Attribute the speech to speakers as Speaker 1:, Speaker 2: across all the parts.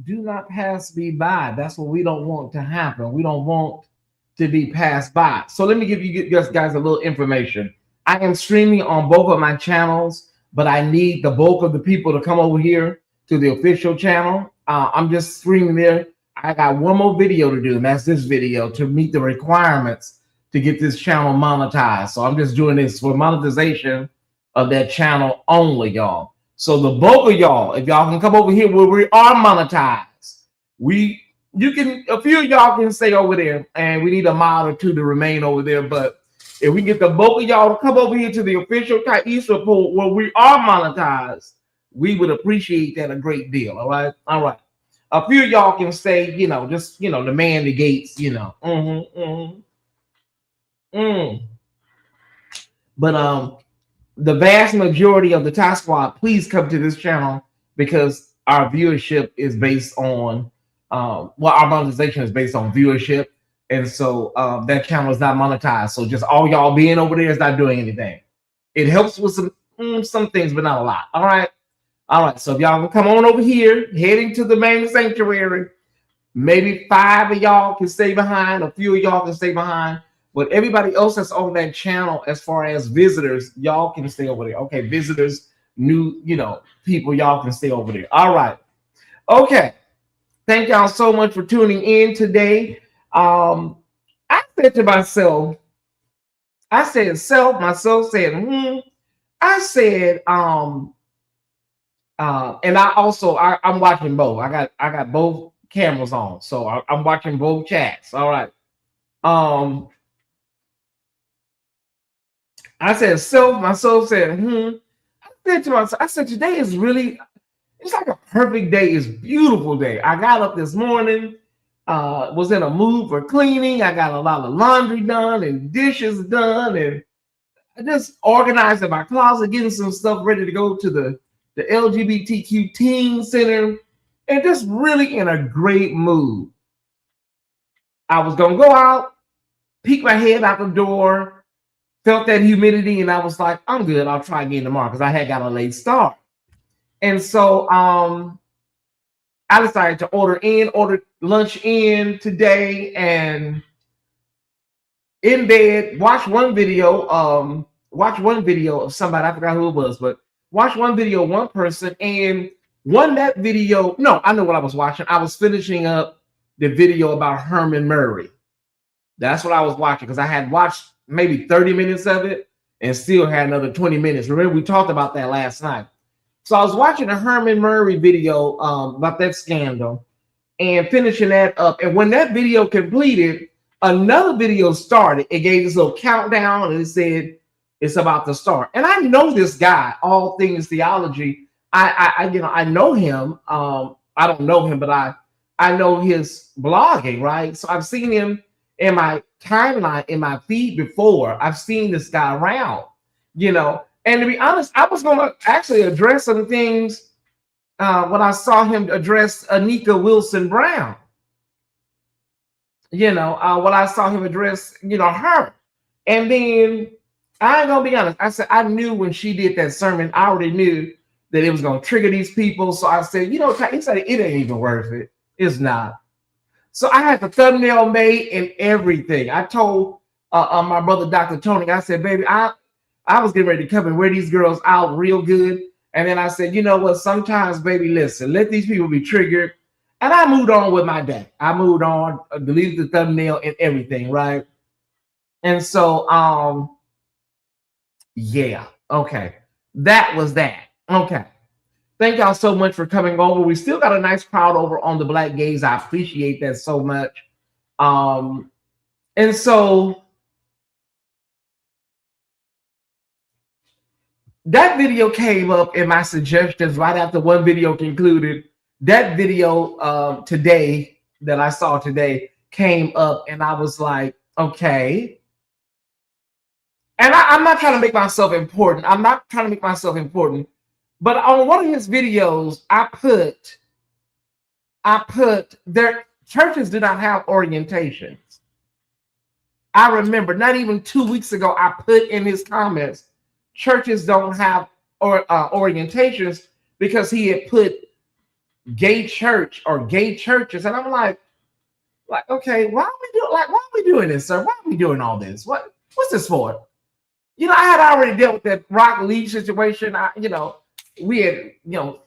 Speaker 1: do not pass me by. That's what we don't want to happen. We don't want to be passed by. So let me give you guys a little information. I am streaming on both of my channels, but I need the bulk of the people to come over here to the official channel. I'm just streaming there. I got one more video to do, and that's this video to meet the requirements to get this channel monetized. So I'm just doing this for monetization of that channel only, y'all. So the bulk of y'all, if y'all can come over here where we are monetized, a few of y'all can stay over there, and we need a mile or two to remain over there. But if we get the bulk of y'all to come over here to the official Tyesse Report where we are monetized, we would appreciate that a great deal. All right. A few of y'all can stay, just the man the gates, But the vast majority of the Thai Squad, please come to this channel because our viewership is based on our monetization is based on viewership, and so that channel is not monetized. So just all y'all being over there is not doing anything. It helps with some things, but not a lot. All right. So if y'all can come on over here, heading to the main sanctuary, maybe 5 of y'all can stay behind, a few of y'all can stay behind. But everybody else that's on that channel, as far as visitors, y'all can stay over there. Okay, visitors, new, people, y'all can stay over there. All right. Okay. Thank y'all so much for tuning in today. I said to myself, myself said, I said, and I'm watching both. I got both cameras on, so I'm watching both chats. All right. I said, myself said, I said to myself, I said, today is really, it's like a perfect day. It's a beautiful day. I got up this morning, was in a mood for cleaning. I got a lot of laundry done and dishes done, and I just organized in my closet, getting some stuff ready to go to the LGBTQ Teen Center, and just really in a great mood. I was going to go out, peek my head out the door, felt that humidity, and I was like, I'm good. I'll try again tomorrow because I had got a late start. And so I decided to order lunch in today, and in bed, watch one video of somebody, I forgot who it was, but watch one video of one person, and that video, no, I know what I was watching. I was finishing up the video about Herman Murray. That's what I was watching because I had watched maybe 30 minutes of it and still had another 20 minutes. Remember, we talked about that last night. So I was watching a Herman Murray video about that scandal and finishing that up. And when that video completed, another video started. It gave this little countdown and it said it's about to start. And I know this guy, all things theology. I know him. I don't know him, but I know his blogging, right? So I've seen him in my timeline, in my feed before. I've seen this guy around, And to be honest, I was going to actually address some things when I saw him address Anika Wilson Brown. When I saw him address, her. And then I ain't going to be honest. I said, I knew when she did that sermon, I already knew that it was going to trigger these people. So I said, he said, it ain't even worth it. It's not. So I had the thumbnail made and everything. I told my brother, Dr. Tony, I said, baby, I was getting ready to come and wear these girls out real good. And then I said, you know what? Sometimes, baby, listen, let these people be triggered. And I moved on with my day. I moved on, deleted the thumbnail and everything, right? And so, yeah, okay. That was that. Okay. Thank y'all so much for coming over. We still got a nice crowd over on the Black Gays. I appreciate that so much. And so that video came up in my suggestions right after one video concluded. That video today that I saw today came up, and I was like, okay. And I'm not trying to make myself important. But on one of his videos, I put their churches do not have orientations. I remember not even 2 weeks ago, I put in his comments, churches don't have orientations, because he had put gay church or gay churches, and I'm like, okay, why are we doing this, sir? Why are we doing all this? What's this for? You know, I had already dealt with that Rock Lee situation. We had,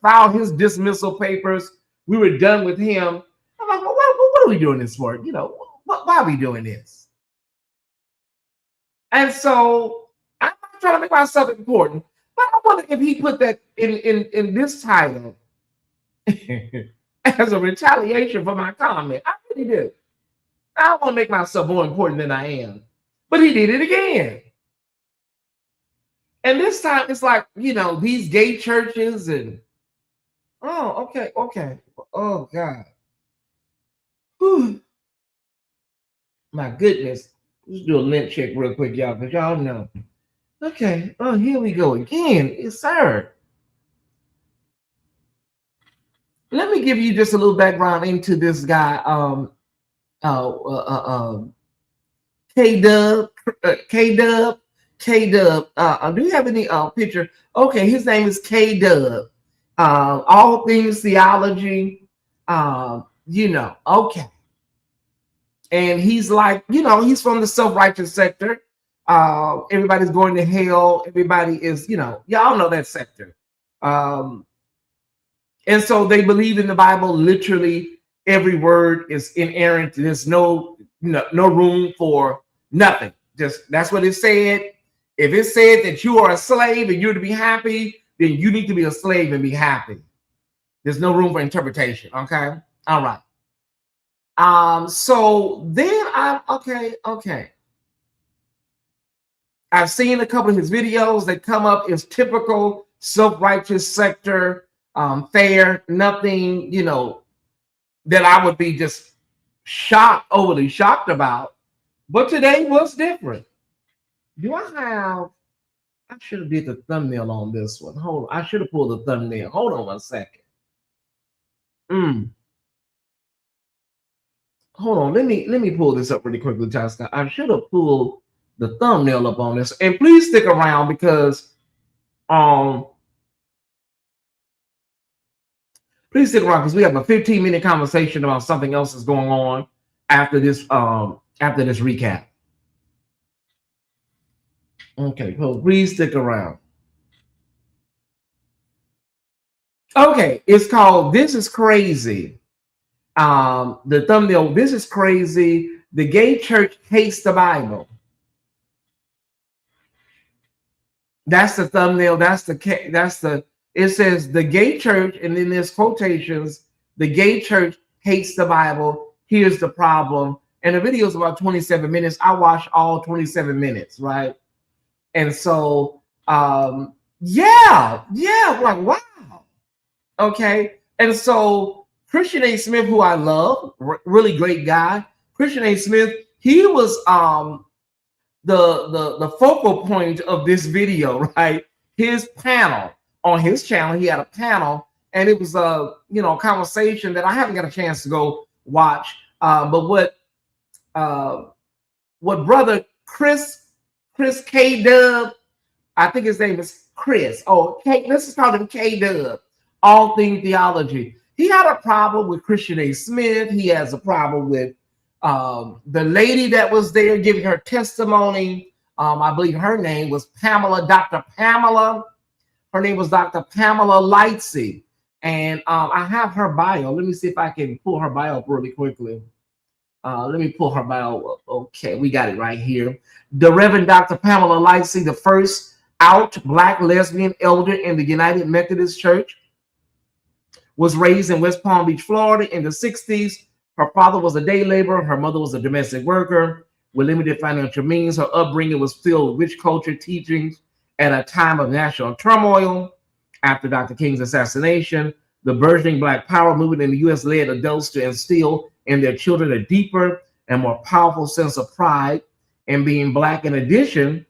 Speaker 1: filed his dismissal papers. We were done with him. I'm like, well, what are we doing this for? Why are we doing this? And so I'm not trying to make myself important, but I wonder if he put that in this title as a retaliation for my comment. I really do. I don't want to make myself more important than I am. But he did it again. And this time it's like, these gay churches and, oh, okay. Oh, God. Whew. My goodness. Let's do a lint check real quick, y'all, because y'all know. Okay. Oh, here we go again. Yes, sir. Let me give you just a little background into this guy, K-Dub. Do you have any picture? Okay, his name is K-Dub. All things theology. Okay. And he's like, he's from the self-righteous sector. Everybody's going to hell. Everybody is, y'all know that sector. And so they believe in the Bible. Literally every word is inerrant. There's no room for nothing. Just that's what it said. If it said that you are a slave and you're to be happy, then you need to be a slave and be happy. There's no room for interpretation. Okay. All right. So then I'm okay. I've seen a couple of his videos that come up as typical self-righteous sector, fair, nothing, that I would be just overly shocked about. But today was different. I should have did the thumbnail on this one. Hold on. I should have pulled the thumbnail. Hold on 1 second. Hold on. Let me pull this up really quickly, Tyesse. I should have pulled the thumbnail up on this. And please stick around because we have a 15-minute conversation about something else that's going on after this recap. Okay, so please stick around. Okay, it's called This Is Crazy. The thumbnail, This Is Crazy. The gay church hates the Bible. That's the thumbnail. It says the gay church, and then there's quotations. The gay church hates the Bible. Here's the problem. And the video is about 27 minutes. I watched all 27 minutes, right? And so, like, wow. Okay. And so Christian A. Smith, who I love, really great guy. Christian A. Smith, he was the focal point of this video, right? His panel on his channel, he had a panel, and it was a conversation that I haven't got a chance to go watch. But what brother Chris K-Dub, I think his name is Chris. Let's just call him K-Dub. All Things Theology. He had a problem with Christian A. Smith. He has a problem with the lady that was there giving her testimony. I believe her name was Dr. Pamela. Her name was Dr. Pamela Lightsey. And I have her bio. Let me see if I can pull her bio up really quickly. Let me pull her bio. Okay, we got it right here. The Reverend Dr. Pamela Lightsey, the first out Black lesbian elder in the United Methodist Church, was raised in West Palm Beach, Florida in the 60s. Her father was a day laborer. Her mother was a domestic worker with limited financial means. Her upbringing was filled with rich culture teachings at a time of national turmoil. After Dr. King's assassination, the burgeoning Black Power movement in the U.S. led adults to instill in their children a deeper and more powerful sense of pride in being Black. In addition,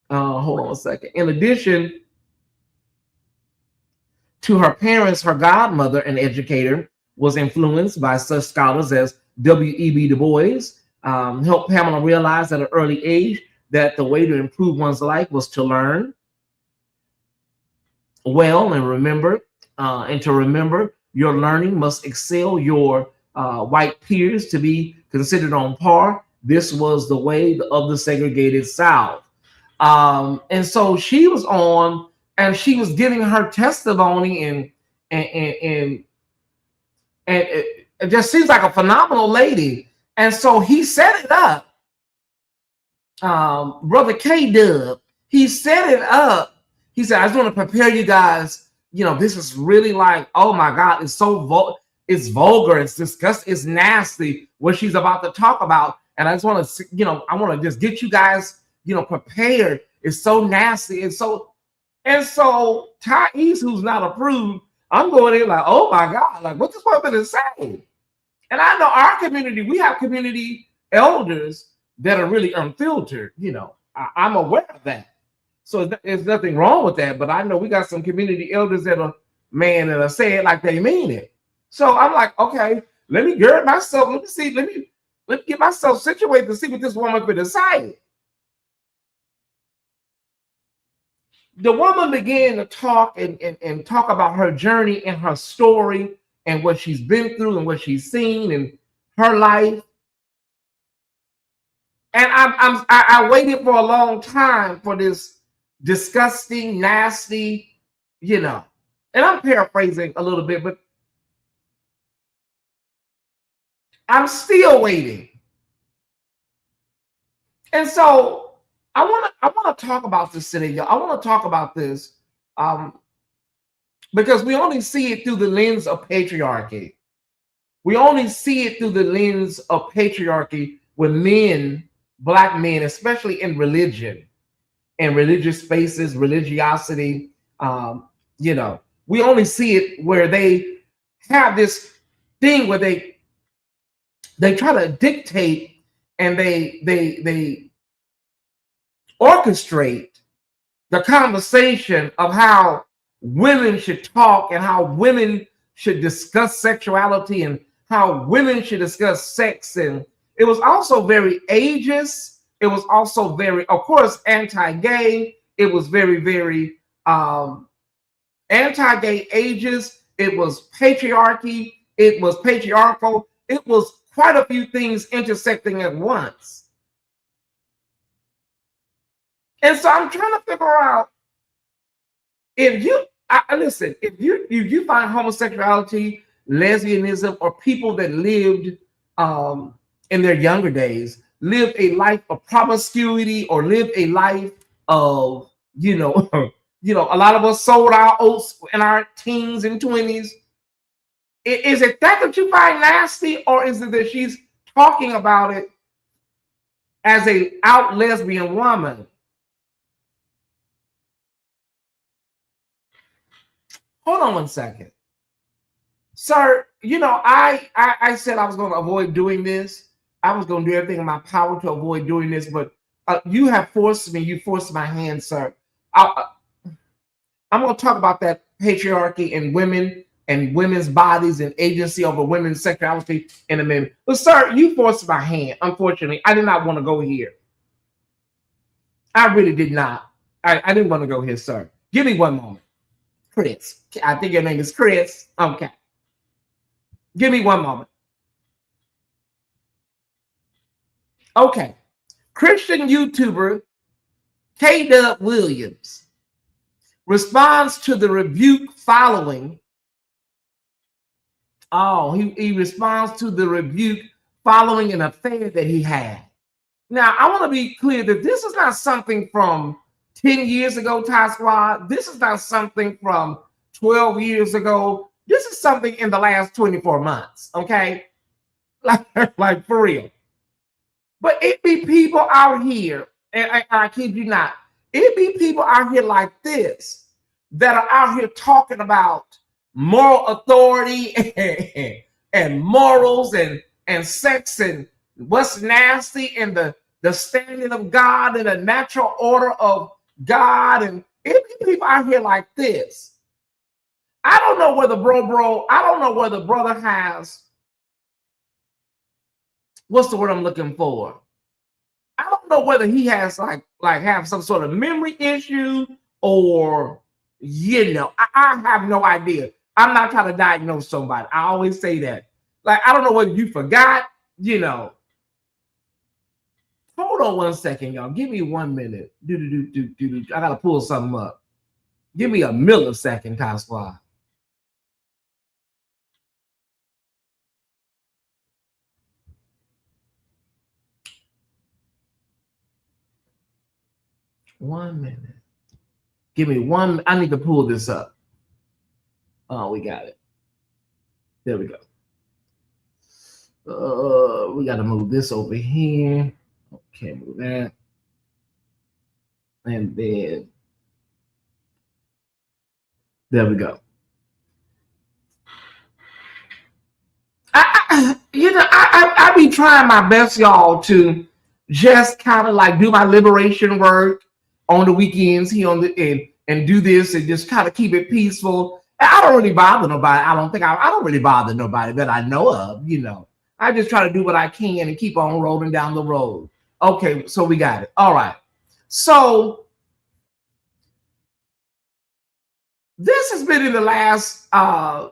Speaker 1: hold on a second. In addition to her parents, her godmother, an educator, was influenced by such scholars as W.E.B. Du Bois, helped Pamela realize at an early age that the way to improve one's life was to learn. well, and remember, and to remember, your learning must excel your white peers to be considered on par. This was the way of the segregated South. And so she was on, and she was giving her testimony, and it just seems like a phenomenal lady. And so he set it up. Brother K Dub, he set it up. He said, I just want to prepare you guys. You know, this is really like, oh my God, it's so it's vulgar, it's disgusting, it's nasty what she's about to talk about. And I just want to, you know, I want to just get you guys, you know, prepared. It's so nasty. And so Tyesse, who's not approved, I'm going in like, oh my God, like what's this woman is saying? And I know our community, we have community elders that are really unfiltered. You know, I'm aware of that. So there's nothing wrong with that. But I know we got some community elders that are, man, that are saying like they mean it. So I'm like, okay, let me gird myself. Let me see. Let me get myself situated to see what this woman could decide. The woman began to talk and talk about her journey and her story and what she's been through and what she's seen in her life. And I waited for a long time for this disgusting, nasty, you know, and I'm paraphrasing a little bit, but I'm still waiting. And so I want to talk about this today, y'all. I want to talk about this because we only see it through the lens of patriarchy. We only see it through the lens of patriarchy when men, Black men, especially in religion and religious spaces, religiosity, you know, we only see it where they have this thing where they try to dictate and they orchestrate the conversation of how women should talk and how women should discuss sexuality and how women should discuss sex. And it was also very ageist. It was also very, of course, anti-gay. It was very, very anti-gay, ageist. It was patriarchy. It was patriarchal. It was quite a few things intersecting at once. And so I'm trying to figure out if you listen, if you find homosexuality, lesbianism, or people that lived in their younger days, lived a life of promiscuity or lived a life of, you know, you know, a lot of us sold our oats in our teens and 20s. Is it that you find nasty, or is it that she's talking about it as a out lesbian woman? Hold on one second. Sir, you know, I said I was going to avoid doing this. I was going to do everything in my power to avoid doing this, but you have forced me. You forced my hand, sir. I'm going to talk about that patriarchy and women and women's bodies and agency over women's sexuality in a minute. But, sir, you forced my hand. Unfortunately, I did not want to go here. I really did not. I didn't want to go here, sir. Give me one moment. Chris. I think your name is Chris. Okay. Give me one moment. Okay. Christian YouTuber K. Williams responds to the rebuke following. Oh, he responds to the rebuke following an affair that he had. Now, I want to be clear that this is not something from 10 years ago, Ty Squad. This is not something from 12 years ago. This is something in the last 24 months, okay? Like for real. But it be people out here, and I kid you not, it be people out here like this that are out here talking about moral authority and morals and sex and what's nasty and the standing of God and the natural order of God. And it be people out here like this. I don't know whether I don't know whether brother has, what's the word I'm looking for? I don't know whether he has like have some sort of memory issue or You know, I have no idea. I'm not trying to diagnose somebody. I always say that. Like, I don't know whether you forgot, you know. Hold on 1 second, y'all. Give me 1 minute. I gotta pull something up. Give me a millisecond, Tyesse. 1 minute. Give me one. I need to pull this up. Oh, we got it. There we go. We got to move this over here. Okay, move that. And then there we go. I be trying my best, y'all, to just kind of like do my liberation work on the weekends here on the and do this and just kind of keep it peaceful. I don't really bother nobody. I don't really bother nobody that I know of, you know. I just try to do what I can and keep on rolling down the road. Okay, so we got it. All right. So this has been in the last I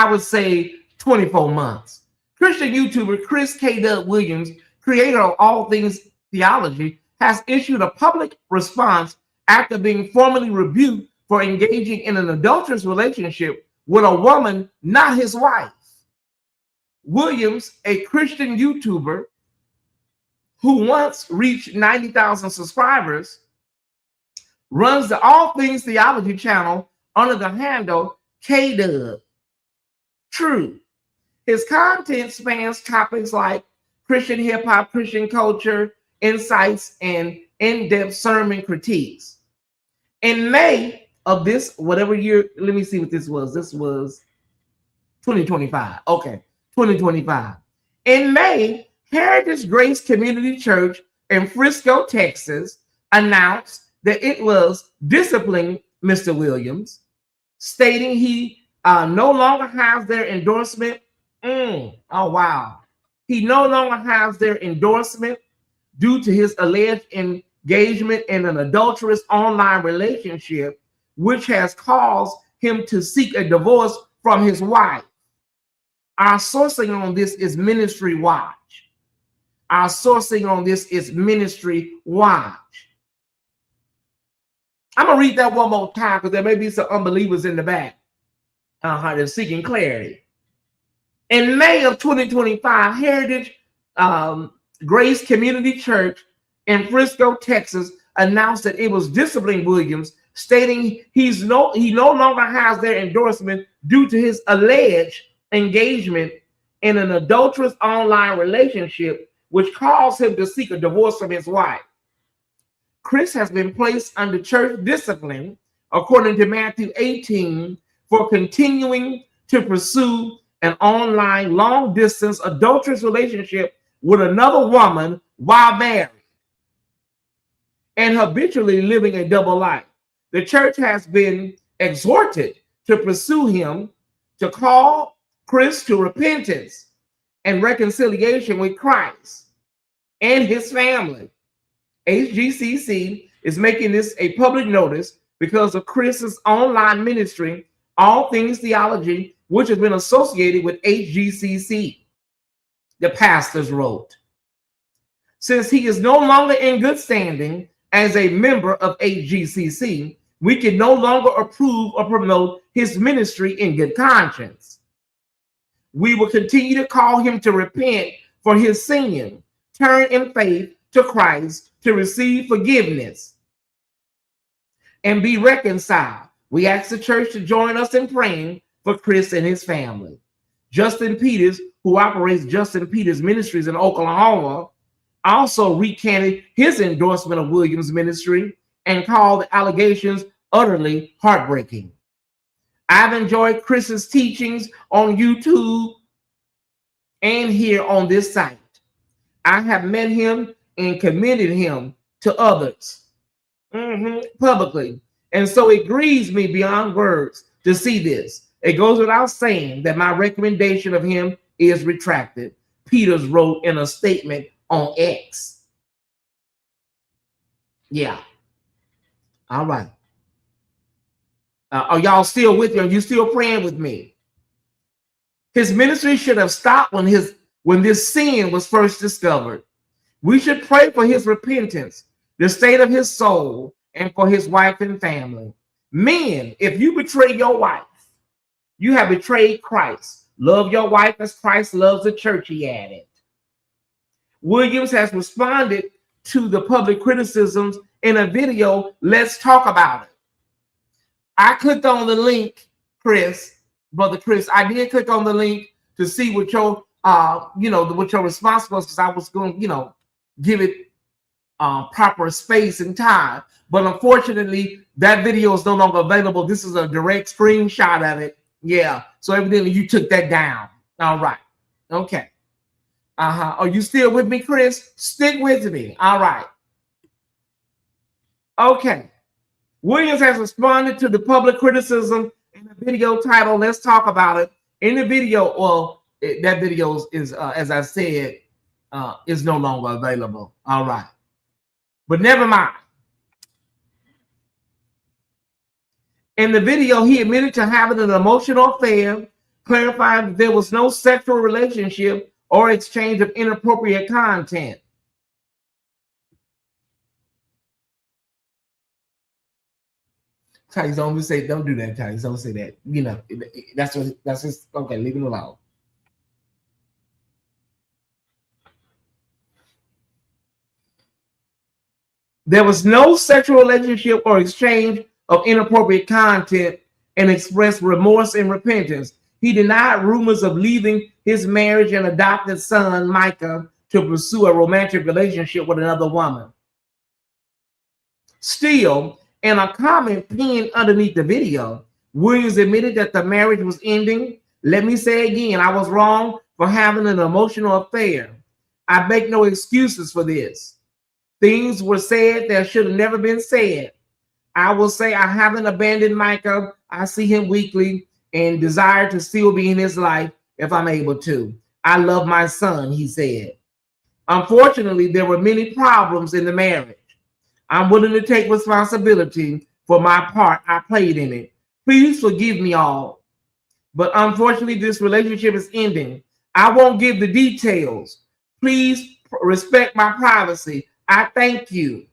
Speaker 1: would say 24 months. Christian YouTuber Chris K. Williams, creator of All Things Theology, has issued a public response after being formally rebuked for engaging in an adulterous relationship with a woman not his wife. Williams, a Christian YouTuber who once reached 90,000 subscribers, runs the All Things Theology channel under the handle KDub. True. His content spans topics like Christian hip hop, Christian culture, insights, and in-depth sermon critiques. In May of this, whatever year, let me see what this was. This was 2025. Okay, 2025. In May, Heritage Grace Community Church in Frisco, Texas, announced that it was disciplining Mr. Williams, stating he no longer has their endorsement. Oh, wow. He no longer has their endorsement due to his alleged engagement in an adulterous online relationship, which has caused him to seek a divorce from his wife. Our sourcing on this is Ministry Watch. Our sourcing on this is Ministry Watch. I'm going to read that one more time because there may be some unbelievers in the back. They're seeking clarity. In May of 2025, Heritage Grace Community Church in Frisco, Texas, announced that it was disciplining Williams, stating he no longer has their endorsement due to his alleged engagement in an adulterous online relationship, which caused him to seek a divorce from his wife. Chris has been placed under church discipline, according to Matthew 18, for continuing to pursue an online long-distance adulterous relationship with another woman while married and habitually living a double life. The church has been exhorted to pursue him, to call Chris to repentance and reconciliation with Christ and his family. HGCC is making this a public notice because of Chris's online ministry, All Things Theology, which has been associated with HGCC. The pastors wrote, since he is no longer in good standing as a member of HGCC, we can no longer approve or promote his ministry in good conscience. We will continue to call him to repent for his sin, turn in faith to Christ to receive forgiveness and be reconciled. We ask the church to join us in praying for Chris and his family. Justin Peters, who operates Justin Peters Ministries in Oklahoma, also recanted his endorsement of Williams' ministry and called the allegations utterly heartbreaking. I've enjoyed Chris's teachings on YouTube and here on this site. I have met him and commended him to others publicly. And so it grieves me beyond words to see this. It goes without saying that my recommendation of him is retracted, Peters wrote in a statement on X. Yeah. All right. Are y'all still with me? Are you still praying with me? His ministry should have stopped when this sin was first discovered. We should pray for his repentance, the state of his soul, and for his wife and family. Men, if you betray your wife, you have betrayed Christ. Love your wife as Christ loves the church, he added. Williams has responded to the public criticisms in a video. Let's talk about it. I clicked on the link, Brother Chris. I did click on the link to see what your, what your response was, because I was going to, give it proper space and time. But unfortunately, that video is no longer available. This is a direct screenshot of it. Yeah. So evidently you took that down. All right. Okay. Are you still with me, Chris? Stick with me. All right. Okay. Williams has responded to the public criticism in the video titled, Let's Talk About It. In the video, well, that video is, as I said, is no longer available. All right. But never mind. In the video, he admitted to having an emotional affair, clarifying that there was no sexual relationship or exchange of inappropriate content. Tyesse, don't do that, Tyesse. Don't say that. That's just okay, leave it alone. There was no sexual relationship or exchange of inappropriate content, and expressed remorse and repentance. He denied rumors of leaving his marriage and adopted son, Micah, to pursue a romantic relationship with another woman. Still, in a comment pinned underneath the video, Williams admitted that the marriage was ending. Let me say again, I was wrong for having an emotional affair. I make no excuses for this. Things were said that should have never been said. I will say I haven't abandoned Micah. I see him weekly and desire to still be in his life if I'm able to. I love my son, he said. Unfortunately, there were many problems in the marriage. I'm willing to take responsibility for my part I played in it. Please forgive me all. But unfortunately, this relationship is ending. I won't give the details. Please respect my privacy. I thank you.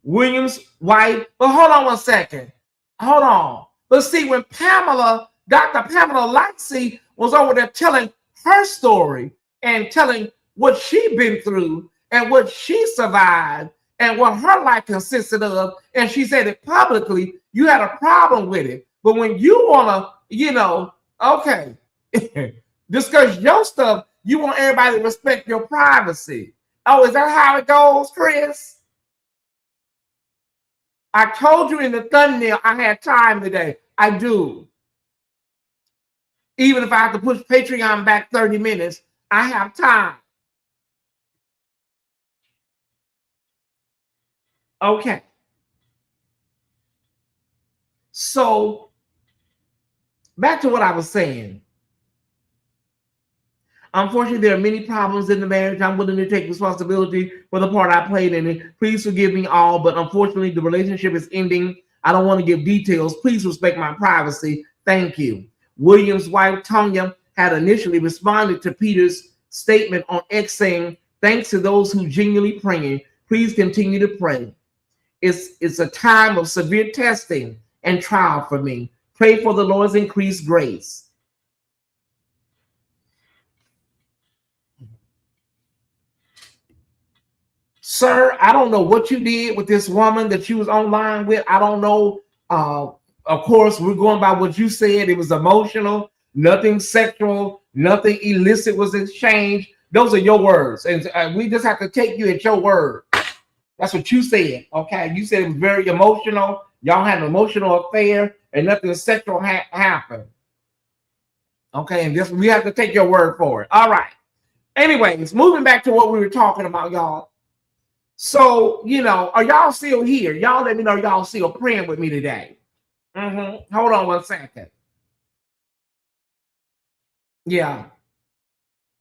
Speaker 1: Williams' wife, but hold on one second. Hold on. But see, when Dr. Pamela Laxey was over there telling her story and telling what she'd been through and what she survived and what her life consisted of, and she said it publicly, you had a problem with it. But when you want to, okay, discuss your stuff, you want everybody to respect your privacy. Oh, is that how it goes, Chris? I told you in the thumbnail I had time today. I do. Even if I have to push Patreon back 30 minutes, I have time. Okay. So, back to what I was saying. Unfortunately, there are many problems in the marriage. I'm willing to take responsibility for the part I played in it. Please forgive me all, but unfortunately, the relationship is ending. I don't want to give details. Please respect my privacy. Thank you. Williams' wife, Tonya, had initially responded to Peter's statement on X saying, thanks to those who genuinely pray. Please continue to pray. It's a time of severe testing and trial for me. Pray for the Lord's increased grace. Sir, I don't know what you did with this woman that you was online with. I don't know. Of course, we're going by what you said. It was emotional, nothing sexual, nothing illicit was exchanged. Those are your words. And we just have to take you at your word. That's what you said, okay? You said it was very emotional. Y'all had an emotional affair and nothing sexual happened. Okay, and we have to take your word for it. All right. Anyways, moving back to what we were talking about, y'all. So, are y'all still here? Y'all let me know y'all still praying with me today. Hold on one second. Yeah.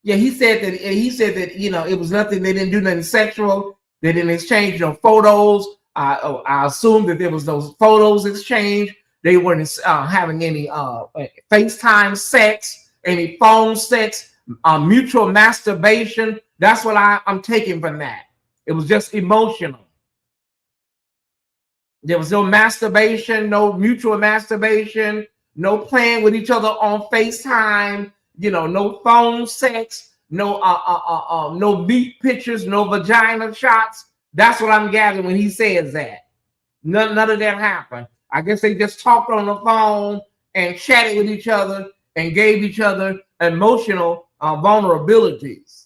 Speaker 1: Yeah, he said that it was nothing, they didn't do nothing sexual. They didn't exchange no photos. I assume that there was those photos exchanged. They weren't having any FaceTime sex, any phone sex, mutual masturbation. That's what I'm taking from that. It was just emotional. There was no masturbation, no mutual masturbation, no playing with each other on FaceTime, no phone sex, no meat pictures, no vagina shots. That's what I'm gathering when he says that. None of that happened. I guess they just talked on the phone and chatted with each other and gave each other emotional vulnerabilities.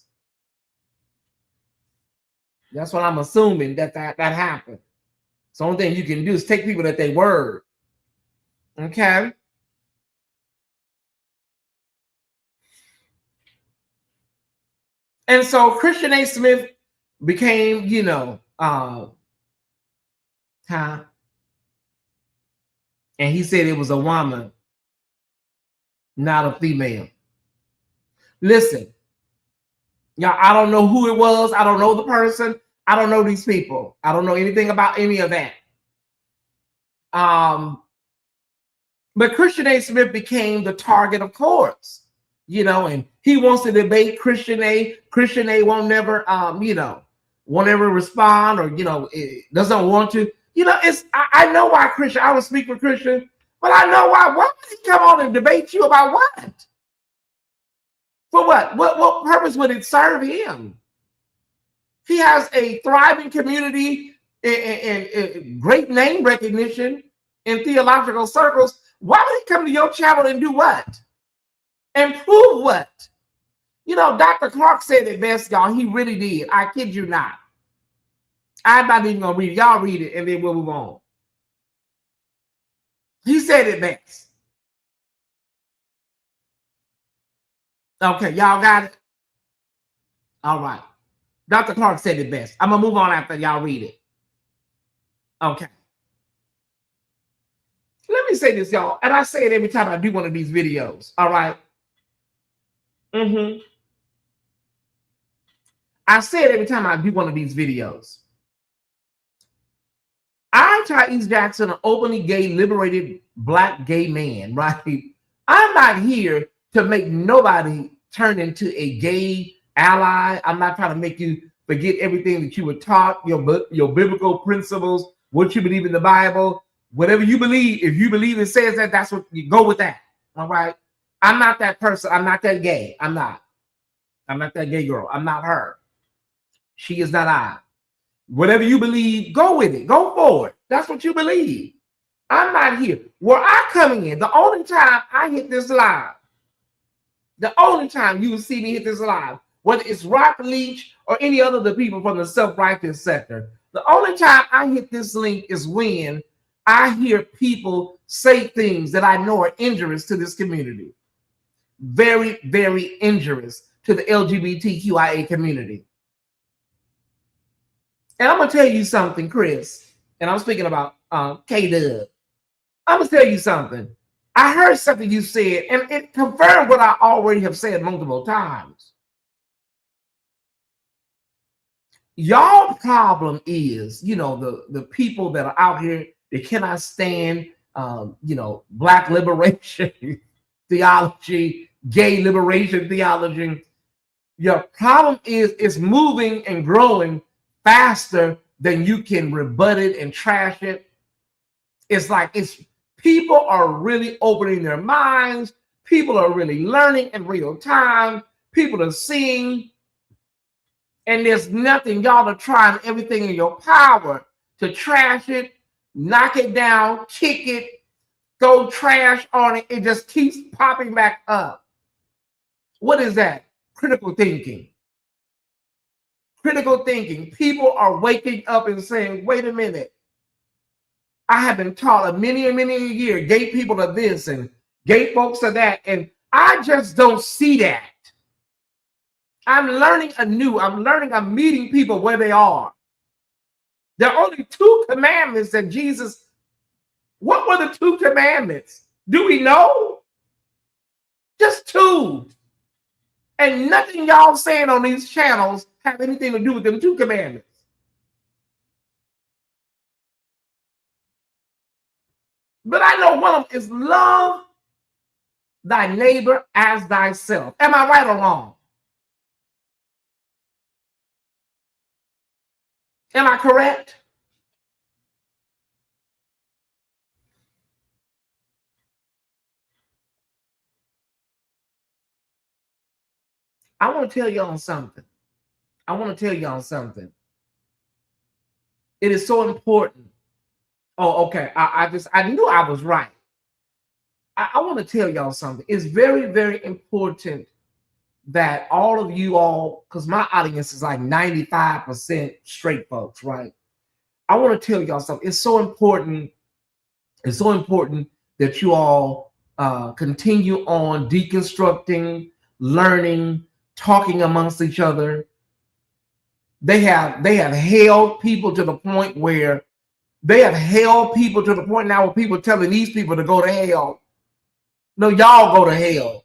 Speaker 1: That's what I'm assuming that happened. So the only thing you can do is take people at their word. Okay. And so Christian A. Smith became, and he said it was a woman, not a female. Listen, y'all, I don't know who it was. I don't know the person. I don't know these people. I don't know anything about any of that. But Christian A. Smith became the target, of course, and he wants to debate Christian A. Christian A. won't never, won't ever respond, or doesn't want to. I know why Christian. I don't speak for Christian, but I know why. Why would he come on and debate you about what? For what? What purpose would it serve him? He has a thriving community and great name recognition in theological circles. Why would he come to your channel and do what? And prove what? Dr. Clark said it best, y'all. He really did. I kid you not. I'm not even going to read it. Y'all read it, and then we'll move on. He said it best. Okay, y'all got it? All right. Dr. Clark said it best. I'm going to move on after y'all read it. Okay. Let me say this, y'all, and I say it every time I do one of these videos, all right? I say it every time I do one of these videos. I'm Tyesse Jackson, an openly gay, liberated Black gay man, right? I'm not here to make nobody turn into a gay ally. I'm not trying to make you forget everything that you were taught, your biblical principles, what you believe in the Bible. Whatever you believe, if you believe it says that, that's what you go with that. All right. I'm not that person. I'm not that gay. I'm not that gay girl. I'm not her. She is not I. Whatever you believe, go with it. Go forward. That's what you believe. I'm not here. Where I come in, the only time I hit this live, the only time you will see me hit this live, whether it's Rock Leach or any other of the people from the self-righteous sector, the only time I hit this link is when I hear people say things that I know are injurious to this community. Very, very injurious to the LGBTQIA community. And I'm going to tell you something, Chris, and I'm speaking about K-Dub. I'm going to tell you something. I heard something you said, and it confirmed what I already have said multiple times. Y'all problem is, the people that are out here, they cannot stand, Black liberation theology, gay liberation theology. Your problem is it's moving and growing faster than you can rebut it and trash it. It's like people are really opening their minds. People are really learning in real time. People are seeing. And there's nothing, y'all are trying everything in your power to trash it, knock it down, kick it, throw trash on it. It just keeps popping back up. What is that? Critical thinking. Critical thinking. People are waking up and saying, wait a minute. I have been taught many a year, gay people are this and gay folks are that. And I just don't see that. I'm learning anew. I'm meeting people where they are. There are only 2 commandments that Jesus. What were the 2 commandments? Do we know? Just 2. And nothing y'all saying on these channels have anything to do with them 2 commandments. But I know one of them is love thy neighbor as thyself. Am I right or wrong? Am I correct? I want to tell y'all something. I want to tell y'all something. It is so important. Oh, okay. I knew I was right. I want to tell y'all something. It's very, very important that all of you all, because my audience is like 95% straight folks, right? I want to tell y'all something. It's so important. It's so important that you all continue on deconstructing, learning, talking amongst each other. They have held people to the point where now where people telling these people to go to hell. No, y'all go to hell.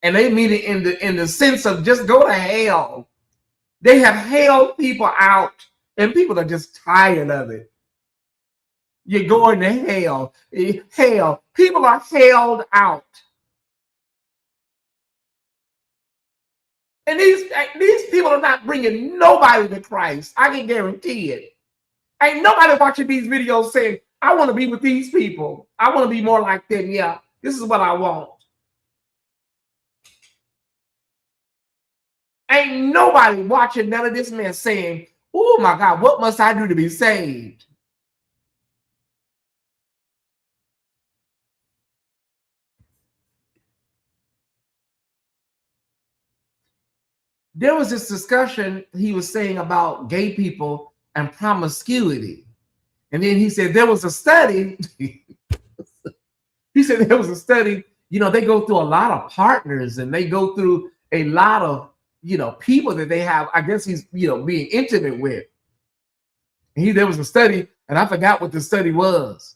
Speaker 1: And they mean it in the sense of just go to hell. They have held people out, and people are just tired of it. You're going to hell. Hell. People are held out. And these people are not bringing nobody to Christ. I can guarantee it. Ain't nobody watching these videos saying, I want to be with these people. I want to be more like them. Yeah, this is what I want. Ain't nobody watching none of this man saying, oh my God, what must I do to be saved? There was this discussion he was saying about gay people and promiscuity. And then he said there was a study. He said there was a study, they go through a lot of partners and they go through a lot of, people that they have, I guess he's, being intimate with. And there was a study, and I forgot what the study was.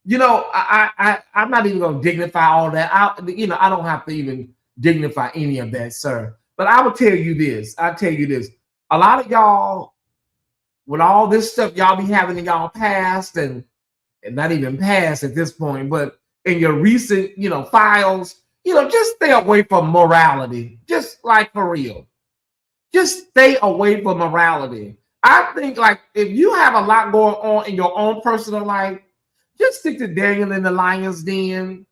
Speaker 1: I'm not even going to dignify all that. I don't have to even dignify any of that, sir. But I will tell you this. A lot of y'all, with all this stuff y'all be having in y'all past and not even past at this point, but in your recent, files, just stay away from morality. Just like for real. Just stay away from morality. I think like if you have a lot going on in your own personal life, just stick to Daniel in the lion's den.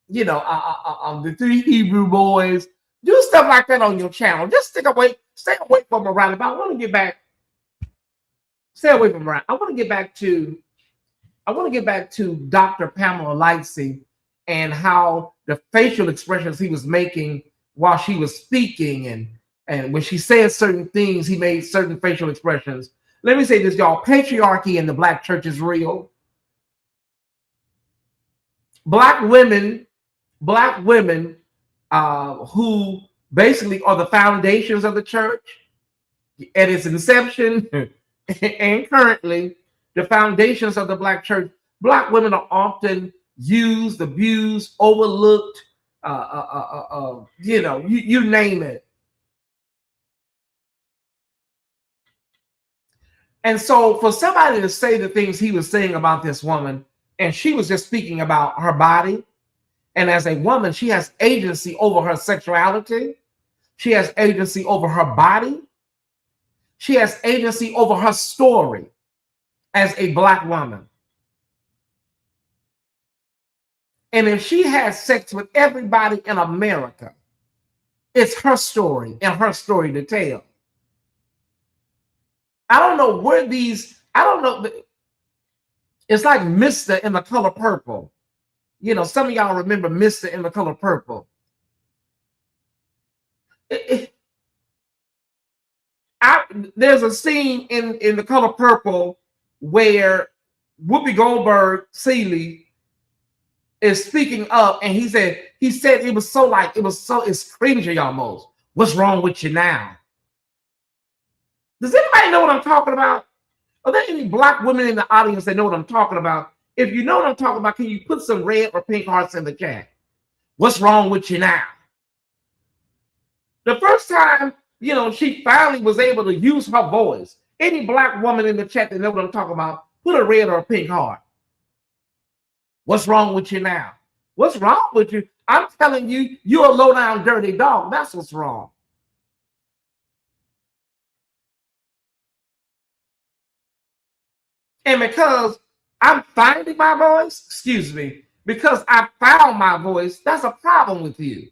Speaker 1: The 3 Hebrew boys. Do stuff like that on your channel. Just stay away from morality. But I want to get back. Stay away from morality. I want to get back to Dr. Pamela Lightsey and how the facial expressions he was making while she was speaking, and when she said certain things, he made certain facial expressions. Let me say this, y'all. Patriarchy in the Black church is real. Black women who basically are the foundations of the church at its inception and currently the foundations of the Black church. Black women are often used, abused, overlooked, you name it. And so for somebody to say the things he was saying about this woman, and she was just speaking about her body, and as a woman, she has agency over her sexuality. She has agency over her body. She has agency over her story as a Black woman. And if she has sex with everybody in America, it's her story and her story to tell. I don't know where it's like Mr. in The Color Purple. Some of y'all remember Mr. in The Color Purple. There's a scene in The Color Purple where Whoopi Goldberg Seeley is speaking up, and he said it was so it's cringy almost. What's wrong with you now? Does anybody know what I'm talking about? Are there any Black women in the audience that know what I'm talking about? If you know what I'm talking about, can you put some red or pink hearts in the chat? What's wrong with you now? The first time, she finally was able to use her voice. Any Black woman in the chat that know what I'm talking about, Put a red or a pink heart. What's wrong with you now? What's wrong with you? I'm telling you, you're a low down dirty dog. That's what's wrong. And because I'm finding my voice, excuse me, because I found my voice, that's a problem with you.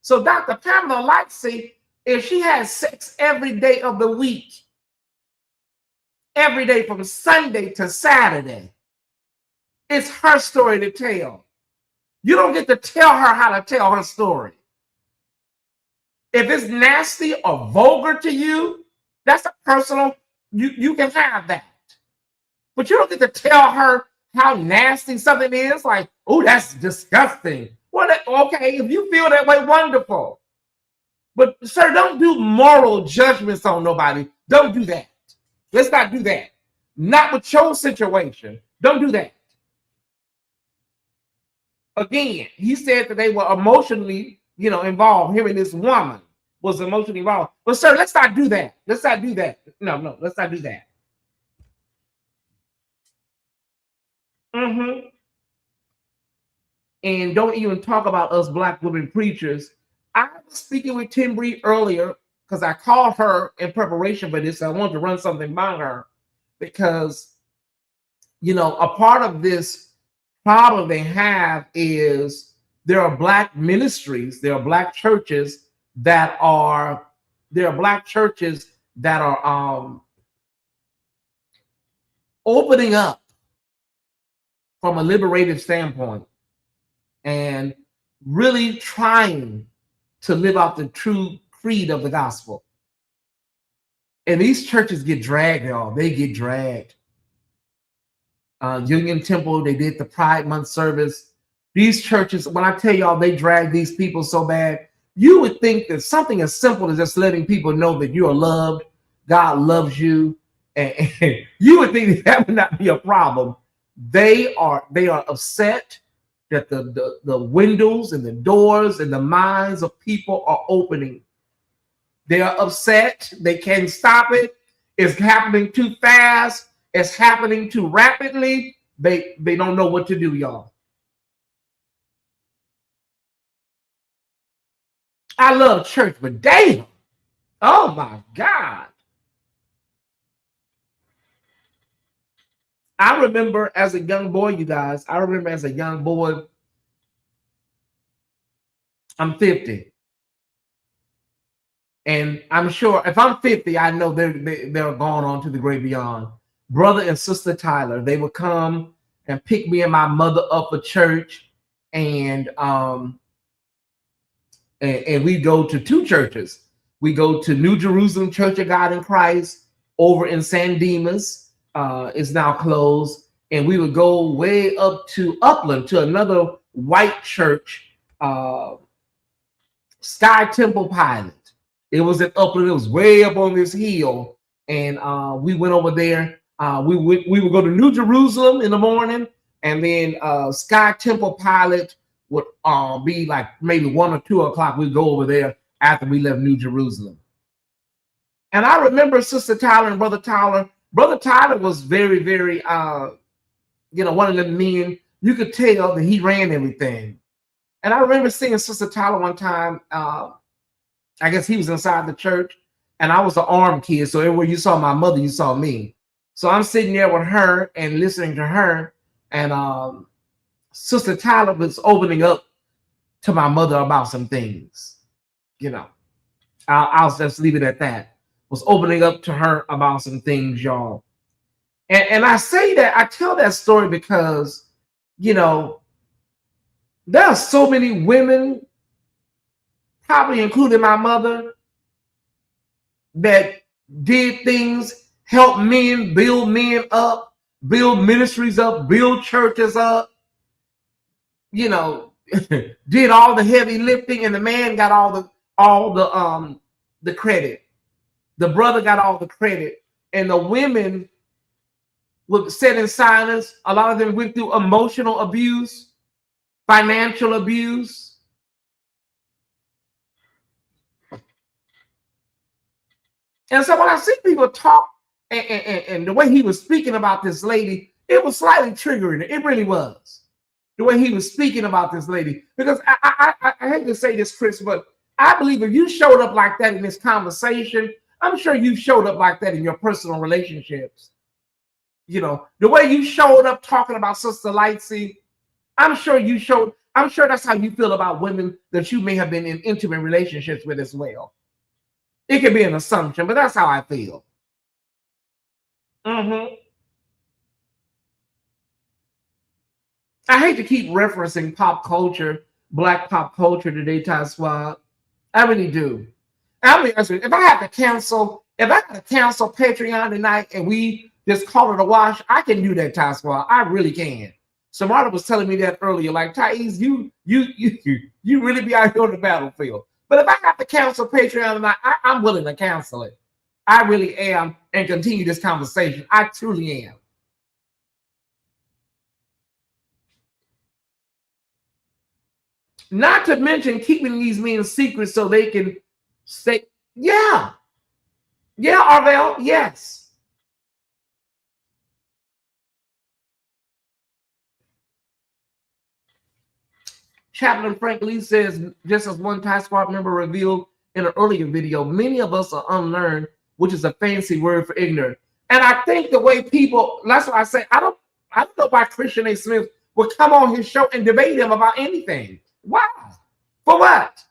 Speaker 1: So Dr. Pamela Lightsey, if she has sex every day of the week, every day from Sunday to Saturday, it's her story to tell. You don't get to tell her how to tell her story. If it's nasty or vulgar to you, that's a personal, you can have that. But you don't get to tell her how nasty something is, like, oh, that's disgusting. Well, okay, if you feel that way, wonderful. But, sir, don't do moral judgments on nobody. Don't do that. Let's not do that. Not with your situation. Don't do that. Again, he said that they were emotionally, involved. Him and this woman was emotionally involved. But, sir, let's not do that. Let's not do that. No, let's not do that. And don't even talk about us Black women preachers. I was speaking with Tim Bree earlier because I called her in preparation for this. I wanted to run something by her because, a part of this problem they have is there are Black ministries, there are Black churches that are opening up from a liberated standpoint and really trying to live out the true creed of the gospel. And these churches get dragged, y'all. They get dragged. Union Temple, they did the Pride Month service. These churches, when I tell y'all they drag these people so bad, you would think that something as simple as just letting people know that you are loved, God loves you, and you would think that would not be a problem. They are upset that the windows and the doors and the minds of people are opening. They are upset. They can't stop it. It's happening too fast. It's happening too rapidly. They don't know what to do, y'all. I love church, but damn. Oh my God. I remember as a young boy, you guys, I'm 50. And I'm sure if I'm 50, I know they're going on to the great beyond. Brother and Sister Tyler, they would come and pick me and my mother up for church, and we go to two churches. We go to New Jerusalem Church of God in Christ over in San Dimas. It's now closed. And we would go way up to Upland to another white church, Sky Temple Pilot. It was in Upland. It was way up on this hill. And we went over there. We would go to New Jerusalem in the morning. And then Sky Temple Pilot would be like maybe 1 or 2 o'clock. We'd go over there after we left New Jerusalem. And I remember Sister Tyler and Brother Tyler. Brother Tyler was very, very, one of the men, you could tell that he ran everything. And I remember seeing Sister Tyler one time. I guess he was inside the church, and I was the arm kid. So everywhere you saw my mother, you saw me. So I'm sitting there with her and listening to her. And Sister Tyler was opening up to my mother about some things. I'll just leave it at that. Was opening up to her about some things, y'all. And I say that, I tell that story because, there are so many women, probably including my mother, that did things, help men, build men up, build ministries up, build churches up, did all the heavy lifting, and the man got all the credit. The brother got all the credit, and the women would sit in silence. A lot of them went through emotional abuse, financial abuse. And so when I see people talk, and the way he was speaking about this lady, it was slightly triggering. It really was. The way he was speaking about this lady. Because I hate to say this, Chris, but I believe if you showed up like that in this conversation, I'm sure you showed up like that in your personal relationships. You know, the way you showed up talking about Sister Lightsey, I'm sure that's how you feel about women that you may have been in intimate relationships with as well. It could be an assumption, but that's how I feel. I hate to keep referencing pop culture, black pop culture today, Tyesse. I really do. I'll be honest with you, if I have to cancel Patreon tonight and we just call it a wash, I can do that, Tyesse. I really can. Samara was telling me that earlier, like, Tyesse, you really be out here on the battlefield. But if I have to cancel Patreon tonight, I'm willing to cancel it. I really am, and continue this conversation. I truly am. Not to mention keeping these men secret so they can say, yeah, Arvell, yes. Chaplain Frank Lee says, just as one task force member revealed in an earlier video, many of us are unlearned, which is a fancy word for ignorant. And I think the way people, that's why I say, I don't know why Christian A. Smith would come on his show and debate him about anything. Why? For what?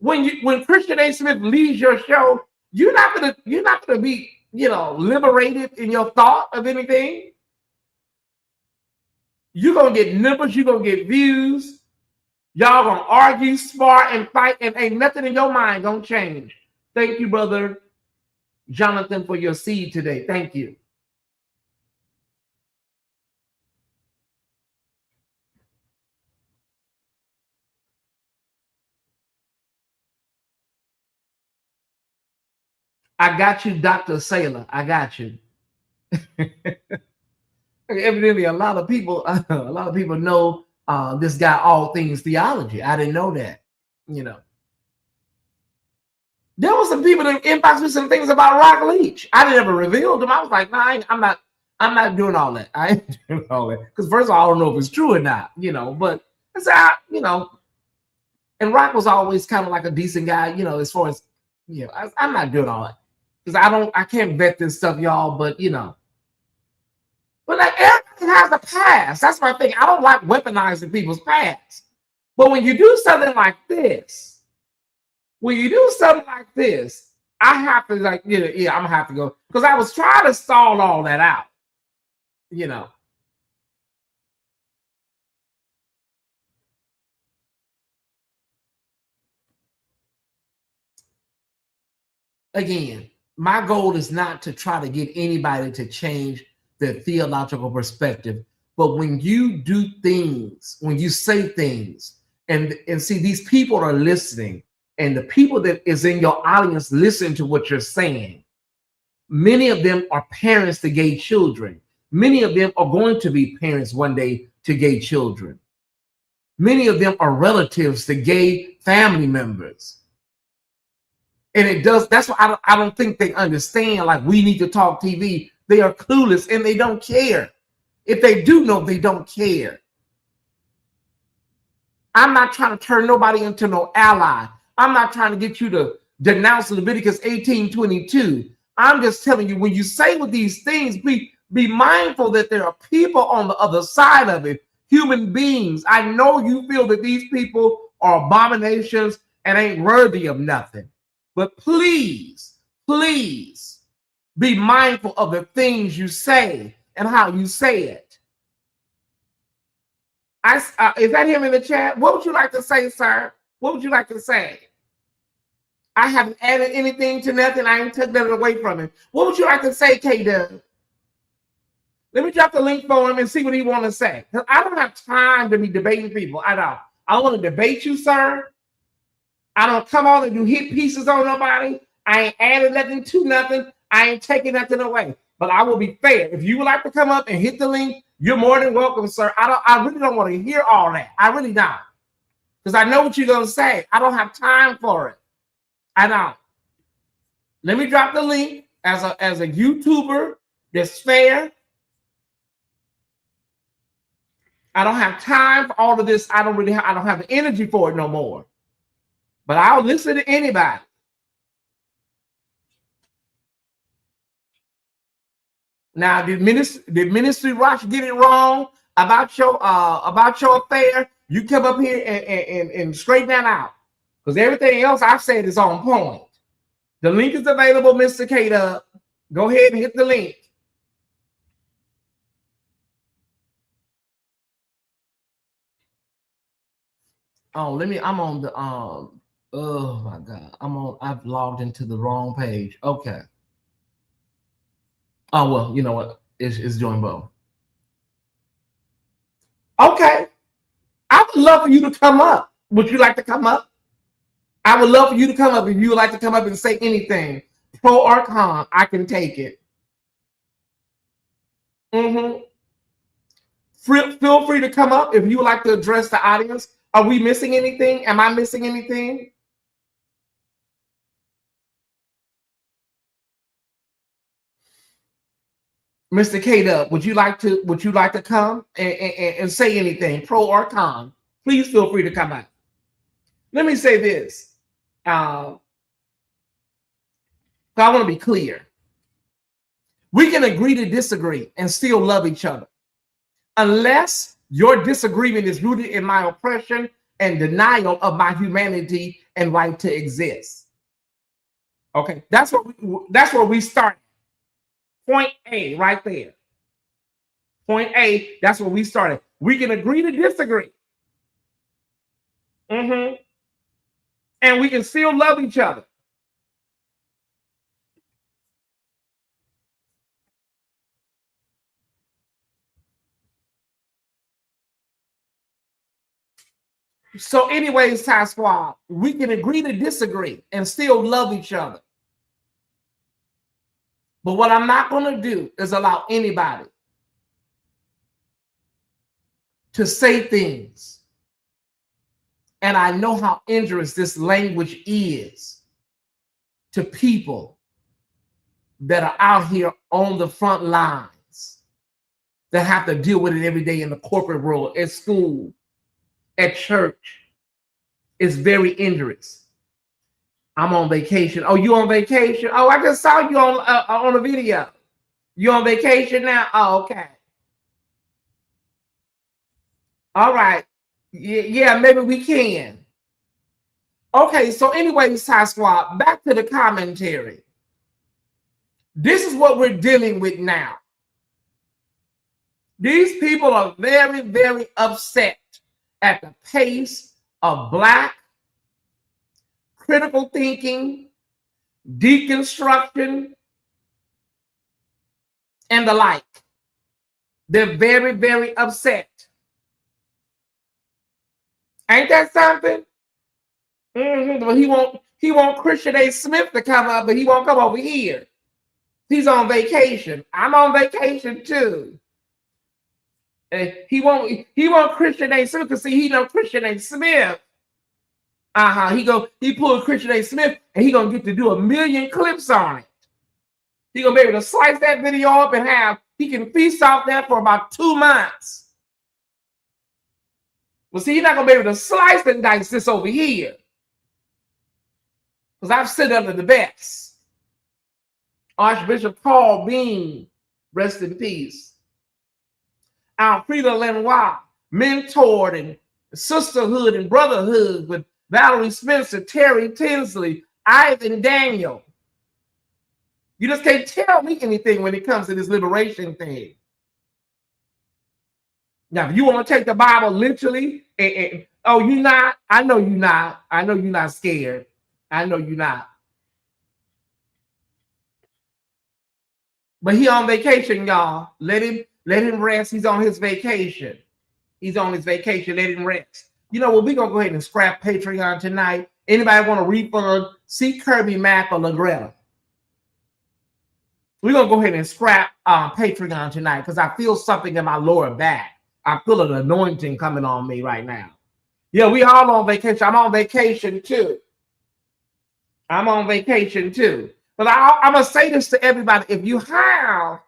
Speaker 1: When Christian A. Smith leaves your show, you're not gonna be, liberated in your thought of anything. You're gonna get numbers, you're gonna get views, y'all gonna argue, spar, and fight, and ain't nothing in your mind gonna change. Thank you, brother Jonathan, for your seed today. Thank you. I got you, Dr. Saylor. I got you. Evidently, a lot of people know this guy, All Things Theology. I didn't know that. There was some people that inboxed me some things about Rock Leach. I never revealed them. I was like, nah, I'm not doing all that. I ain't doing all that. Because first of all, I don't know if it's true or not, but it's and Rock was always kind of like a decent guy, as far as I'm not doing all that. Because I can't vet this stuff, y'all, but But like everything has a past. That's my thing. I don't like weaponizing people's past. But when you do something like this, I have to I'm gonna have to go. Because I was trying to stall all that out. Again, my goal is not to try to get anybody to change their theological perspective. But when you do things, when you say things, and see, these people are listening, and the people that is in your audience listen to what you're saying. Many of them are parents to gay children. Many of them are going to be parents one day to gay children. Many of them are relatives to gay family members. And that's why I don't think they understand, like, we need to talk TV. They are clueless and they don't care. If they do know, they don't care. I'm not trying to turn nobody into no ally. I'm not trying to get you to denounce Leviticus 18:22. I'm just telling you, when you say with these things, be mindful that there are people on the other side of it, human beings. I know you feel that these people are abominations and ain't worthy of nothing. But please be mindful of the things you say and how you say it. Is that him in the chat? What would you like to say, sir? What would you like to say? I haven't added anything to nothing. I ain't took nothing away from him. What would you like to say, K-Dub? Let me drop the link for him and see what he want to say. Because I don't have time to be debating people. I don't. I don't want to debate you, sir. I don't come on and do hit pieces on nobody. I ain't adding nothing to nothing. I ain't taking nothing away. But I will be fair. If you would like to come up and hit the link, you're more than welcome, sir. I really don't want to hear all that. I really don't. Because I know what you're going to say. I don't have time for it. I don't. Let me drop the link as a YouTuber that's fair. I don't have time for all of this. I don't have the energy for it no more. But I'll listen to anybody. Now, did Ministry Roch get it wrong about your affair? You come up here and straighten that out. Because everything else I've said is on point. The link is available, Mr. K-Dub. Go ahead and hit the link. Oh, I'm on the oh my God. I've logged into the wrong page. Okay. Oh well, you know what? It's doing both. Okay. I would love for you to come up. Would you like to come up? I would love for you to come up. If you would like to come up and say anything, pro or con, I can take it. Feel free to come up if you would like to address the audience. Are we missing anything? Am I missing anything? Mr. K-Dub, would you like to come and say anything, pro or con? Please feel free to come up. Let me say this. So I want to be clear. We can agree to disagree and still love each other, unless your disagreement is rooted in my oppression and denial of my humanity and right to exist. Okay, that's where we start. Point A, right there. Point A, that's where we started. We can agree to disagree. And we can still love each other. So anyways, Ty Squad, we can agree to disagree and still love each other. But what I'm not going to do is allow anybody to say things. And I know how injurious this language is to people that are out here on the front lines that have to deal with it every day in the corporate world, at school, at church. It's very injurious. I'm on vacation. Oh, you on vacation? Oh, I just saw you on a video. You on vacation now? Oh, okay. All right. Yeah, maybe we can. Okay, so anyways, Ty Squad, back to the commentary. This is what we're dealing with now. These people are very, very upset at the pace of Black critical thinking, deconstruction, and the like. They're very, very upset. Ain't that something? But he want Christian A. Smith to come up, but he won't come over here. He's on vacation. I'm on vacation too. And he want Christian A. Smith to see he know Christian A. Smith. He pulled Christian A. Smith and he gonna get to do 1 million clips on it. He gonna be able to slice that video up and he can feast off that for about 2 months. Well, see, he's not gonna be able to slice and dice this over here. Because I've sit under the best. Archbishop Paul Bean, rest in peace. Alfreda Lenoir, mentored and sisterhood and brotherhood with Valerie Spencer, Terry Tinsley, Ivan Daniel. You just can't tell me anything when it comes to this liberation thing. Now, if you want to take the Bible literally, oh, you're not? I know you're not. I know you're not scared. I know you're not. But he on vacation, y'all. Let him rest. He's on his vacation. He's on his vacation. Let him rest. You know what? We're going to go ahead and scrap Patreon tonight. Anybody want a refund? See Kirby, Mac, or LaGretta. We're going to go ahead and scrap Patreon tonight because I feel something in my lower back. I feel an anointing coming on me right now. Yeah, we all on vacation. I'm on vacation too. I'm on vacation too. But I'm going to say this to everybody. If you have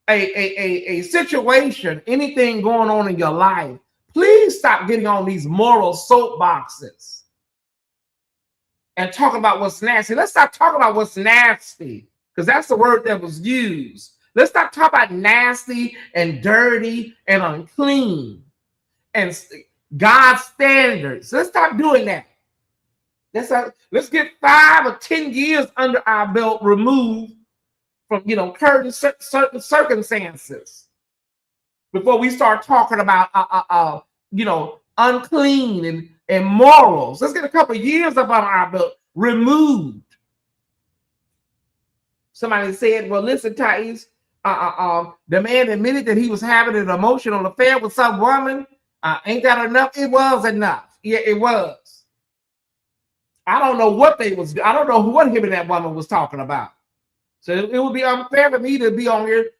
Speaker 1: a situation, anything going on in your life Please stop getting on these moral soapboxes and talk about what's nasty. Let's stop talking about what's nasty, because that's the word that was used. Let's stop talking about nasty and dirty and unclean and God's standards. Let's stop doing that. Let's get 5 or 10 years under our belt removed from, certain circumstances before we start talking about, unclean and morals. Let's get a couple of years up on our belt removed. Somebody said, well, listen, Tyesse, the man admitted that he was having an emotional affair with some woman. Ain't that enough? It was enough. Yeah, it was. I don't know what I don't know what him and that woman was talking about. So it would be unfair for me to be on here,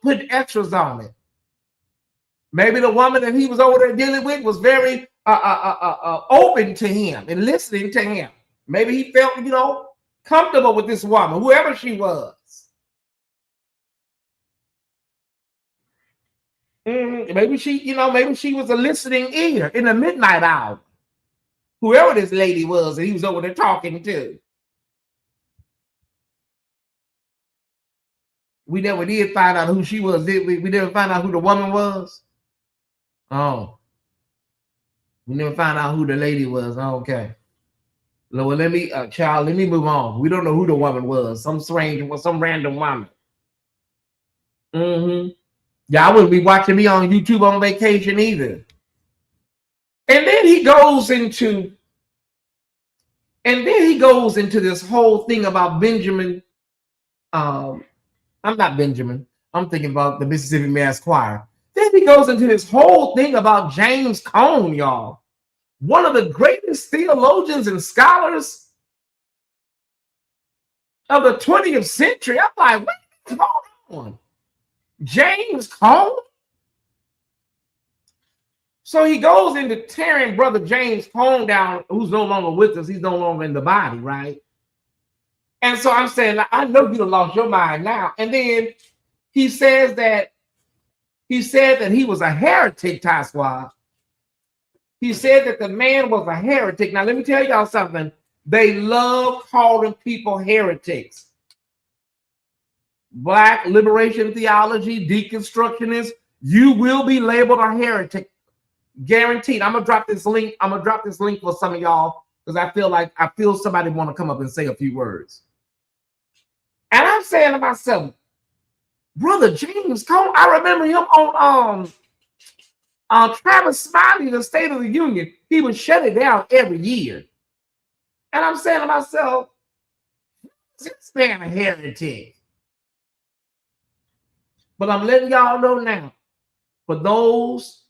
Speaker 1: putting extras on it. Maybe the woman that he was over there dealing with was very open to him and listening to him. Maybe he felt, comfortable with this woman, whoever she was. Maybe she was a listening ear in the midnight hour. Whoever this lady was that he was over there talking to. We never did find out who she was, did we? We never find out who the woman was. Oh. We never found out who the lady was. Oh, okay. Well, let me move on. We don't know who the woman was. Some random woman. Yeah, I wouldn't be watching me on YouTube on vacation either. And then he goes into this whole thing about Benjamin. I'm not Benjamin. I'm thinking about the Mississippi Mass Choir. Then he goes into this whole thing about James Cone, y'all. One of the greatest theologians and scholars of the 20th century. I'm like, what's going on? James Cone? So he goes into tearing Brother James Cone down, who's no longer with us. He's no longer in the body, right? And so I'm saying, I know you done lost your mind now. And then he said that he was a heretic, Tyesse. He said that the man was a heretic. Now, let me tell y'all something. They love calling people heretics. Black liberation theology, deconstructionists, you will be labeled a heretic. Guaranteed. I'm gonna drop this link. For some of y'all because I feel somebody want to come up and say a few words. And I'm saying to myself, Brother James Cone, I remember him on Travis Smiley, the State of the Union. He would shut it down every year. And I'm saying to myself, this man a heretic. But I'm letting y'all know now, for those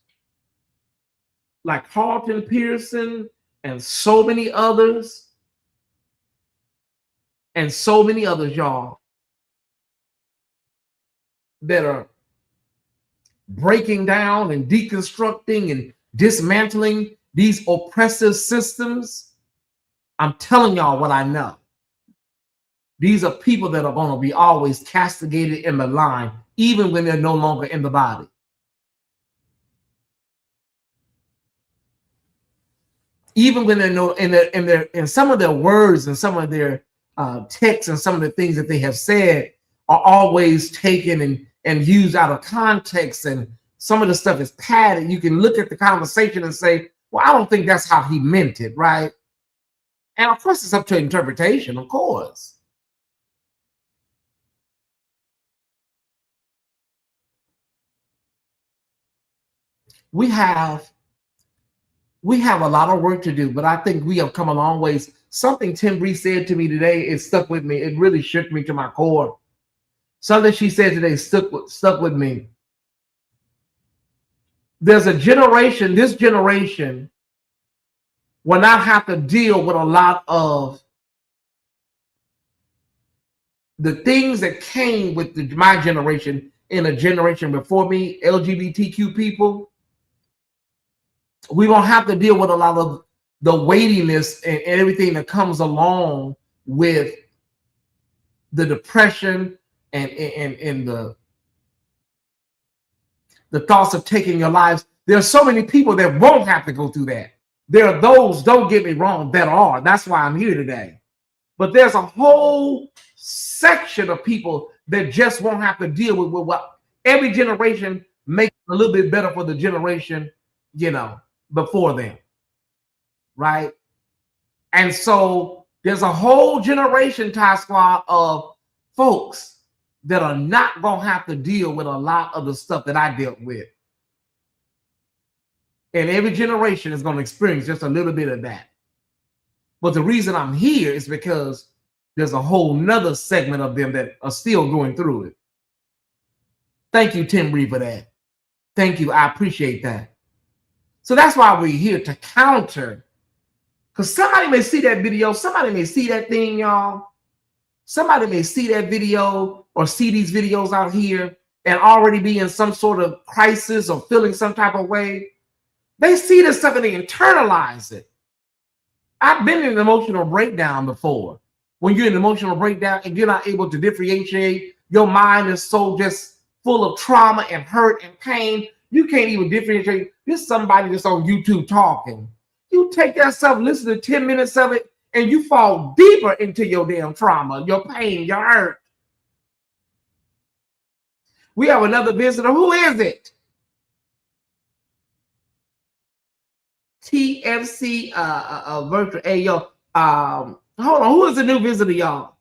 Speaker 1: like Carlton Pearson and so many others, y'all, that are breaking down and deconstructing and dismantling these oppressive systems, I'm telling y'all what I know. These are people that are going to be always castigated and maligned, even when they're no longer in the body. Even when they're in some of their words and some of their texts and some of the things that they have said are always taken and used out of context, and some of the stuff is padded. You can look at the conversation and say, well, I don't think that's how he meant it, right? And of course, it's up to interpretation, of course. We have a lot of work to do, but I think we have come a long ways. Something Tim Bree said to me today, it stuck with me. It really shook me to my core. Something she said today stuck with me. There's a generation, this generation will not have to deal with a lot of the things that came with my generation in a generation before me, LGBTQ people. We won't have to deal with a lot of the weightiness and everything that comes along with the depression and the thoughts of taking your lives. There's so many people that won't have to go through that. There are those, don't get me wrong, that are. That's why I'm here today. But there's a whole section of people that just won't have to deal with what every generation makes a little bit better for the generation, before them. Right? And so there's a whole generation, Ty Squad, of folks that are not going to have to deal with a lot of the stuff that I dealt with. And every generation is going to experience just a little bit of that. But the reason I'm here is because there's a whole nother segment of them that are still going through it. Thank you, Tim Reed, for that. Thank you. I appreciate that. So that's why we're here, to counter. Because somebody may see that video. Somebody may see that thing, y'all. Somebody may see that video or see these videos out here and already be in some sort of crisis or feeling some type of way. They see this stuff and they internalize it. I've been in an emotional breakdown before. When you're in an emotional breakdown and you're not able to differentiate, your mind is so just full of trauma and hurt and pain, you can't even differentiate. There's somebody that's on YouTube talking. You take that stuff, listen to 10 minutes of it, and you fall deeper into your damn trauma, your pain, your hurt. We have another visitor. Who is it? TFC virtual. Hey, yo, hold on. Who is the new visitor, y'all?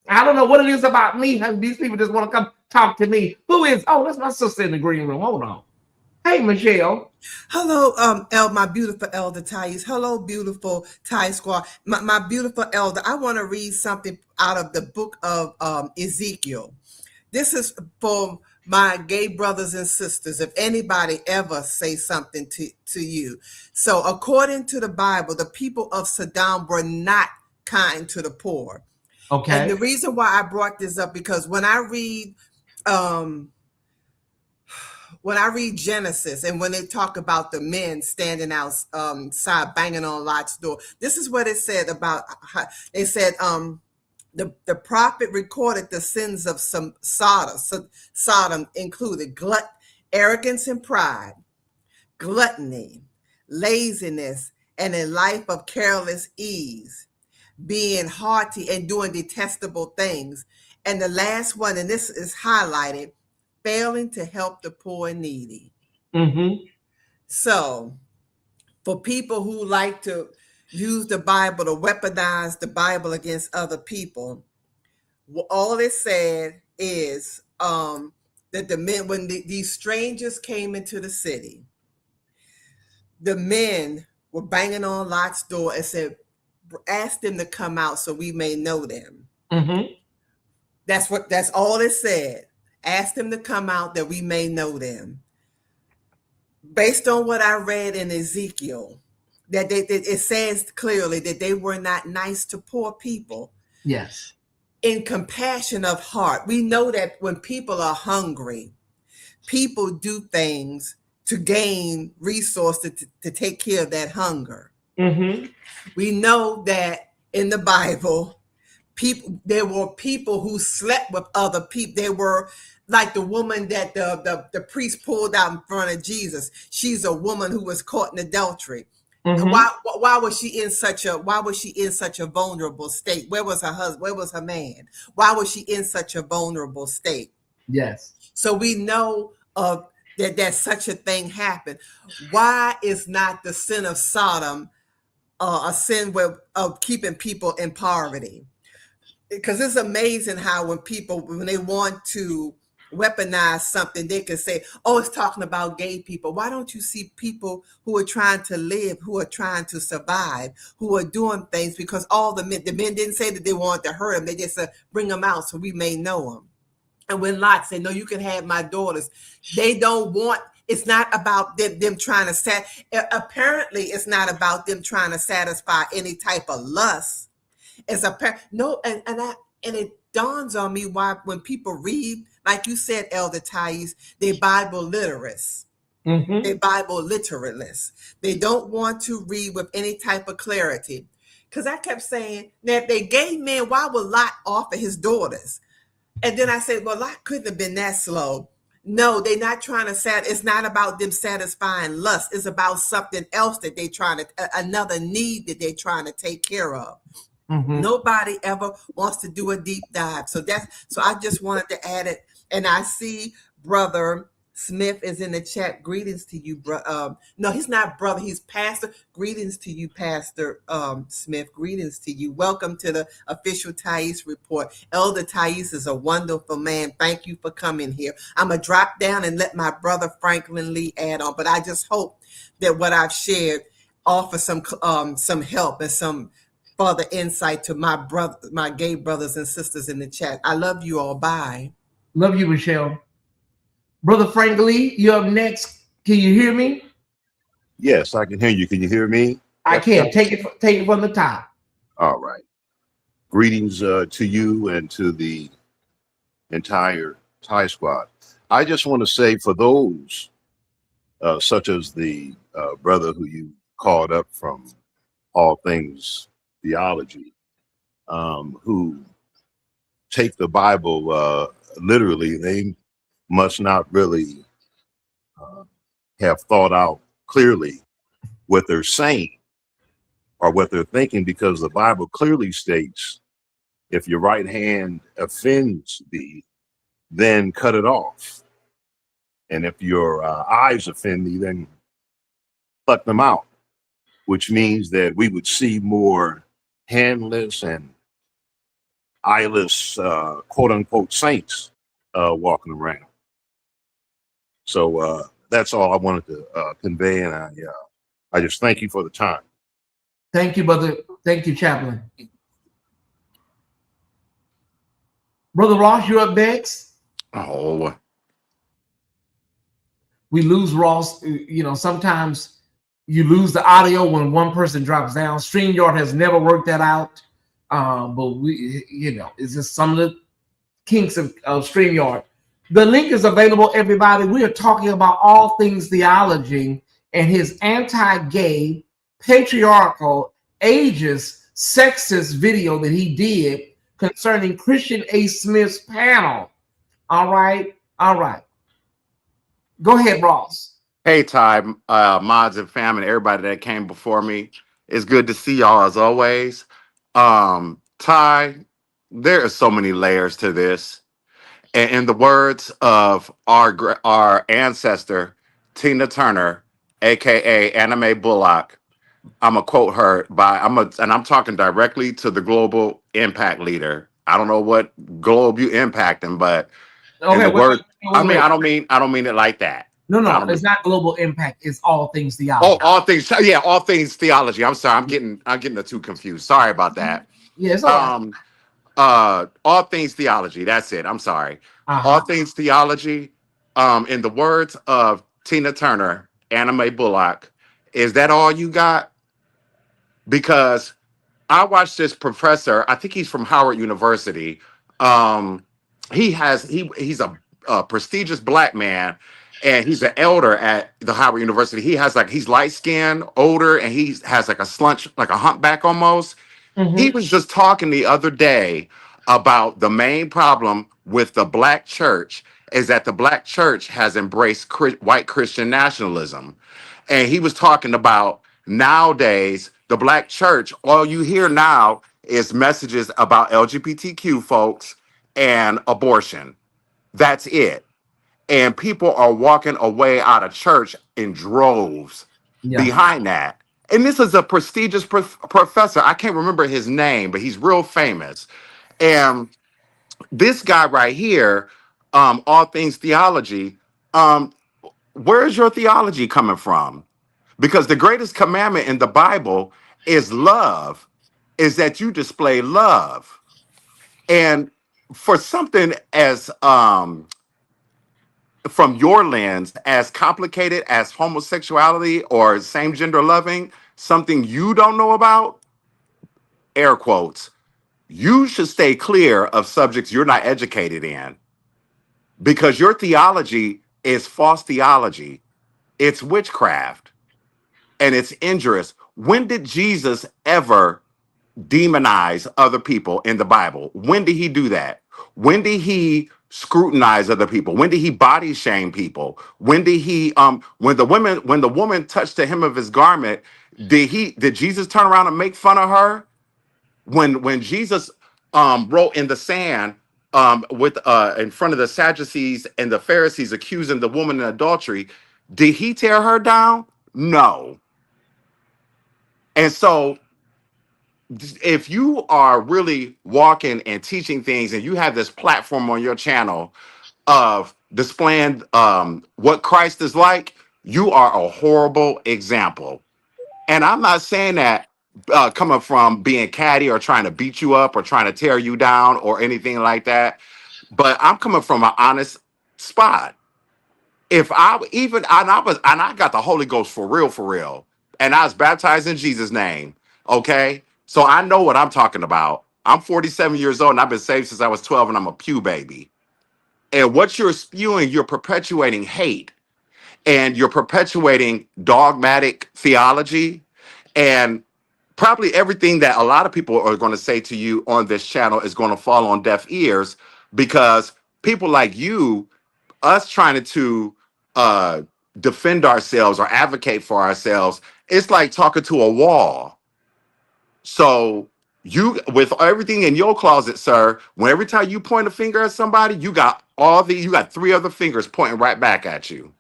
Speaker 1: I don't know what it is about me. These people just want to come talk to me. Who is? Oh, that's my sister in the green room. Hold on. Hey, Michelle.
Speaker 2: Hello, my beautiful elder Tyesse. Hello, beautiful Tyesse Squad. My beautiful elder. I want to read something out of the book of Ezekiel. This is for my gay brothers and sisters, if anybody ever say something to you. So according to the Bible, the people of Sodom were not kind to the poor.
Speaker 1: Okay.
Speaker 2: And the reason why I brought this up, because when I read Genesis, and when they talk about the men standing outside banging on Lot's door, this is what it said about. They said the prophet recorded the sins of some Sodom included arrogance and pride, gluttony, laziness, and a life of careless ease, being haughty and doing detestable things. And the last one, and this is highlighted, failing to help the poor and needy.
Speaker 1: Mm-hmm.
Speaker 2: So for people who like to use the Bible to weaponize the Bible against other people, all it said is that the men, when these strangers came into the city, the men were banging on Lot's door and said, ask them to come out so we may know them.
Speaker 1: Mm-hmm.
Speaker 2: That's all it said. Ask them to come out that we may know them. Based on what I read in Ezekiel, that it says clearly that they were not nice to poor people.
Speaker 1: Yes.
Speaker 2: In compassion of heart. We know that when people are hungry, people do things to gain resources to take care of that hunger.
Speaker 1: Mm-hmm.
Speaker 2: We know that in the Bible, there were people who slept with other people. They were like the woman that the priest pulled out in front of Jesus. She's a woman who was caught in adultery. Mm-hmm. Why was she in such a vulnerable state? Where was her husband? Where was her man? Why was she in such a vulnerable state?
Speaker 1: Yes.
Speaker 2: So we know that such a thing happened. Why is not the sin of Sodom a sin of keeping people in poverty? Because it's amazing how when they want to weaponize something, they can say, oh, it's talking about gay people. Why don't you see people who are trying to live, who are trying to survive, who are doing things? Because all the men didn't say that they wanted to hurt them. They just said, bring them out so we may know them. And when Lot said, no, you can have my daughters, they don't want, it's not about them trying to apparently it's not about them trying to satisfy any type of lust. It's and it dawns on me why when people read, like you said, Elder Tyesse, they Bible literates. Mm-hmm. They Bible literalists. They don't want to read with any type of clarity. Because I kept saying that if they gay men, why would Lot offer his daughters? And then I said, well, I couldn't have been that slow. No, they're not trying to it's not about them satisfying lust. It's about something else that they're trying to, another need that they're trying to take care of. Nobody ever wants to do a deep dive. So I just wanted to add it. And I see Brother Smith is in the chat. Greetings to you, bro. No, he's not brother. He's pastor. Greetings to you, Pastor Smith. Greetings to you. Welcome to the official Tyesse Report. Elder Tyesse is a wonderful man. Thank you for coming here. I'm going to drop down and let my brother Franklin Lee add on. But I just hope that what I've shared offers some help and some further insight to my gay brothers and sisters in the chat. I love you all. Bye.
Speaker 1: Love you, Michelle. Brother Frank Lee, you're up next. Can you hear me?
Speaker 3: Yes, I can hear you. Can you hear me?
Speaker 1: I can. Take it from the top.
Speaker 3: All right. Greetings to you and to the entire Thai squad. I just want to say for those such as the brother who you called up from All Things Theology, who take the Bible literally, they must not really have thought out clearly what they're saying or what they're thinking, because the Bible clearly states, if your right hand offends thee, then cut it off. And if your eyes offend thee, then pluck them out, which means that we would see more handless and eyeless, quote unquote, saints walking around. So that's all I wanted to convey, and I just thank you for the time.
Speaker 1: Thank you, brother. Thank you, Chaplain. Brother Ross, you're up next.
Speaker 3: Oh,
Speaker 1: We lose Ross. You know, sometimes you lose the audio when one person drops down. StreamYard has never worked that out. But we, you know, it's just some of the kinks of StreamYard. The link is available, everybody. We are talking about all things theology and his anti-gay, patriarchal, ageist, sexist video that he did concerning Christian A. Smith's panel. All right. Go ahead, Ross.
Speaker 4: Hey, Ty, mods and fam, and everybody that came before me. It's good to see y'all as always. Ty, there are so many layers to this. And in the words of our ancestor, Tina Turner, aka Anime Bullock, I'm gonna quote her and I'm talking directly to the global impact leader. I don't know what globe you impacting, but in the word, I don't mean it like that.
Speaker 1: No, it's not global impact. It's all things theology.
Speaker 4: Oh, all things theology. I'm sorry, I'm getting the two confused. Sorry about that.
Speaker 1: Yes. Yeah,
Speaker 4: all things theology. That's it. I'm sorry. All things theology. In the words of Tina Turner, Anime Bullock, is that all you got? Because I watched this professor. I think he's from Howard University. He's a prestigious black man, and he's an elder at the Howard University. He's light skinned, older, and he has like a slunch, like a humpback almost. He was just talking the other day about the main problem with the black church is that the black church has embraced white Christian nationalism. And he was talking about nowadays, the black church, all you hear now is messages about LGBTQ folks and abortion. That's it. And people are walking away out of church in droves behind that. And this is a prestigious professor. I can't remember his name, but he's real famous. And this guy right here, all things theology, where's your theology coming from? Because the greatest commandment in the Bible is love, is that you display love. And for something as from your lens, as complicated as homosexuality or same gender loving, something you don't know about, air quotes, you should stay clear of subjects you're not educated in, because your theology is false theology. It's witchcraft and it's injurious. When did Jesus ever demonize other people in the Bible? When did he do that? When did he scrutinize other people? When did he body shame people? When did he when the woman touched the hem of his garment, did Jesus turn around and make fun of her? When Jesus wrote in the sand with in front of the Sadducees and the Pharisees accusing the woman of adultery, did he tear her down? No. And so if you are really walking and teaching things and you have this platform on your channel of displaying what Christ is like, you are a horrible example. And I'm not saying that coming from being catty or trying to beat you up or trying to tear you down or anything like that, but I'm coming from an honest spot. If I even and I got the Holy Ghost for real, and I was baptized in Jesus' name. Okay, so I know what I'm talking about. I'm 47 years old and I've been saved since I was 12, and I'm a pew baby. And what you're spewing, you're perpetuating hate and you're perpetuating dogmatic theology, and probably everything that a lot of people are going to say to you on this channel is going to fall on deaf ears, because people like you, us trying to uh defend ourselves or advocate for ourselves, it's like talking to a wall. So you, with everything in your closet, sir, when every time you point a finger at somebody, you got three other fingers pointing right back at you.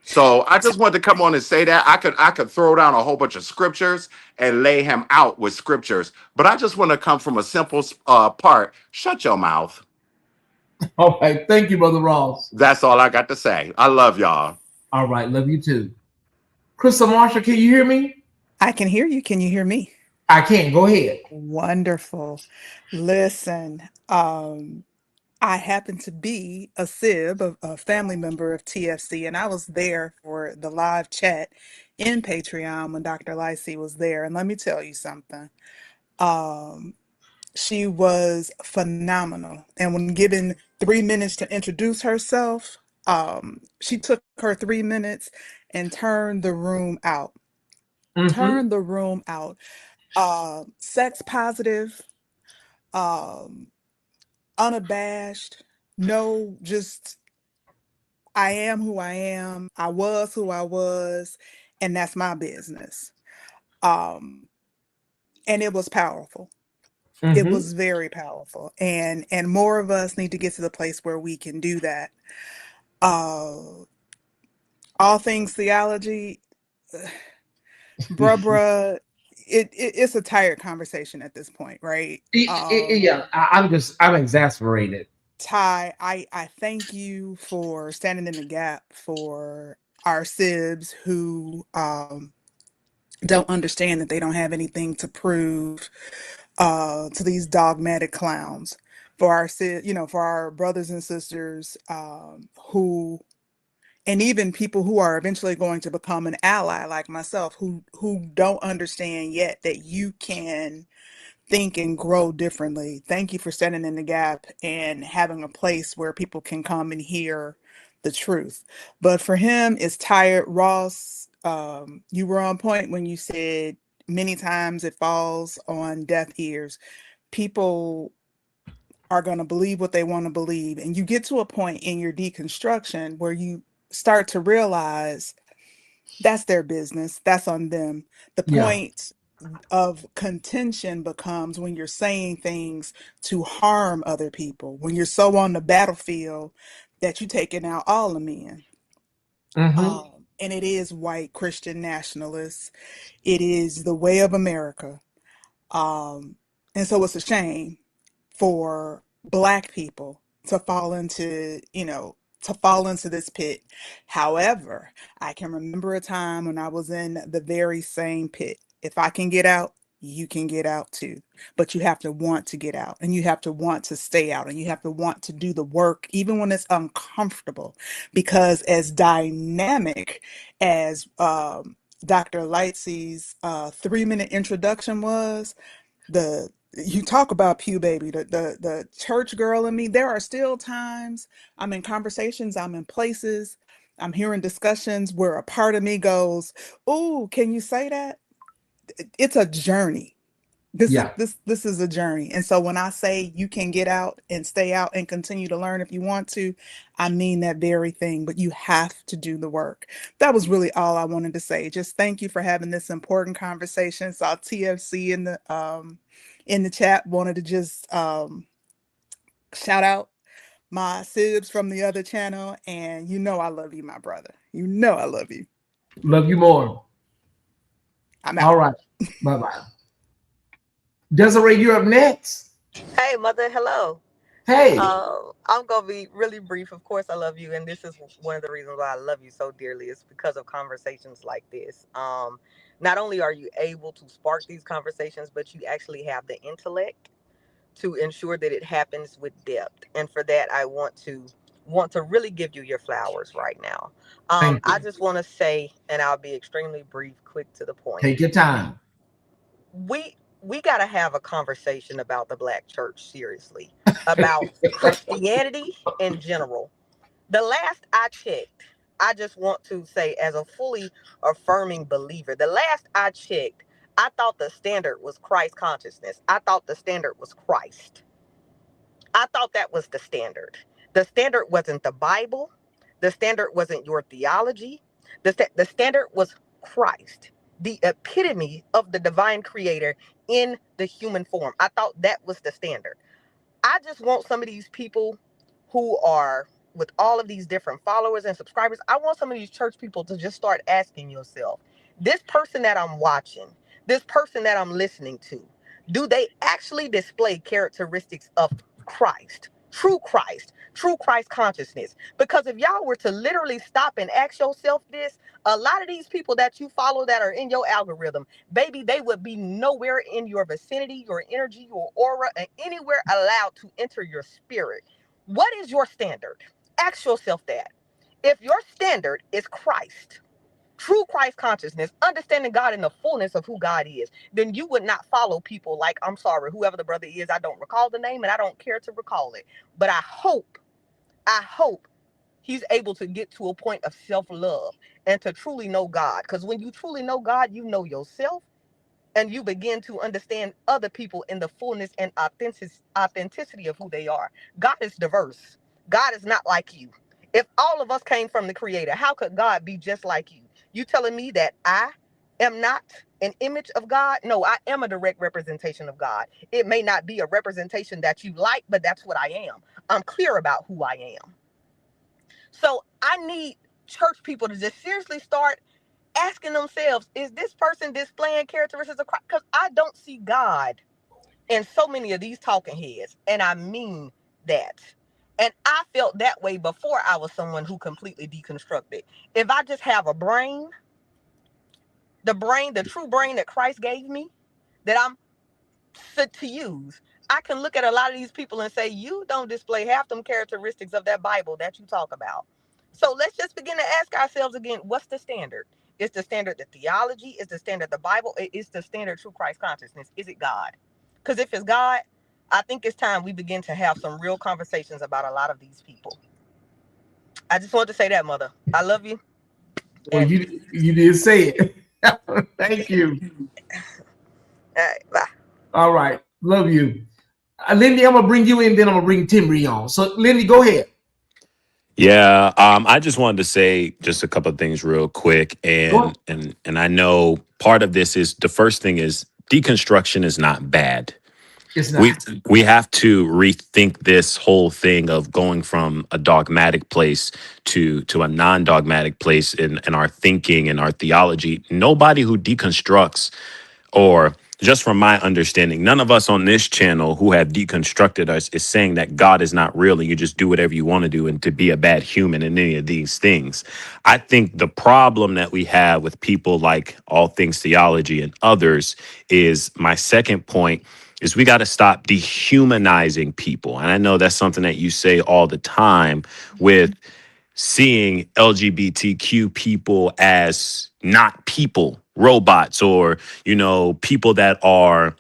Speaker 4: So I just wanted to come on and say that I could throw down a whole bunch of scriptures and lay him out with scriptures, but I just want to come from a simple part. Shut your mouth.
Speaker 1: All right. Thank you, Brother Ross.
Speaker 4: That's all I got to say. I love y'all.
Speaker 1: All right. Love you too. Crystal Marshall, can you hear me?
Speaker 5: I can hear you. Can you hear me?
Speaker 1: I can. Go ahead.
Speaker 5: Wonderful. Listen, I happen to be a sib, a family member of TFC, and I was there for the live chat in Patreon when Dr. Lacey was there. And let me tell you something. She was phenomenal. And when given 3 minutes to introduce herself, she took her 3 minutes and turned the room out. Turned the room out. Sex positive, unabashed, no, just I am who I am, I was who I was, and that's my business. And it was powerful. It was very powerful. And more of us need to get to the place where we can do that. All things theology, bruh, it's a tired conversation at this point, right?
Speaker 1: Yeah, I'm exasperated.
Speaker 5: Ty, I thank you for standing in the gap for our sibs who don't understand that they don't have anything to prove to these dogmatic clowns. For our for our brothers and sisters who, and even people who are eventually going to become an ally like myself, who don't understand yet that you can think and grow differently. Thank you for standing in the gap and having a place where people can come and hear the truth. But for him, it's tired. Ross, you were on point when you said many times it falls on deaf ears. People are going to believe what they want to believe. And you get to a point in your deconstruction where you start to realize that's their business. That's on them. The point of contention becomes when you're saying things to harm other people, when you're so on the battlefield that you're taking out all the men. And it is white Christian nationalists. It is the way of America. And so it's a shame for Black people to fall into, this pit. However, I can remember a time when I was in the very same pit. If I can get out, you can get out too. But you have to want to get out, and you have to want to stay out, and you have to want to do the work, even when it's uncomfortable. Because as dynamic as Dr. Lightsey's 3-minute introduction was, you talk about pew baby, the church girl in me. There are still times I'm in conversations, I'm in places, I'm hearing discussions where a part of me goes, "Oh, can you say that?" It's a journey.
Speaker 1: Yeah.
Speaker 5: This is a journey. And so when I say you can get out and stay out and continue to learn if you want to, I mean that very thing, but you have to do the work. That was really all I wanted to say. Just thank you for having this important conversation. Saw TFC in the chat, wanted to just shout out my sibs from the other channel, and you know I love you, my brother. You know I love you.
Speaker 1: Love you more.
Speaker 5: I'm out.
Speaker 1: All right. Bye-bye. Desiree, you're up next.
Speaker 6: Hey, mother. Hello.
Speaker 1: Hey.
Speaker 6: I'm gonna be really brief. Of course, I love you, and this is one of the reasons why I love you so dearly. Is because of conversations like this. Not only are you able to spark these conversations, but you actually have the intellect to ensure that it happens with depth. And for that, I want to really give you your flowers right now.
Speaker 1: Thank you.
Speaker 6: I just want to say, and I'll be extremely brief, quick to the point.
Speaker 1: Take your time.
Speaker 6: We got to have a conversation about the Black church, seriously, about Christianity in general. The last I checked, I just want to say, as a fully affirming believer, the last I checked, I thought the standard was Christ consciousness. I thought the standard was Christ. I thought that was the standard. The standard wasn't the Bible. The standard wasn't your theology. The standard was Christ, the epitome of the divine creator in the human form. I thought that was the standard. I just want some of these people who are with all of these different followers and subscribers, I want some of these church people to just start asking yourself, this person that I'm watching, this person that I'm listening to, do they actually display characteristics of Christ, true Christ consciousness? Because if y'all were to literally stop and ask yourself this, a lot of these people that you follow that are in your algorithm, baby, they would be nowhere in your vicinity, your energy, your aura, and anywhere allowed to enter your spirit. What is your standard? Ask yourself that. If your standard is Christ, true Christ consciousness, understanding God in the fullness of who God is, then you would not follow people like, I'm sorry, whoever the brother is, I don't recall the name and I don't care to recall it. But I hope he's able to get to a point of self-love and to truly know God. Because when you truly know God, you know yourself and you begin to understand other people in the fullness and authenticity of who they are. God is diverse. God is not like you. If all of us came from the Creator, how could God be just like you? You telling me that I am not an image of God? No, I am a direct representation of God. It may not be a representation that you like, but that's what I am. I'm clear about who I am. So I need church people to just seriously start asking themselves, is this person displaying characteristics of Christ? Because I don't see God in so many of these talking heads. And I mean that. And I felt that way before I was someone who completely deconstructed. If I just have a brain, the true brain that Christ gave me, that I'm fit to use, I can look at a lot of these people and say, you don't display half them characteristics of that Bible that you talk about. So let's just begin to ask ourselves again, what's the standard? Is the standard the theology? Is the standard the Bible? Is the standard true Christ consciousness? Is it God? Because if it's God, I think it's time we begin to have some real conversations about a lot of these people. I just want to say that, mother. I love you.
Speaker 1: Well, you did say it. Thank you.
Speaker 6: All right, bye.
Speaker 1: All right. Love you. Lindy, I'm going to bring you in, then I'm going to bring Timry on. So, Lindy, go ahead.
Speaker 7: Yeah, I just wanted to say just a couple of things real quick, and I know part of this is the first thing is deconstruction is not bad.
Speaker 1: It's not.
Speaker 7: We have to rethink this whole thing of going from a dogmatic place to a non-dogmatic place in our thinking and our theology. Nobody who deconstructs, or just from my understanding, none of us on this channel who have deconstructed us is saying that God is not real and you just do whatever you want to do and to be a bad human in any of these things. I think the problem that we have with people like All Things Theology and others is, my second point is, we got to stop dehumanizing people. And I know that's something that you say all the time, with seeing LGBTQ people as not people, robots, or, people that are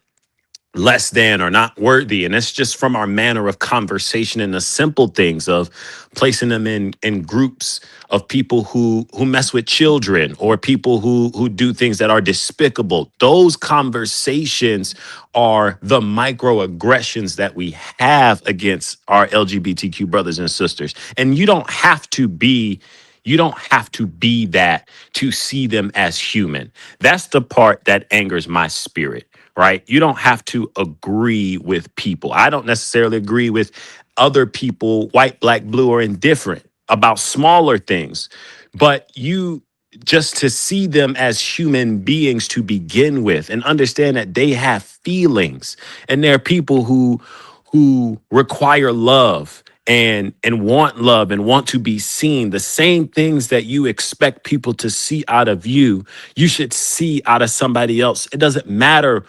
Speaker 7: less than or not worthy. And it's just from our manner of conversation and the simple things of placing them in groups of people who mess with children or people who do things that are despicable. Those conversations are the microaggressions that we have against our LGBTQ brothers and sisters. And you don't have to be that to see them as human. That's the part that angers my spirit, right? You don't have to agree with people. I don't necessarily agree with other people, white, black, blue, or indifferent about smaller things, but you just to see them as human beings to begin with and understand that they have feelings and they're people who require love and want love and want to be seen. The same things that you expect people to see out of you, you should see out of somebody else. It doesn't matter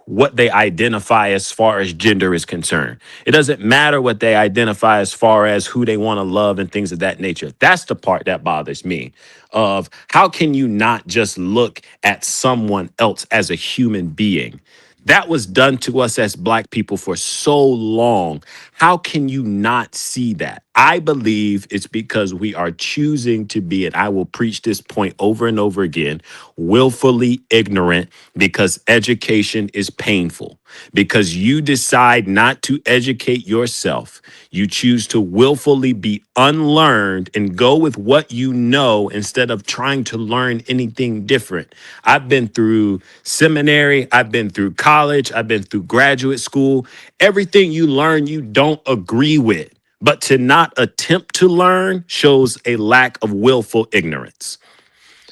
Speaker 7: what they identify as far as gender is concerned. It doesn't matter what they identify as far as who they want to love and things of that nature. That's the part that bothers me of how can you not just look at someone else as a human being? That was done to us as Black people for so long. How can you not see that? I believe it's because we are choosing to be, and I will preach this point over and over again, willfully ignorant because education is painful. Because you decide not to educate yourself. You choose to willfully be unlearned and go with what you know instead of trying to learn anything different. I've been through seminary, I've been through college, I've been through graduate school. Everything you learn, you don't agree with. But to not attempt to learn shows a lack of willful ignorance.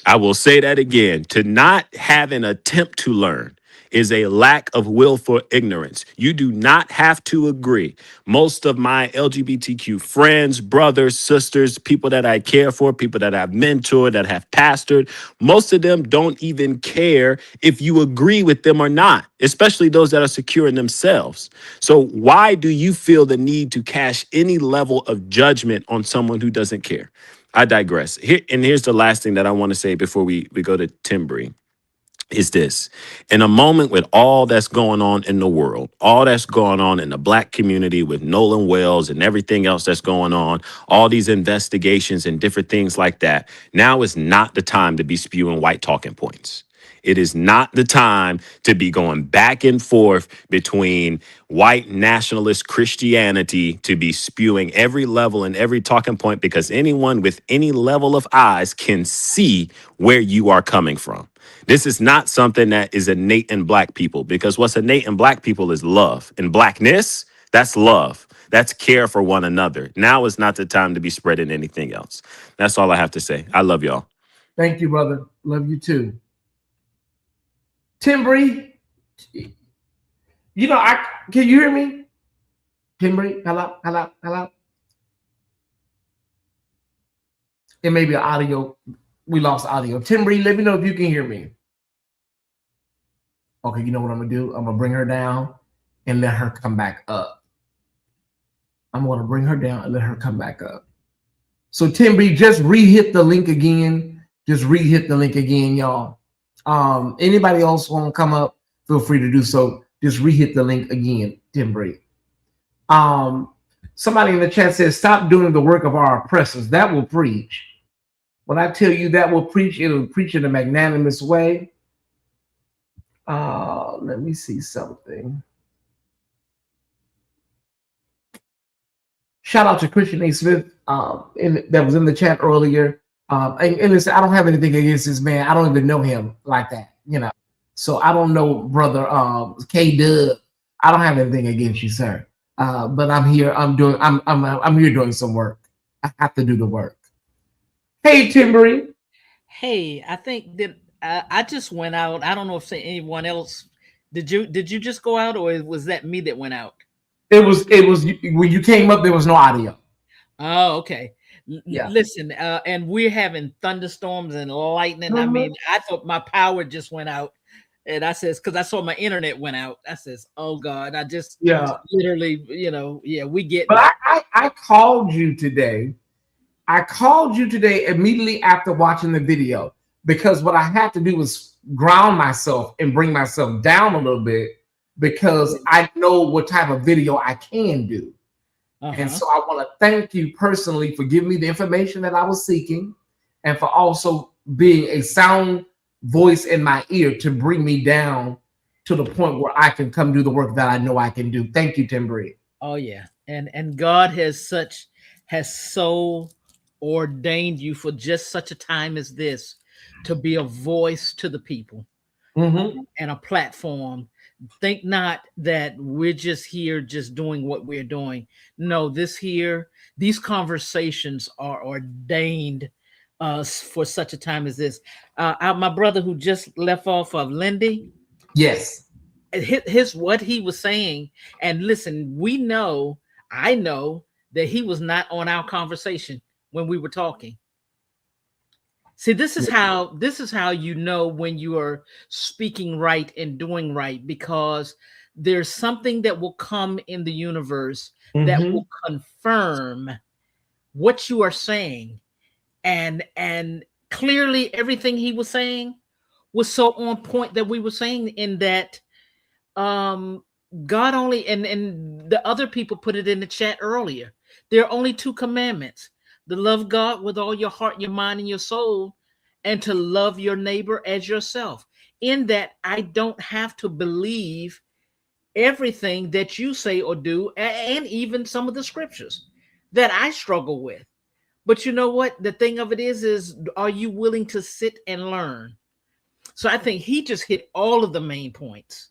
Speaker 7: I will say that again. To not have an attempt to learn is a lack of willful ignorance. You do not have to agree. Most of my LGBTQ friends, brothers, sisters, people that I care for, people that I've mentored, that have pastored, most of them don't even care if you agree with them or not, especially those that are secure in themselves. So why do you feel the need to cast any level of judgment on someone who doesn't care? I digress. Here's the last thing that I want to say before we go to Timbri is this. In a moment with all that's going on in the world, all that's going on in the Black community with Nolan Wells and everything else that's going on, all these investigations and different things like that, now is not the time to be spewing white talking points. It is not the time to be going back and forth between white nationalist Christianity to be spewing every level and every talking point, because anyone with any level of eyes can see where you are coming from. This is not something that is innate in Black people, because what's innate in Black people is love. And Blackness, that's love. That's care for one another. Now is not the time to be spreading anything else. That's all I have to say. I love y'all.
Speaker 1: Thank you, brother. Love you too. Timbri, can you hear me? Timbri, hello. It may be audio. We lost audio. Timbri, let me know if you can hear me. Okay, you know what I'm gonna do? I'm gonna bring her down and let her come back up. I'm gonna bring her down and let her come back up. So Timbri, just re-hit the link again. Just re-hit the link again, y'all. Anybody else want to come up? Feel free to do so. Just re-hit the link again, Timbri. Somebody in the chat says, "Stop doing the work of our oppressors. That will preach." When I tell you that will preach, it'll preach in a magnanimous way. Let me see something. Shout out to Christian A. Smith that was in the chat earlier. And listen, I don't have anything against this man. I don't even know him like that, So I don't know, brother K Dub. I don't have anything against you, sir. But I'm here. I'm here doing some work. I have to do the work. Hey, Timbri.
Speaker 8: Hey, I think that I just went out. I don't know if anyone else did. You just go out, or was that me that went out?
Speaker 1: It was when you came up. There was no audio.
Speaker 8: Oh, okay.
Speaker 1: Yeah.
Speaker 8: Listen, and we're having thunderstorms and lightning. Mm-hmm. I mean, I thought my power just went out, and I says, because I saw my internet went out. I says, oh God, I just literally, we get.
Speaker 1: But I called you today. I called you today immediately after watching the video, because what I had to do was ground myself and bring myself down a little bit because I know what type of video I can do. And so I want to thank you personally for giving me the information that I was seeking, and for also being a sound voice in my ear to bring me down to the point where I can come do the work that I know I can do. Thank you, Tim Bree.
Speaker 8: Oh yeah. And God has so ordained you for just such a time as this to be a voice to the people, and a platform. Think not that we're just here just doing what we're doing. No, these conversations are ordained for such a time as this. My brother who just left off of Lindy,
Speaker 1: yes,
Speaker 8: his what he was saying, and listen, I know that he was not on our conversation when we were talking. See, this is how you know when you are speaking right and doing right, because there's something that will come in the universe that will confirm what you are saying. And clearly everything he was saying was so on point that we were saying in that God only, and the other people put it in the chat earlier. There are only 2 commandments: to love God with all your heart, your mind, and your soul, and to love your neighbor as yourself. In that, I don't have to believe everything that you say or do, and even some of the scriptures that I struggle with. But you know what? The thing of it is are you willing to sit and learn? So I think he just hit all of the main points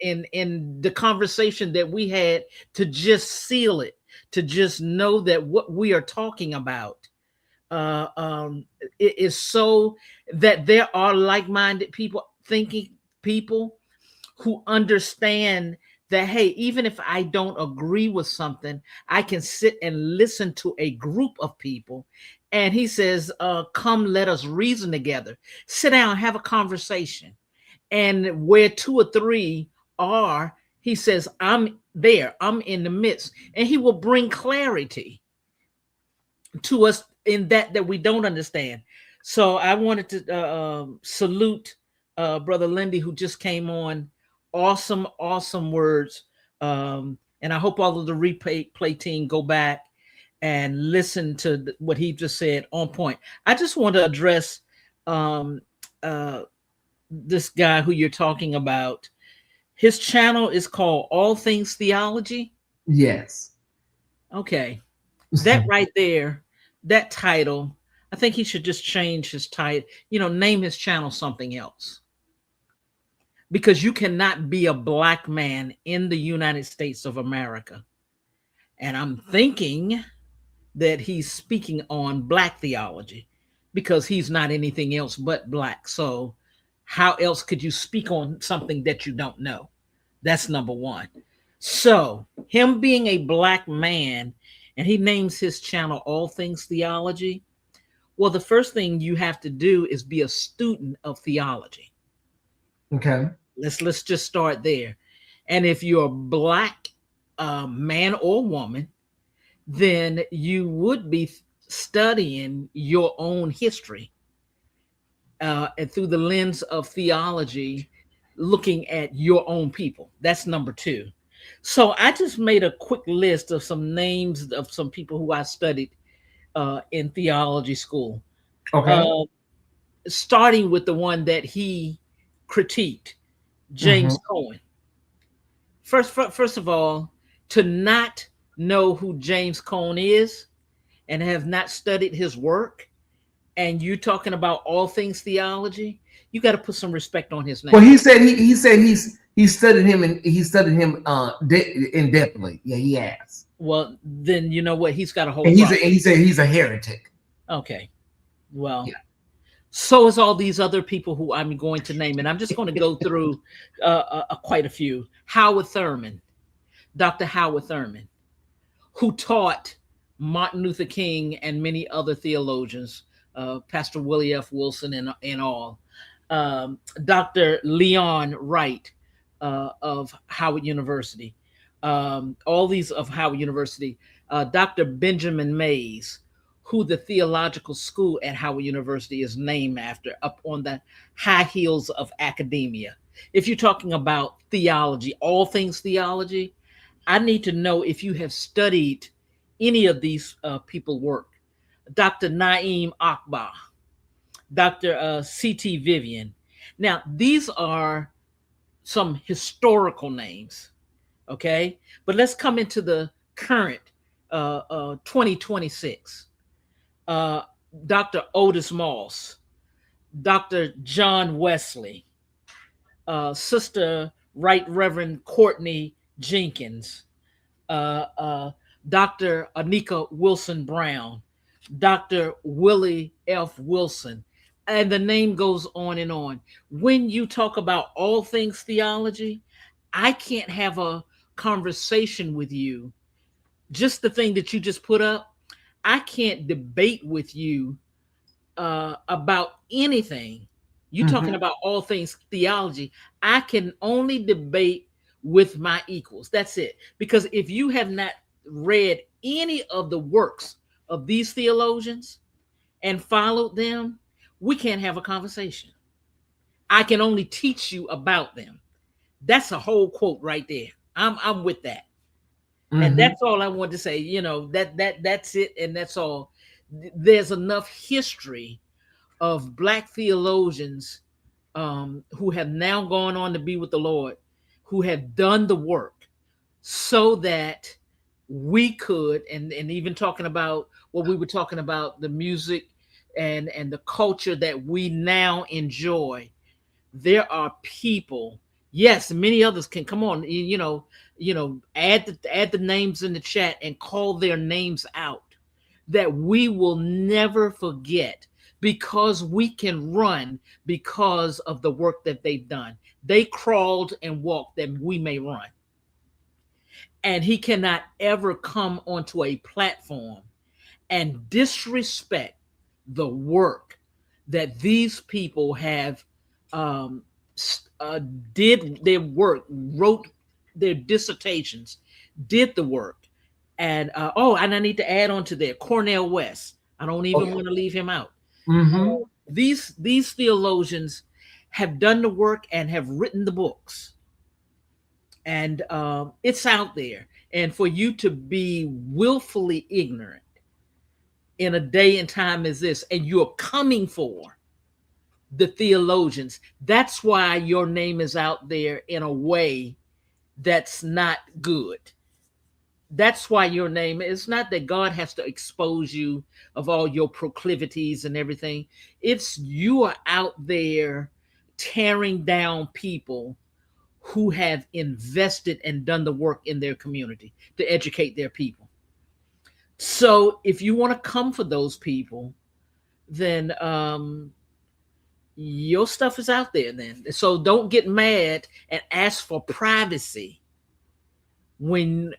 Speaker 8: in the conversation that we had, to just seal it, to just know that what we are talking about it is so that there are like-minded people, thinking people who understand that, hey, even if I don't agree with something, I can sit and listen to a group of people. And he says, come, let us reason together. Sit down, have a conversation. And where 2 or 3 are, he says, I'm there, I'm in the midst. And he will bring clarity to us in that we don't understand. So I wanted to salute Brother Lindy, who just came on. Awesome words. And I hope all of the replay team go back and listen to what he just said. On point. I just want to address this guy who you're talking about. His channel is called All Things Theology.
Speaker 1: Yes.
Speaker 8: Okay. That right there, that title, I think he should just change his title, name his channel something else. Because you cannot be a Black man in the United States of America. And I'm thinking that he's speaking on Black theology, because he's not anything else but Black. So how else could you speak on something that you don't know? That's number one. So him being a Black man, and he names his channel All Things Theology. Well, the first thing you have to do is be a student of theology.
Speaker 1: Okay.
Speaker 8: Let's just start there. And if you're a Black man or woman, then you would be studying your own history and through the lens of theology, looking at your own people. That's number 2. So I just made a quick list of some names of some people who I studied in theology school.
Speaker 1: Okay.
Speaker 8: Starting with the one that he critiqued, James Cohen. First of all, to not know who James Cohen is and have not studied his work, and you talking about All Things Theology, you got to put some respect on his name.
Speaker 1: Well, he said he studied him in depthly. Yeah, he has.
Speaker 8: Well, then you know what? He's got a whole.
Speaker 1: And he said he's a heretic.
Speaker 8: Okay. Well, yeah. So is all these other people who I'm going to name, and I'm just going to go through quite a few. Howard Thurman, Dr. Howard Thurman, who taught Martin Luther King and many other theologians, Pastor Willie F. Wilson and all. Dr. Leon Wright of Howard University, all these of Howard University. Dr. Benjamin Mays, who the theological school at Howard University is named after, up on the high heels of academia. if you're talking about theology, all things theology, I need to know if you have studied any of these people work. Dr. Naeem Akbar, Dr. C.T. Vivian. Now, these are some historical names, okay? But let's come into the current 2026. Dr. Otis Moss, Dr. John Wesley, Sister Right Reverend Courtney Jenkins, Dr. Anika Wilson Brown, Dr. Willie F. Wilson, and the name goes on and on. When you talk about all things theology, I can't have a conversation with you. Just the thing that you just put up, I can't debate with you about anything. You talking about all things theology. I can only debate with my equals. That's it. Because if you have not read any of the works of these theologians and followed them, we can't have a conversation. I can only teach you about them. That's a whole quote right there. I'm with that. And that's all I want to say. You know, that's it, and that's all. There's enough history of Black theologians who have now gone on to be with the Lord, who have done the work so that we could, and even talking about what we were talking about, the music and the culture that we now enjoy. There are people, yes, many others can come on, add the names in the chat and call their names out that we will never forget, because we can run because of the work that they've done. They crawled and walked that we may run. And he cannot ever come onto a platform and disrespect the work that these people have did their work, wrote their dissertations, did the work. And and I need to add on to that, Cornel West. I don't even want to leave him out. These theologians have done the work and have written the books, and it's out there. And for you to be willfully ignorant in a day and time as this, and you're coming for the theologians, that's why your name is out there in a way that's not good. That's why your name, it's not that God has to expose you of all your proclivities and everything. It's you are out there tearing down people who have invested and done the work in their community to educate their people. So if you want to come for those people, then your stuff is out there then. So don't get mad and ask for privacy when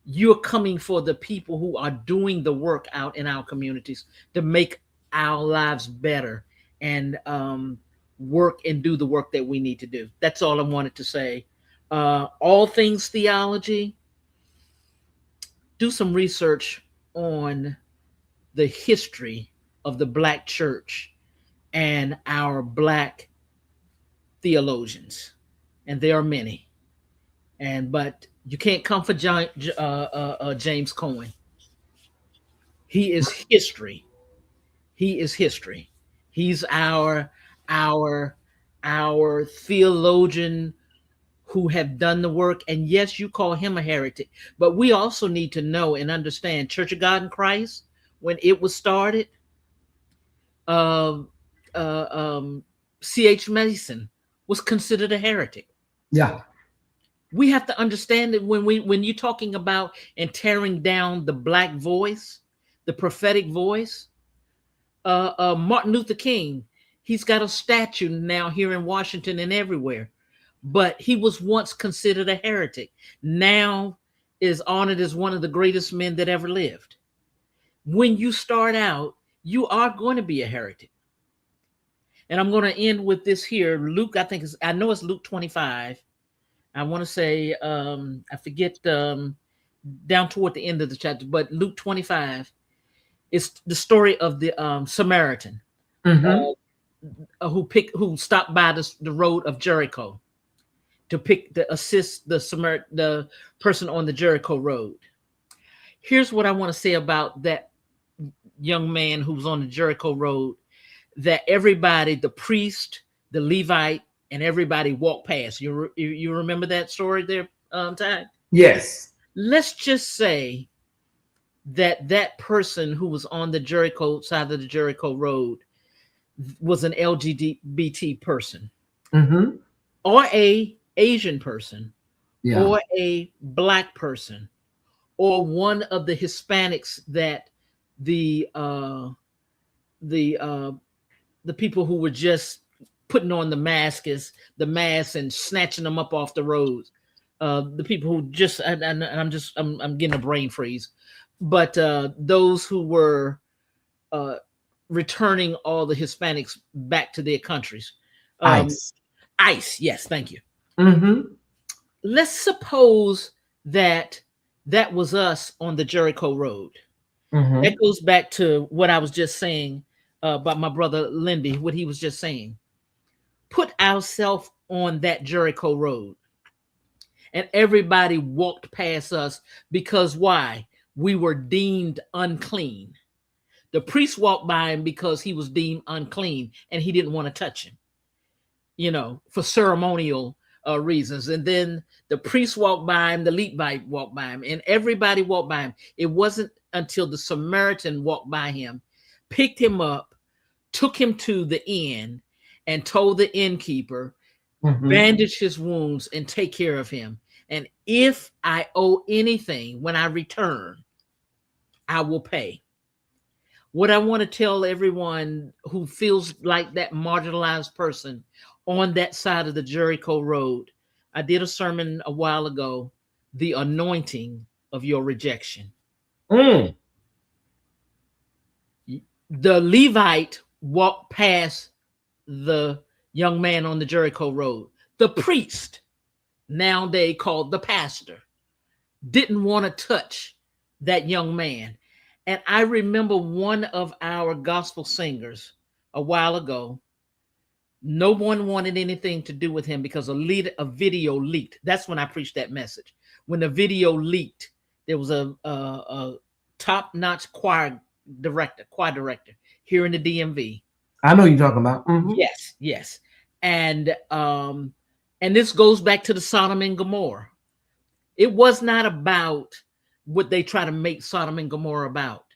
Speaker 8: you're coming for the people who are doing the work out in our communities to make our lives better and work and do the work that we need to do. That's all I wanted to say. All things theology, do some research on the history of the Black church and our Black theologians. And there are many. But you can't come for James Cohen. He is history. He is history. He's our theologian who have done the work. And yes, you call him a heretic, but we also need to know and understand Church of God in Christ, when it was started, C.H. Mason was considered a heretic.
Speaker 1: Yeah.
Speaker 8: We have to understand that when you're talking about and tearing down the Black voice, the prophetic voice, Martin Luther King, he's got a statue now here in Washington and everywhere, but he was once considered a heretic. Now is honored as one of the greatest men that ever lived. When you start out, you are going to be a heretic. And I'm going to end with this here. Luke, I know it's Luke 25. I want to say, I forget, down toward the end of the chapter, but Luke 25 is the story of the Samaritan. who stopped by the road of Jericho to assist the person on the Jericho road. Here's what I want to say about that young man who was on the Jericho road, that everybody, the priest, the Levite, and everybody walked past. You remember that story there, Ty?
Speaker 1: Yes.
Speaker 8: Let's just say that person who was on the Jericho side of the Jericho road was an LGBT person, or a Asian person, or a Black person, or one of the Hispanics that the people who were just putting on the masks and snatching them up off the roads. The people who just, and I'm getting a brain freeze, but those who were returning all the Hispanics back to their countries. ICE, yes, thank you. Let's suppose that was us on the Jericho road. That goes back to what I was just saying about my brother Lindy, what he was just saying. Put ourselves on that Jericho road, and everybody walked past us because why? We were deemed unclean. The priest walked by him because he was deemed unclean and he didn't want to touch him, for ceremonial reasons. And then the priest walked by him, the Levite walked by him, and everybody walked by him. It wasn't until the Samaritan walked by him, picked him up, took him to the inn, and told the innkeeper, bandage his wounds and take care of him. And if I owe anything when I return, I will pay. What I want to tell everyone who feels like that marginalized person on that side of the Jericho road, I did a sermon a while ago, the anointing of your rejection. The Levite walked past the young man on the Jericho road. The priest, now they called the pastor, didn't want to touch that young man. And I remember one of our gospel singers a while ago, no one wanted anything to do with him because a video leaked. That's when I preached that message. When the video leaked, there was a top-notch choir director here in the DMV.
Speaker 1: I know you're talking about.
Speaker 8: Yes. And this goes back to the Sodom and Gomorrah. It was not about what they try to make Sodom and Gomorrah about.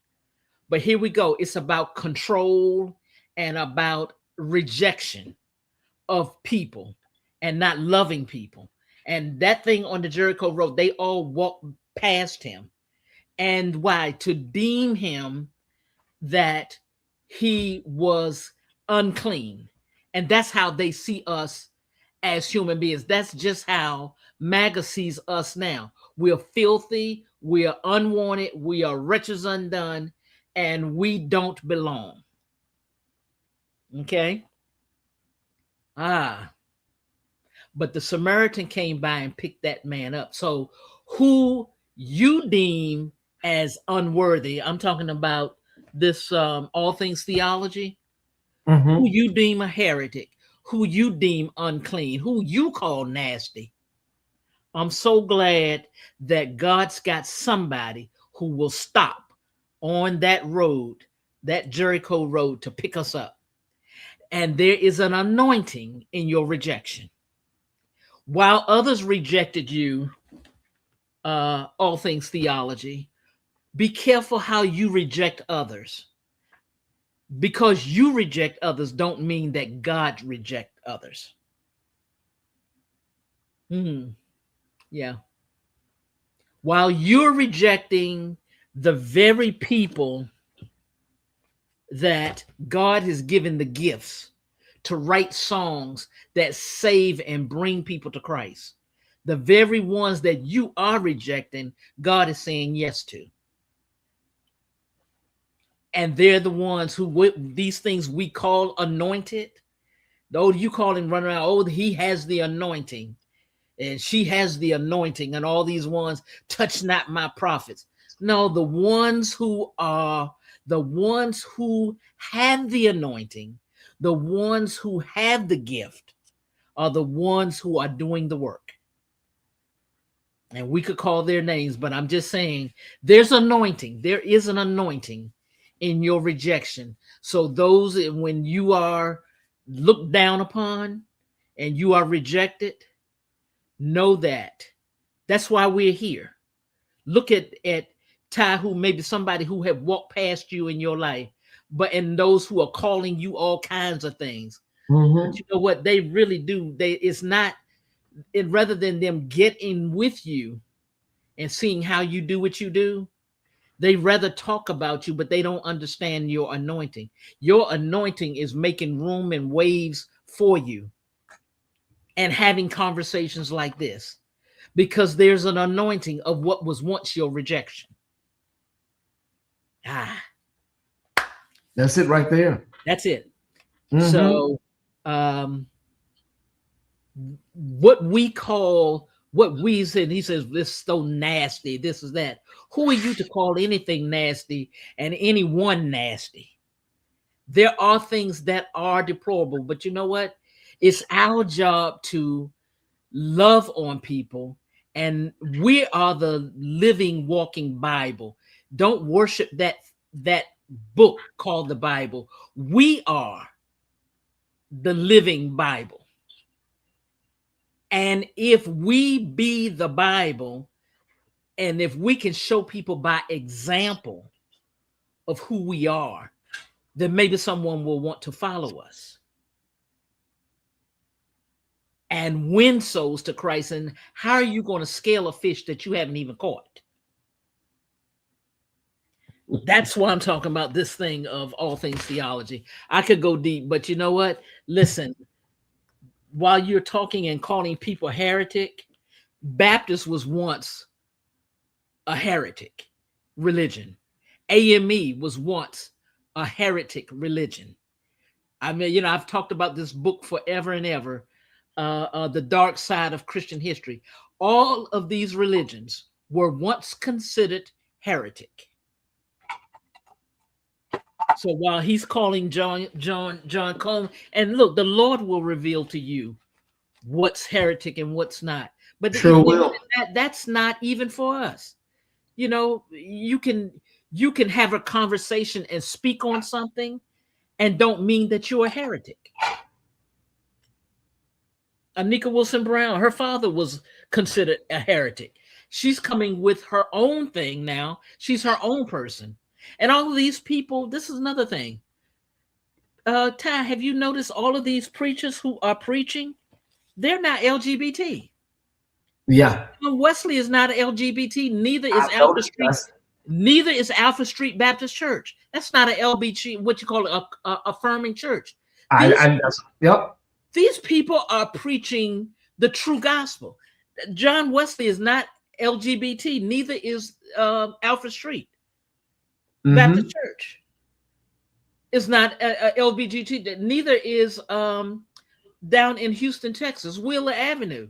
Speaker 8: But here we go. It's about control and about rejection of people and not loving people. And that thing on the Jericho road, they all walked past him. And why? To deem him that he was unclean. And that's how they see us as human beings. That's just how MAGA sees us now. We're filthy, we are unwanted, we are wretches undone, and we don't belong. Okay? But the Samaritan came by and picked that man up. So who you deem as unworthy, I'm talking about this all things theology, who you deem a heretic, who you deem unclean, who you call nasty. I'm so glad that God's got somebody who will stop on that road, that Jericho road, to pick us up. And there is an anointing in your rejection. While others rejected you, all things theology, be careful how you reject others. Because you reject others don't mean that God rejects others. Yeah. While you're rejecting the very people that God has given the gifts to write songs that save and bring people to Christ, the very ones that you are rejecting, God is saying yes to. And they're the ones who, these things we call anointed. Though you call him running around, oh, he has the anointing. And she has the anointing, and all these ones touch not my prophets. No, the ones who have the anointing, The ones who have the gift are the ones who are doing the work. And we could call their names, but I'm just saying there's anointing. There is an anointing in your rejection. So those, when you are looked down upon and you are rejected, know that. That's why we're here. Look at Ty, who maybe somebody who have walked past you in your life, and those who are calling you all kinds of things. But you know what they really do? Rather than them getting with you and seeing how you do what you do, they rather talk about you, but they don't understand your anointing. Your anointing is making room and waves for you and having conversations like this, because there's an anointing of what was once your rejection.
Speaker 1: That's it right there.
Speaker 8: That's it. So what we said, he says, this is so nasty, this is that. Who are you to call anything nasty and anyone nasty? There are things that are deplorable, but you know what? It's our job to love on people, and we are the living, walking Bible. Don't worship that book called the Bible. We are the living Bible. And if we be the Bible, and if we can show people by example of who we are, then maybe someone will want to follow us and win souls to Christ. And how are you going to scale a fish that you haven't even caught? That's why I'm talking about this thing of all things theology. I could go deep, but you know what? Listen, while you're talking and calling people heretic, Baptist was once a heretic religion. AME was once a heretic religion. I mean, I've talked about this book forever and ever, The Dark Side of Christian History. All of these religions were once considered heretic. So while he's calling John Coleman, and look, the Lord will reveal to you what's heretic and what's not. But
Speaker 1: sure will.
Speaker 8: That's not even for us. You can have a conversation and speak on something and don't mean that you're a heretic. Anika Wilson Brown, her father was considered a heretic. She's coming with her own thing now. She's her own person. And all of these people, this is another thing. Ty, have you noticed all of these preachers who are preaching? They're not LGBT.
Speaker 1: Yeah.
Speaker 8: Wesley is not LGBT. Neither is Alpha Street. Neither is Alpha Street Baptist Church. That's not an LBG, what you call it, a affirming church.
Speaker 1: Yep.
Speaker 8: These people are preaching the true gospel. John Wesley is not LGBT. Neither is Alpha Street Baptist Church. Is not LBGT. Neither is down in Houston, Texas, Wheeler Avenue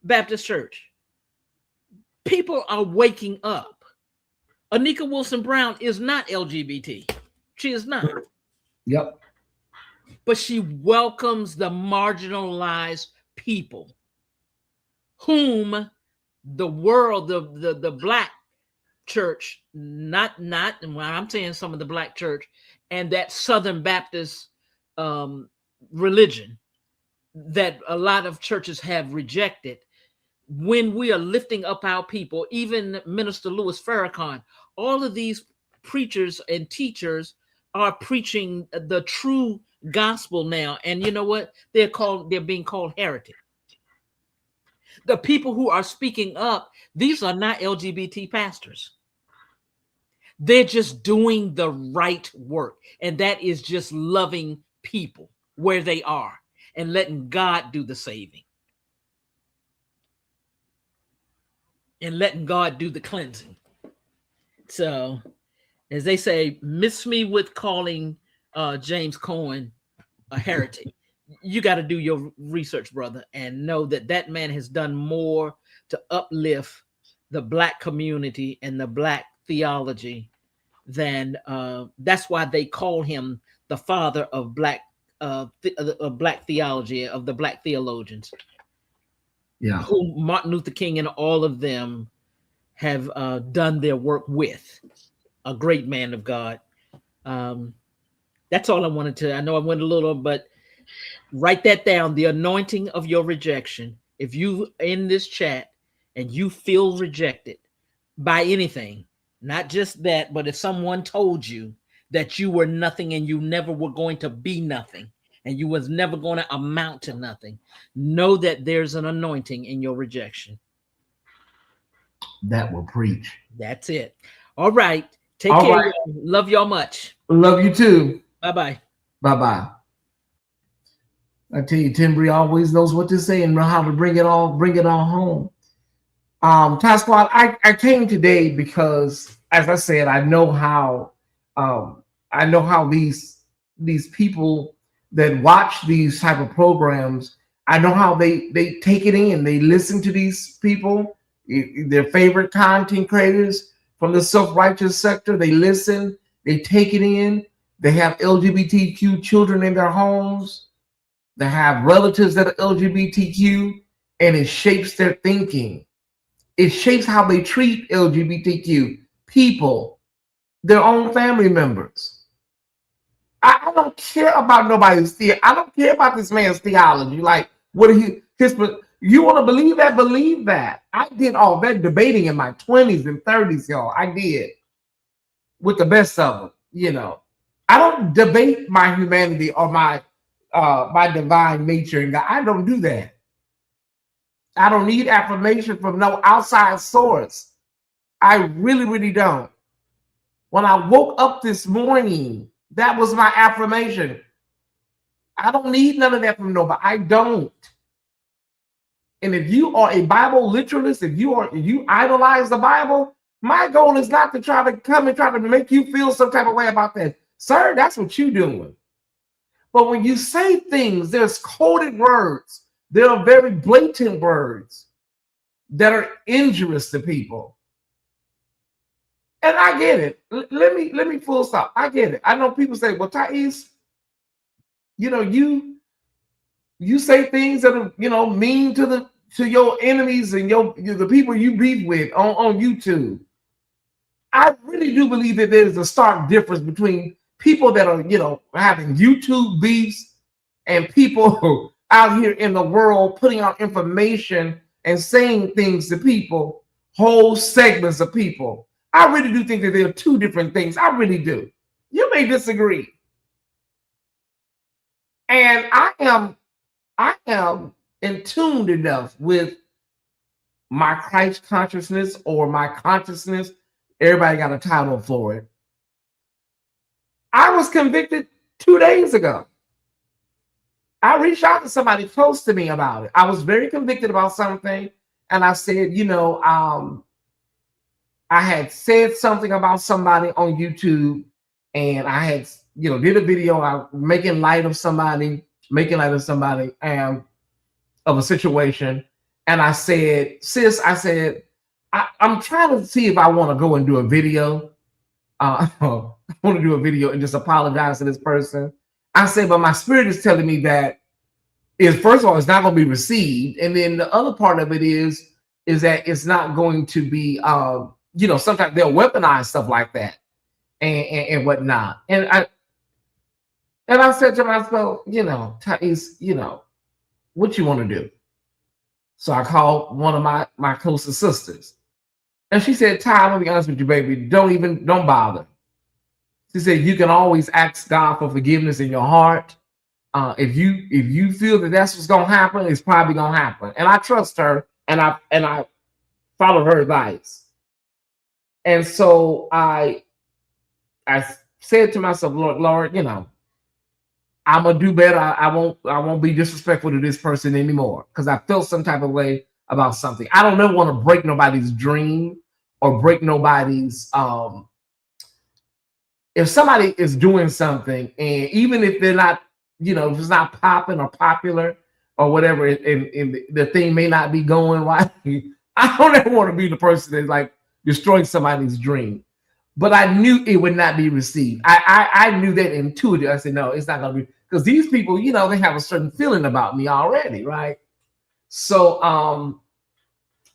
Speaker 8: Baptist Church. People are waking up. Anika Wilson Brown is not LGBT. She is not.
Speaker 1: Yep.
Speaker 8: But she welcomes the marginalized people whom the world, the black church, not I'm saying some of the black church and that Southern Baptist religion that a lot of churches have rejected. When we are lifting up our people, even Minister Louis Farrakhan, all of these preachers and teachers are preaching the true gospel now. And you know what? They're being called heretic. The people who are speaking up, these are not LGBT pastors. They're just doing the right work. And that is just loving people where they are and letting God do the saving. And letting God do the cleansing. So, as they say, miss me with calling James Cohen a heretic. You got to do your research, brother, and know that that man has done more to uplift the black community and the black theology than that's why they call him the father of black Black theology, of the Black theologians.
Speaker 1: Yeah.
Speaker 8: Who Martin Luther King and all of them have done their work with. A great man of God. That's all I wanted to. I know I went a little, but write that down. The anointing of your rejection. If you in this chat and you feel rejected by anything, not just that, but if someone told you that you were nothing and you never were going to be nothing and you was never going to amount to nothing, know that there's an anointing in your rejection.
Speaker 1: That will preach.
Speaker 8: That's it. All right. Take care. Right. Love y'all much.
Speaker 1: Love you too.
Speaker 8: Bye-bye.
Speaker 1: Bye-bye. I tell you, Timbri always knows what to say and how to bring it all home. Ty Squad, I came today because, as I said, I know how these people that watch these type of programs, I know how they take it in. They listen to these people, their favorite content creators from the self-righteous sector. They listen, they take it in. They have LGBTQ children in their homes. They have relatives that are LGBTQ, and it shapes their thinking. It shapes how they treat LGBTQ people, their own family members. I don't care about nobody's theology. I don't care about this man's theology. Like, what you want to believe that? Believe that. I did all that debating in my 20s and 30s, y'all. I did, with the best of them. You know, I don't debate my humanity or my divine nature, and God. I don't do that. I don't need affirmation from no outside source. I really, really don't. When I woke up this morning, that was my affirmation. I don't need none of that from nobody. I don't. And if you are a Bible literalist, if you idolize the Bible, my goal is not to try to come and try to make you feel some type of way about that. Sir, that's what you're doing. But when you say things, there's coded words. There are very blatant words that are injurious to people. And I get it. Let me full stop. I get it. I know people say, well, Tyesse, you know, you say things that are, you know, mean to your enemies and the people you beef with on YouTube. I really do believe that there's a stark difference between people that are, you know, having YouTube beefs and people out here in the world putting out information and saying things to people, whole segments of people. I really do think that there are two different things. I really do. You may disagree. And I am in tune enough with my Christ consciousness or my consciousness. Everybody got a title for it. I was convicted 2 days ago. I reached out to somebody close to me about it. I was very convicted about something. And I said, you know, I had said something about somebody on YouTube, and I had, you know, did a video making light of somebody, of a situation. And I said, sis, I said, I'm trying to see if I want to go and do a video. I want to do a video and just apologize to this person. I said, but my spirit is telling me that first of all, it's not going to be received. And then the other part of it is that it's not going to be, you know, sometimes they'll weaponize stuff like that and whatnot. And I said to myself, you know, Tyesse, you know, what you want to do? So I called one of my closest sisters. And she said, Ty, I'm gonna be honest with you, baby. Don't bother. She said, you can always ask God for forgiveness in your heart. If you feel that that's what's gonna happen, it's probably gonna happen. And I trust her, and I followed her advice. And so I said to myself, Lord, you know, I'm gonna do better. I won't be disrespectful to this person anymore, because I felt some type of way about something. I don't ever want to break nobody's dream or break nobody's if somebody is doing something, and even if they're not, you know, if it's not popping or popular or whatever, and the thing may not be going right, I don't ever want to be the person that's like destroying somebody's dream. But I knew it would not be received. I knew that intuitively. I said, no, it's not going to be, because these people, you know, they have a certain feeling about me already, right? So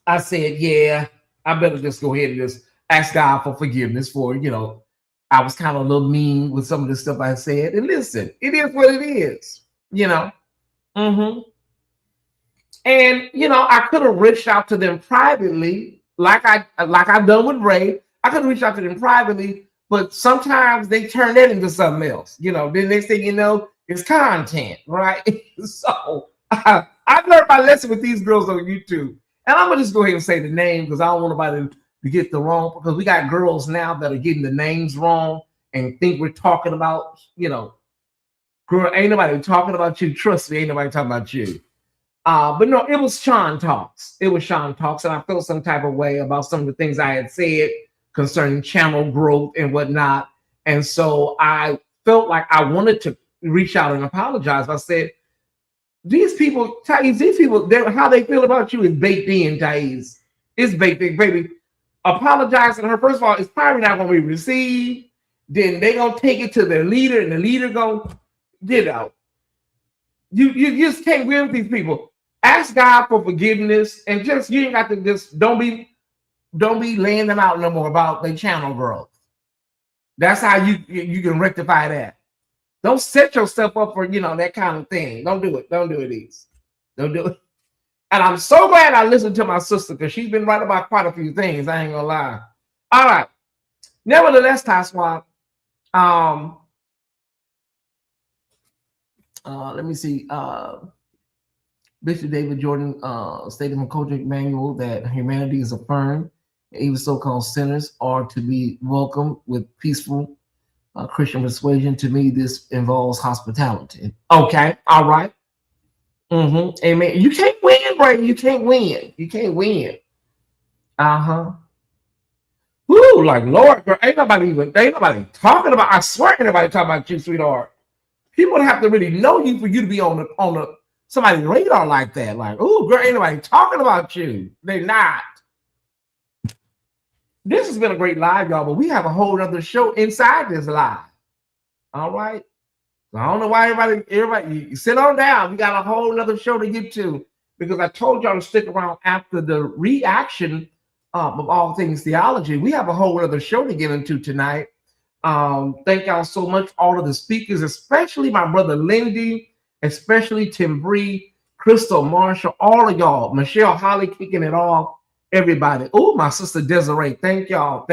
Speaker 1: I said, yeah, I better just go ahead and just ask God for forgiveness for, you know, I was kind of a little mean with some of the stuff I said. And listen, it is what it is, you know. And you know, I could have reached out to them privately, like I've done with Ray. I could have reached out to them privately, but sometimes they turn that into something else. You know, the next thing you know, it's content, right? So I've learned my lesson with these girls on YouTube. And I'm gonna just go ahead and say the name because I don't want nobody to get the wrong, because we got girls now that are getting the names wrong and think we're talking about, you know, girl, ain't nobody talking about you. Trust me, ain't nobody talking about you. But no, it was Sean Talks. It was Sean Talks, and I felt some type of way about some of the things I had said concerning channel growth and whatnot. And so I felt like I wanted to reach out and apologize. I said, these people, Tyesse, these people, how they feel about you is baked in, Tyesse. It's baked in, baby. Apologizing to her, first of all, it's probably not going to be received. Then they going to take it to their leader, and the leader going to, you know, you just can't win with these people. Ask God for forgiveness, and just you ain't got to just don't be laying them out no more about their channel growth. That's how you can rectify that. Don't set yourself up for, you know, that kind of thing. Don't do it. Don't do it, Ease. Don't do it. And I'm so glad I listened to my sister, because she's been right about quite a few things. I ain't gonna lie. All right. Nevertheless, Tyesse, let me see. Bishop David Jordan stated in the Kojic manual that humanity is affirmed, even so-called sinners are to be welcomed with peaceful Christian persuasion. To me, this involves hospitality. Okay, all right. Amen. You can't win, Brady. You can't win. You can't win. Woo, like Lord, girl, ain't nobody talking about. I swear, ain't nobody talking about you, sweetheart. People have to really know you for you to be on the somebody's radar like that. Like, oh, girl, ain't nobody talking about you. They're not. This has been a great live, y'all, but we have a whole other show inside this live. All right. I don't know why everybody, you sit on down. We got a whole other show to get to, because I told y'all to stick around after the reaction of all things theology. We have a whole other show to get into tonight. Thank y'all so much, all of the speakers, especially my brother Lindy, especially Tim Bree, Crystal Marshall, all of y'all, Michelle Holly kicking it off, everybody. Oh, my sister Desiree, thank y'all.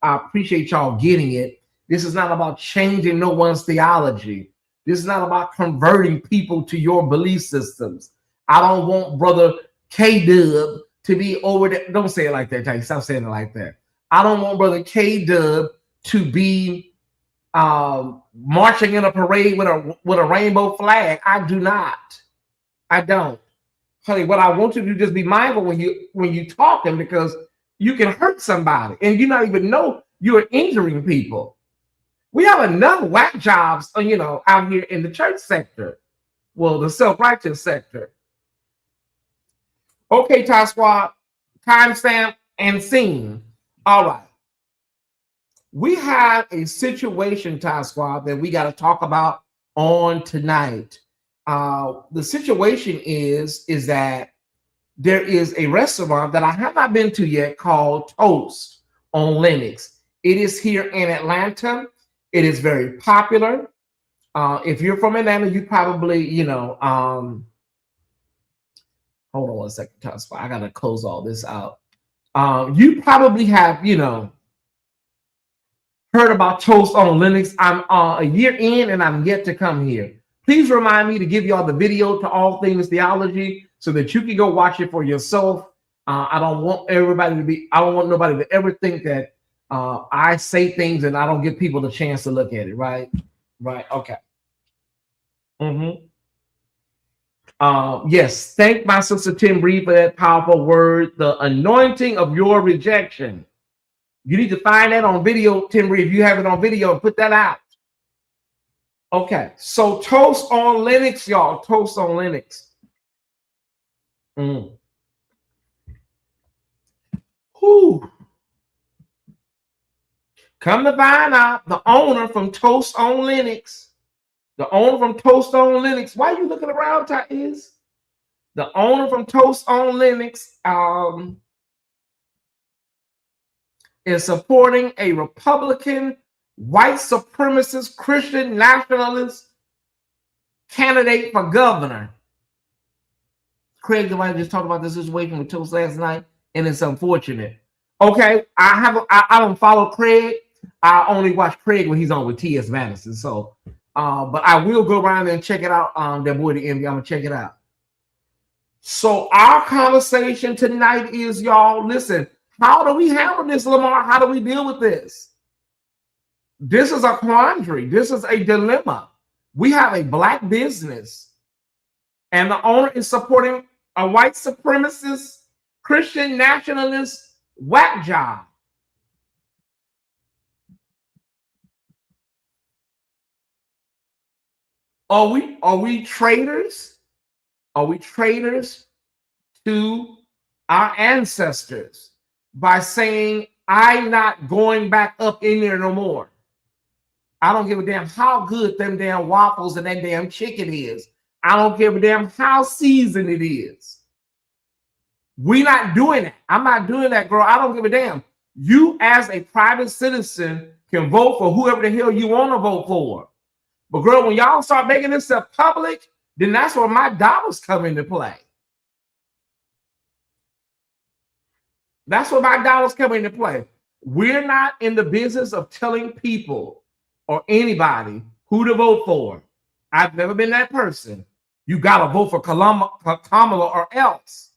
Speaker 1: I appreciate y'all getting it. This is not about changing no one's theology. This is not about converting people to your belief systems. I don't want brother K-Dub to be over there. Don't say it like that, Tyesse. Stop saying it like that. I don't want brother K-Dub to be marching in a parade with a rainbow flag. I do not. I don't. Honey, what I want you to do, just be mindful when you talking, because you can hurt somebody and you not even know you're injuring people. We have enough whack jobs, you know, out here in the church sector. Well, the self-righteous sector. Okay, Tyesse, timestamp and scene. All right. We have a situation, Tyesse, that we got to talk about on tonight. The situation is that there is a restaurant that I have not been to yet called Toast on Lenox. It is here in Atlanta. It is very popular. If you're from Atlanta, you probably, you know, hold on one second, Tyesse. I got to close all this out. You probably have, you know, heard about Toast on Lenox. I'm a year in and I'm yet to come here. Please remind me to give y'all the video to All Things Theology so that you can go watch it for yourself. I don't want nobody to ever think that I say things and I don't give people the chance to look at it, right? Right, okay. Yes, thank my sister Tim Bree for that powerful word, the anointing of your rejection. You need to find that on video, Tim Bree, if you have it on video, and put that out. Okay, so Toast on Lenox, y'all. Toast on Lenox. Whew. Come to find out, the owner from Toast on Lenox, The owner from Toast on Linux. Why are you looking around, Tyesse? The owner from Toast on Linux is supporting a Republican, white supremacist, Christian nationalist candidate for governor. Craig Devine just talked about this situation with Toast last night, and it's unfortunate. Okay, I don't follow Craig. I only watch Craig when he's on with T.S. Madison. So, but I will go around and check it out. That boy, the envy. I'm gonna check it out. So our conversation tonight is, y'all, listen. How do we handle this, Lamar? How do we deal with this? This is a quandary. This is a dilemma. We have a black business, and the owner is supporting a white supremacist, Christian nationalist whack job. Are we traitors? Are we traitors to our ancestors by saying, I'm not going back up in there no more? I don't give a damn how good them damn waffles and that damn chicken is. I don't give a damn how seasoned it is. We're not doing that. I'm not doing that, girl. I don't give a damn. You, as a private citizen, can vote for whoever the hell you want to vote for. But, girl, when y'all start making this stuff public, then that's where my dollars come into play. That's where my dollars come into play. We're not in the business of telling people or anybody who to vote for. I've never been that person. You got to vote for Kamala or else.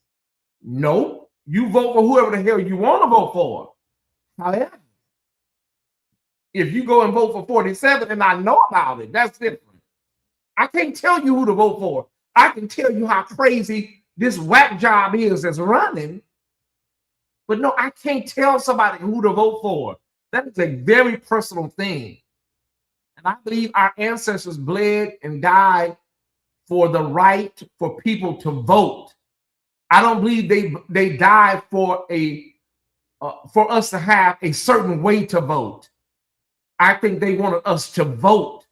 Speaker 1: Nope. You vote for whoever the hell you want to vote for. However, if you go and vote for 47 and I know about it, that's different. I can't tell you who to vote for. I can tell you how crazy this whack job is that's running. But no, I can't tell somebody who to vote for. That is a very personal thing. And I believe our ancestors bled and died for the right for people to vote. I don't believe they died for us to have a certain way to vote. I think they wanted us to vote,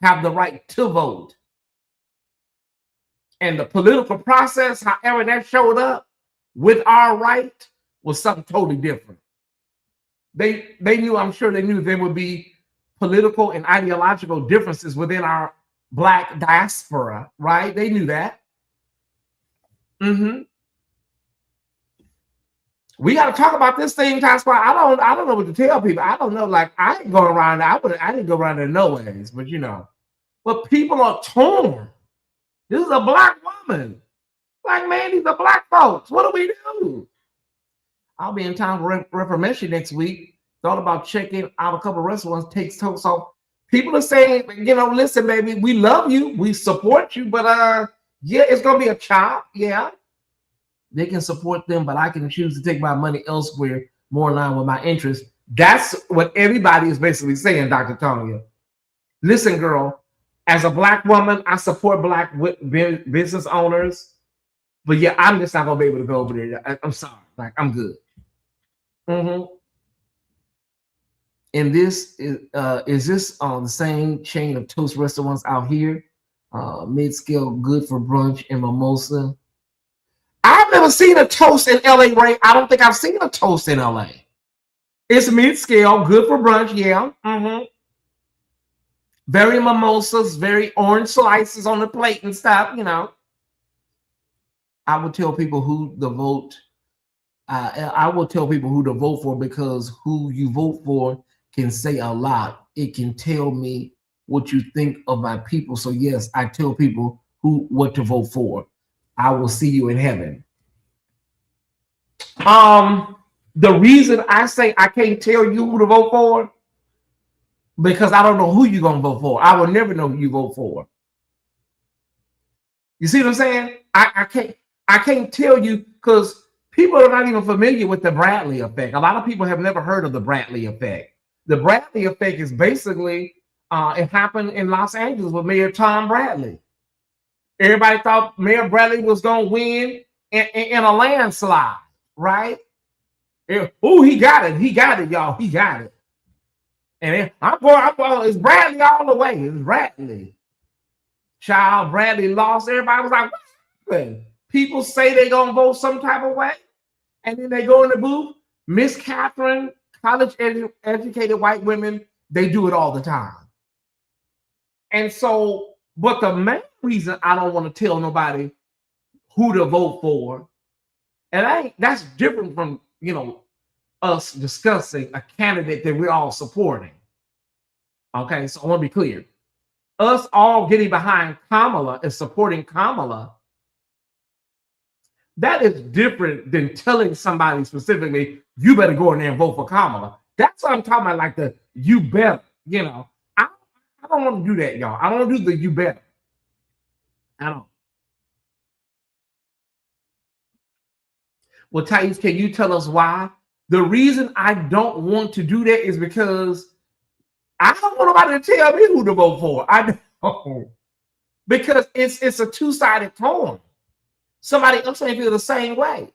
Speaker 1: have the right to vote. And the political process, however that showed up with our right, was something totally different. They knew, I'm sure they knew there would be political and ideological differences within our Black diaspora, right? They knew that. We got to talk about this thing, Tyesse. I don't know what to tell people. I don't know. Like, I ain't going around. I didn't go around there no ways, but you know. But people are torn. This is a black woman. Black man, these are black folks. What do we do? I'll be in town for Reformation next week. Thought about checking out a couple of restaurants, take Toast off. People are saying, you know, listen, baby, we love you, we support you, but yeah, it's gonna be a chop. Yeah. They can support them, but I can choose to take my money elsewhere, more in line with my interests. That's what everybody is basically saying, Dr. Tonya. Listen, girl, as a black woman, I support black business owners, but yeah, I'm just not gonna be able to go over there. I'm sorry, like I'm good. And this is this on the same chain of Toast restaurants out here? Mid-scale, good for brunch and mimosa. I've never seen a Toast in LA, Ray. I don't think I've seen a Toast in LA. It's mid-scale, good for brunch, yeah. Very mimosas, very orange slices on the plate and stuff, you know. I would tell people who to vote. I will tell people who to vote for, because who you vote for can say a lot. It can tell me what you think of my people. So yes, I tell people what to vote for. I will see you in heaven. The reason I say I can't tell you who to vote for, because I don't know who you're gonna vote for. I will never know who you vote for. You see what I'm saying? I can't tell you, because people are not even familiar with the Bradley effect. A lot of people have never heard of the Bradley effect. The Bradley effect is basically, it happened in Los Angeles with Mayor Tom Bradley. Everybody thought Mayor Bradley was going to win in a landslide, right? Oh, he got it. He got it, y'all. He got it. And I'm going, it's Bradley all the way. It's Bradley. Child, Bradley lost. Everybody was like, what happened? People say they're going to vote some type of way, and then they go in the booth. Miss Catherine, college-educated white women, they do it all the time. And so, but the main reason I don't want to tell nobody who to vote for, and that's different from, you know, us discussing a candidate that we're all supporting. Okay, so I want to be clear. Us all getting behind Kamala and supporting Kamala, that is different than telling somebody specifically, you better go in there and vote for Kamala. That's what I'm talking about, like the you better, you know. I don't want to do that, y'all. I don't want to do the you better. I don't. Well, Tyesse, can you tell us why? The reason I don't want to do that is because I don't want nobody to tell me who to vote for. I don't. Because it's a two-sided coin. Somebody else may feel the same way.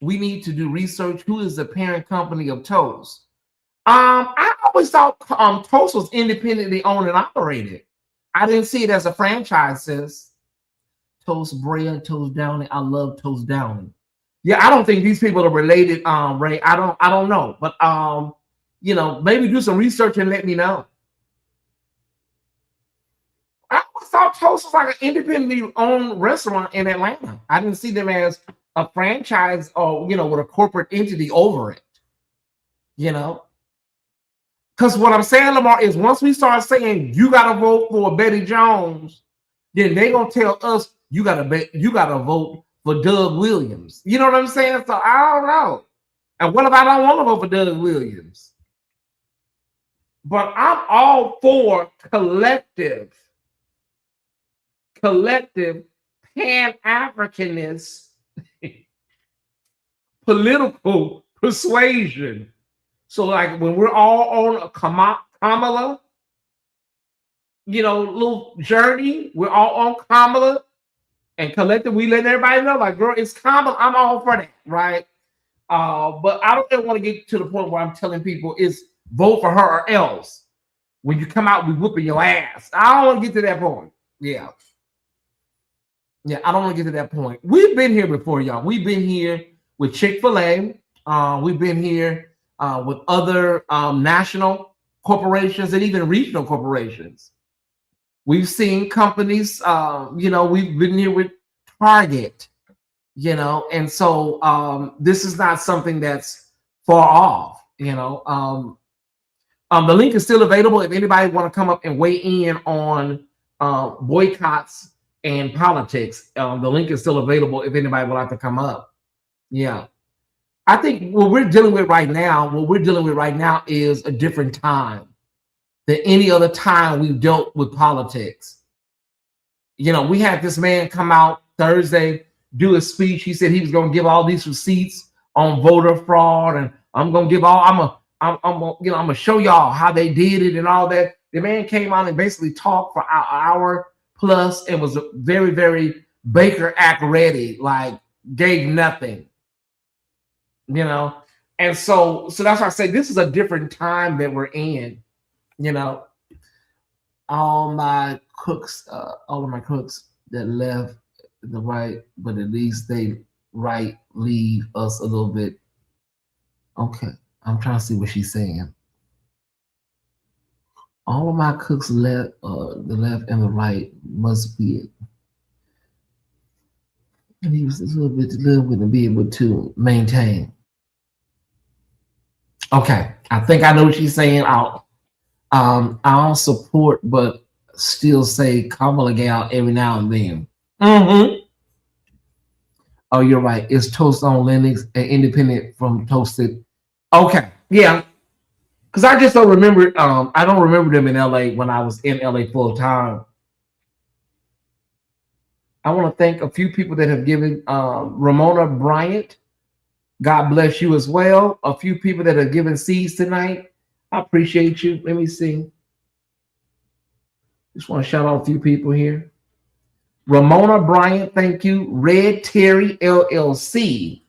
Speaker 1: We need to do research. Who is the parent company of Toast? I always thought Toast was independently owned and operated. I didn't see it as a franchise, sis. Toast bread, Toast Downing. I love Toast Downing. Yeah, I don't think these people are related, Ray. I don't know. But you know, maybe do some research and let me know. I always thought Toast was like an independently owned restaurant in Atlanta. I didn't see them as a franchise or, you know, with a corporate entity over it. You know? Because what I'm saying, Lamar, is once we start saying you gotta vote for Betty Jones, then they're gonna tell us you gotta vote for Doug Williams. You know what I'm saying? So I don't know. And what if I don't want to vote for Doug Williams? But I'm all for collective Pan-Africanist political persuasion. So like when we're all on a Kamala, you know, little journey, we're all on Kamala and collective, we let everybody know, like, girl, it's Kamala. I'm all for that, right? But I don't ever want to get to the point where I'm telling people is vote for her or else. When you come out, we whooping your ass. I don't want to get to that point. Yeah. Yeah, I don't want to get to that point. We've been here before, y'all. We've been here with Chick-fil-A. We've been here with other national corporations and even regional corporations. We've seen companies, you know, we've been here with Target, you know, and so this is not something that's far off, you know. The link is still available if anybody want to come up and weigh in on boycotts and politics. The link is still available if anybody would like to come up. Yeah. I think what we're dealing with right now is a different time than any other time we've dealt with politics. You know, we had this man come out Thursday, do a speech. He said he was going to give all these receipts on voter fraud, and I'm going to give all, I'm going to show y'all how they did it and all that. The man came out and basically talked for an hour plus and was very, very Baker Act ready, like gave nothing. You know, and so that's why I say this is a different time that we're in. You know, all of my cooks that left the right, but at least they leave us a little bit. Okay, I'm trying to see what she's saying. All of my cooks left, the left and the right must be it. And he was a little bit to live with and be able to maintain. Okay, I think I know what she's saying. I'll support, but still say Kamala Gal every now and then. Mm-hmm. Oh, you're right. It's Toast on Linux and independent from Toasted. Okay, yeah. Because I just don't remember. I don't remember them in LA when I was in LA full time. I want to thank a few people that have given. Ramona Bryant, God bless you as well. A few people that have given seeds tonight. I appreciate you. Let me see. Just want to shout out a few people here. Ramona Bryant, thank you. Red Terry LLC.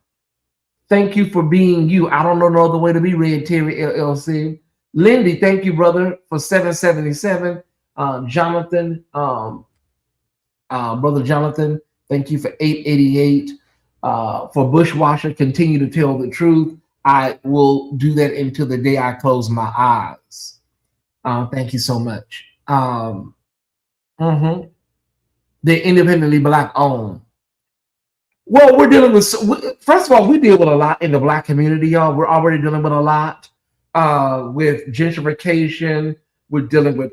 Speaker 1: Thank you for being you. I don't know no other way to be Red Terry LLC. Lindy, thank you, brother, for $7.77. Jonathan, Brother Jonathan, thank you for 888. For Bushwasher, continue to tell the truth. I will do that until the day I close my eyes. Thank you so much. They're independently Black owned. Well, we're dealing with, first of all, we deal with a lot in the Black community, y'all. We're already dealing with a lot with gentrification. We're dealing with,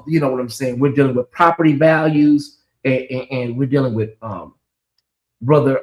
Speaker 1: you know what I'm saying? We're dealing with property values, and we're dealing with Brother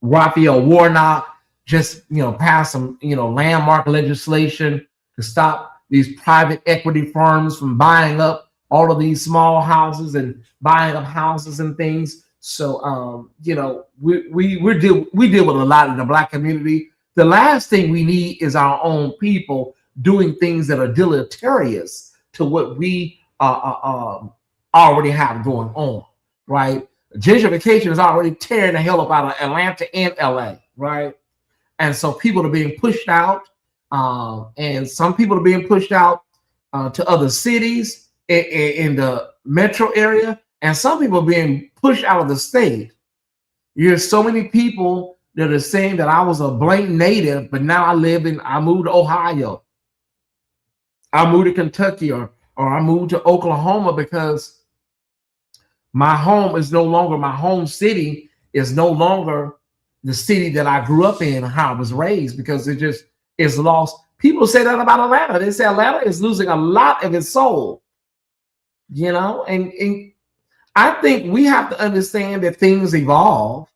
Speaker 1: Raphael Warnock just, you know, passed some, you know, landmark legislation to stop these private equity firms from buying up all of these small houses and buying up houses and things. So, you know, we deal with a lot in the Black community. The last thing we need is our own people doing things that are deleterious to what we already have going on, right? Gentrification is already tearing the hell up out of Atlanta and LA, right? And so people are being pushed out, and some people are being pushed out to other cities in the metro area, and some people are being pushed out of the state. There's so many people that are saying that I was a blank native, but now I moved to Ohio, I moved to Kentucky, or I moved to Oklahoma because my home is no longer, my home city is no longer the city that I grew up in, how I was raised, because it just is lost. People say that about Atlanta. They say Atlanta is losing a lot of its soul, you know, and I think we have to understand that things evolve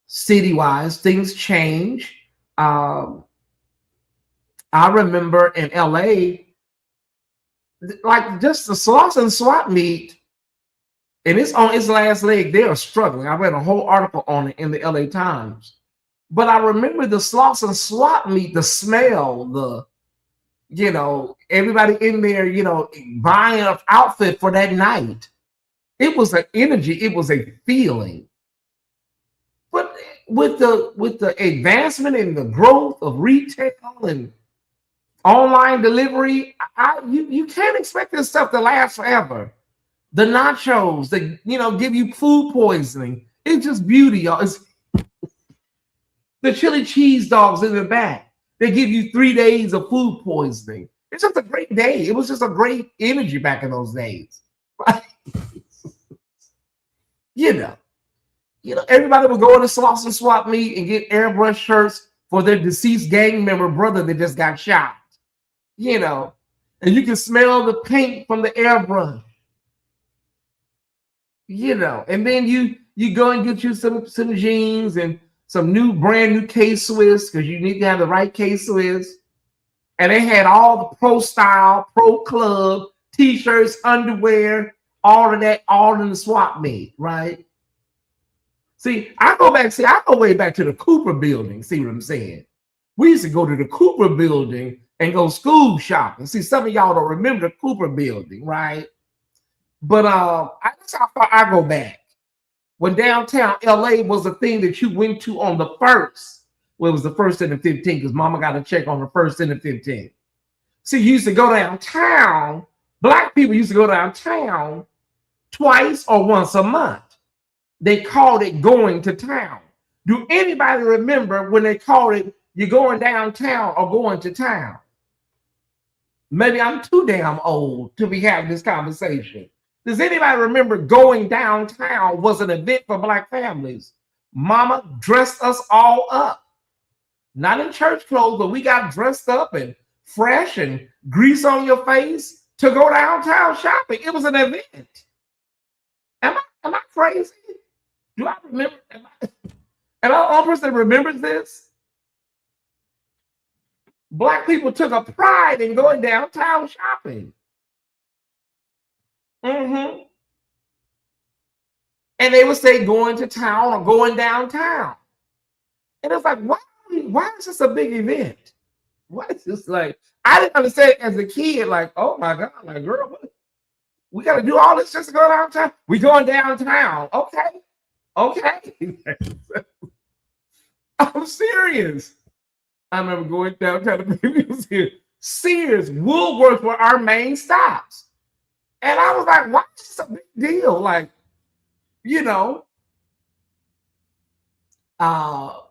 Speaker 1: city-wise, things change. I remember in LA, like just the sauce and swap meet, and it's on its last leg. They are struggling. I read a whole article on it in the LA Times. But I remember the sloss and swap meet, the smell, the, you know, everybody in there, you know, buying an outfit for that night. It was an energy. It was a feeling. But with the advancement and the growth of retail and online delivery, you can't expect this stuff to last forever. The nachos that, you know, give you food poisoning. It's just beauty, y'all. It's the chili cheese dogs in the back. They give you 3 days of food poisoning. It's just a great day. It was just a great energy back in those days. You know, everybody would go to Sloss and Swap Meet and get airbrush shirts for their deceased gang member brother that just got shot. You know, and you can smell the paint from the airbrush. You know, and then you go and get you some jeans and some brand new K-Swiss, because you need to have the right K-Swiss. And they had all the pro style, pro club, t-shirts, underwear, all of that, all in the swap meet, right? See, I go way back to the Cooper building. See what I'm saying? We used to go to the Cooper building and go school shopping. See, some of y'all don't remember the Cooper building, right? But that's how far I go back. When downtown LA was a thing that you went to on the 1st. Well, it was the 1st and the 15th, because mama got a check on the 1st and the 15th. See, you used to go downtown. Black people used to go downtown twice or once a month. They called it going to town. Do anybody remember when they called it you're going downtown or going to town? Maybe I'm too damn old to be having this conversation. Does anybody remember going downtown was an event for Black families? Mama dressed us all up. Not in church clothes, but we got dressed up and fresh and grease on your face to go downtown shopping. It was an event. Am I crazy? Do I remember? Am I the only person that remembers this? Black people took a pride in going downtown shopping. And they would say going to town or going downtown. And it's like, why is this a big event? Why is this like, I didn't understand as a kid, like, oh my God, like, girl, we got to do all this just to go downtown? We going downtown. Okay. I'm serious. I remember going downtown. The baby was here. Sears, Woolworth were our main stops. And I was like, why is this a big deal? Like, you know, Mama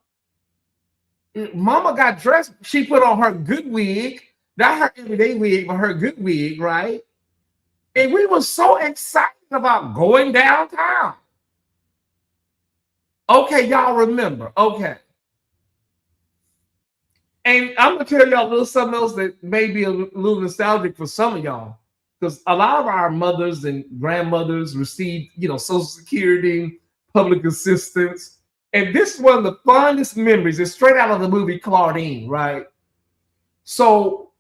Speaker 1: got dressed. She put on her good wig, not her everyday wig, but her good wig, right? And we were so excited about going downtown. Okay, y'all remember. Okay. And I'm going to tell y'all a little something else that may be a little nostalgic for some of y'all. Because a lot of our mothers and grandmothers received, you know, Social Security, public assistance. And this is one of the fondest memories. It's straight out of the movie Claudine, right? So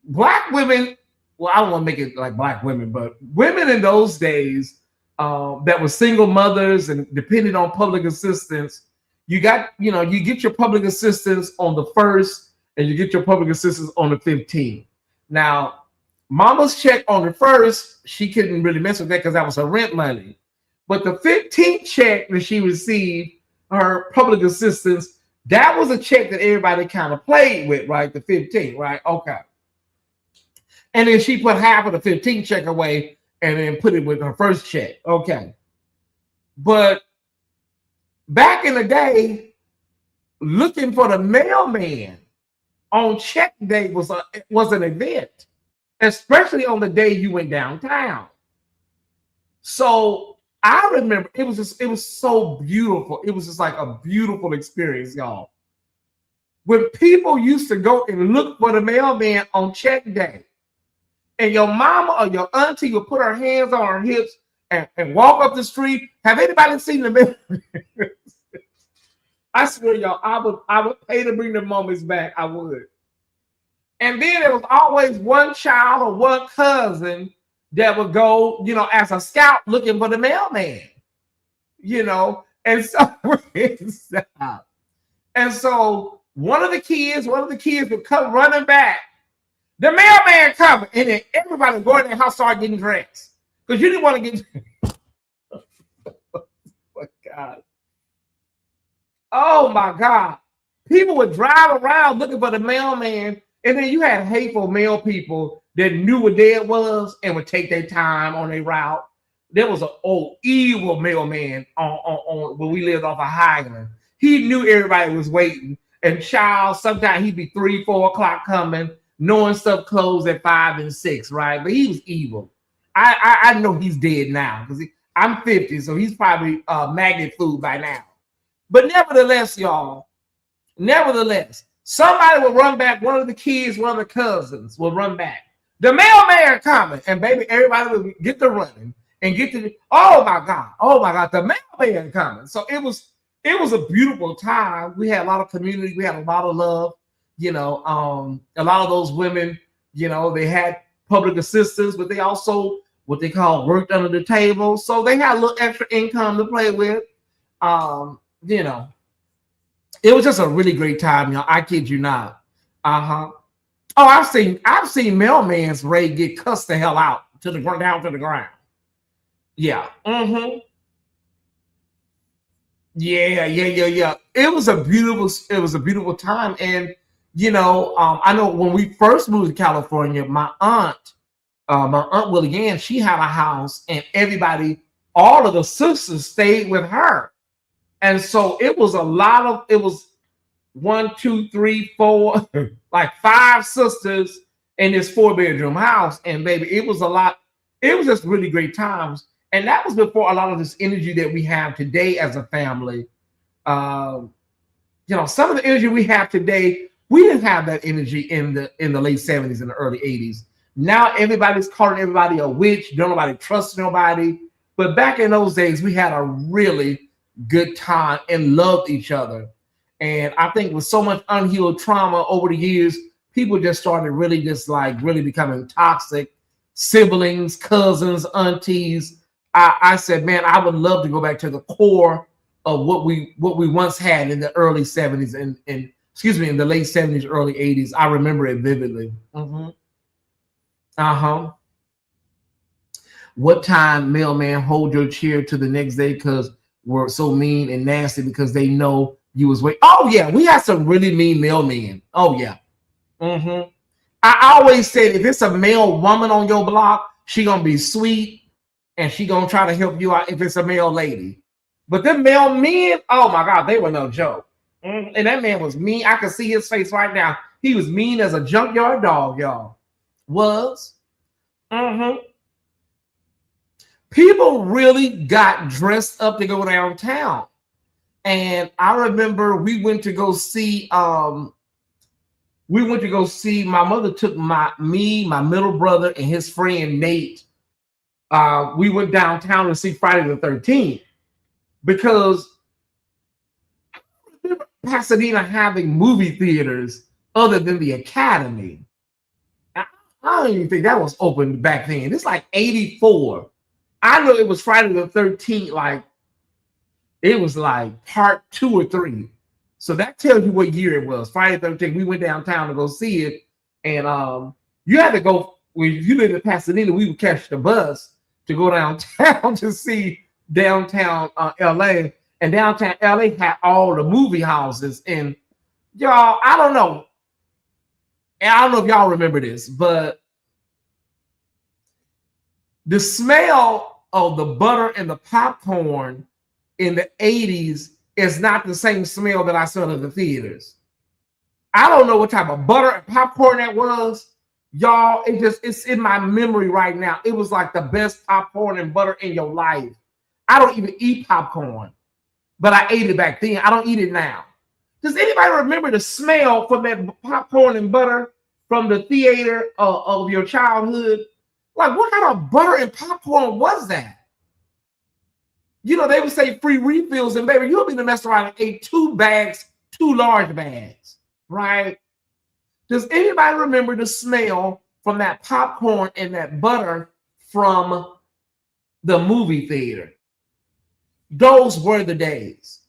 Speaker 1: Black women, well, I don't want to make it like Black women, but women in those days that were single mothers and depended on public assistance, you got, you know, you get your public assistance on the 1st and you get your public assistance on the 15th. Now, Mama's check on the 1st, she couldn't really mess with that because that was her rent money. But the 15th check that she received, her public assistance, that was a check that everybody kind of played with, right? The 15th, right? Okay. And then she put half of the 15th check away and then put it with her first check. Okay. But back in the day, looking for the mailman on check day was an event, especially on the day you went downtown. So I remember it was so beautiful. It was just like a beautiful experience, y'all. When people used to go and look for the mailman on check day, and your mama or your auntie would put her hands on her hips and walk up the street. Have anybody seen the mailman? I swear, y'all, I would pay to bring the moments back. I would. And then there was always one child or one cousin that would go, you know, as a scout looking for the mailman, you know, and so one of the kids would come running back. The mailman coming, and then everybody would go in their house, start getting dressed because you didn't want to get. Oh my God! Oh my God! People would drive around looking for the mailman, and then you had hateful mail people that knew what day it was and would take their time on their route. There was an old evil mailman on when we lived off of Highland. He knew everybody was waiting, and child, sometimes he'd be 3, 4 o'clock coming, knowing stuff closed at 5 and 6, right? But he was evil. I know he's dead now because I'm 50, so he's probably magnet food by now. But nevertheless, y'all, somebody will run back. One of the kids, one of the cousins will run back. The mailman coming, and baby, everybody will get to running and get to. Oh my God, the mailman coming. So it was a beautiful time. We had a lot of community. We had a lot of love. You know, a lot of those women, you know, they had public assistance, but they also what they call worked under the table. So they had a little extra income to play with. You know, it was just a really great time, y'all. I kid you not. Oh, I've seen mailman's rate get cussed the hell out down to the ground. Yeah. Yeah. It was a beautiful time. And you know, I know when we first moved to California, my aunt Willie Ann, she had a house, and all of the sisters stayed with her. And so it was 1, 2, 3, 4, like 5 sisters in this 4-bedroom house. And baby, it was a lot. It was just really great times. And that was before a lot of this energy that we have today as a family. You know, some of the energy we have today, we didn't have that energy in the late 70s and the early 80s. Now everybody's calling everybody a witch. Nobody trusts nobody. But back in those days, we had a really good time and loved each other. And I think with so much unhealed trauma over the years, people just started really becoming toxic. Siblings, cousins, aunties. I said, man, I would love to go back to the core of what we once had in the early 70s and in the late 70s, early 80s. I remember it vividly. What time mailman hold your chair to the next day because we're so mean and nasty because they know you was waiting. Oh yeah, we had some really mean mailmen. Oh yeah. I always said if it's a male woman on your block, she gonna be sweet and she gonna try to help you out if it's a male lady. But them male men, oh my God, they were no joke. And that man was mean. I can see his face right now. He was mean as a junkyard dog, y'all. Was. People really got dressed up to go downtown. And I remember we went to go see, my mother took my middle brother and his friend Nate. We went downtown to see Friday the 13th because Pasadena having movie theaters other than the Academy. I don't even think that was open back then. It's like 84. I know it was Friday the 13th, like it was like part 2 or 3. So that tells you what year it was. Friday the 13th. We went downtown to go see it. And you had to go, if you lived in Pasadena, we would catch the bus to go downtown to see downtown LA. And downtown LA had all the movie houses. And y'all, I don't know. And I don't know if y'all remember this, but the smell of the butter and the popcorn in the 80s is not the same smell that I saw in the theaters. I don't know what type of butter and popcorn that was. Y'all, it's in my memory right now. It was like the best popcorn and butter in your life. I don't even eat popcorn, but I ate it back then. I don't eat it now. Does anybody remember the smell from that popcorn and butter from the theater of your childhood? Like, what kind of butter and popcorn was that? You know, they would say free refills, and baby, you'll be in the restaurant and ate 2 large bags, right? Does anybody remember the smell from that popcorn and that butter from the movie theater? Those were the days.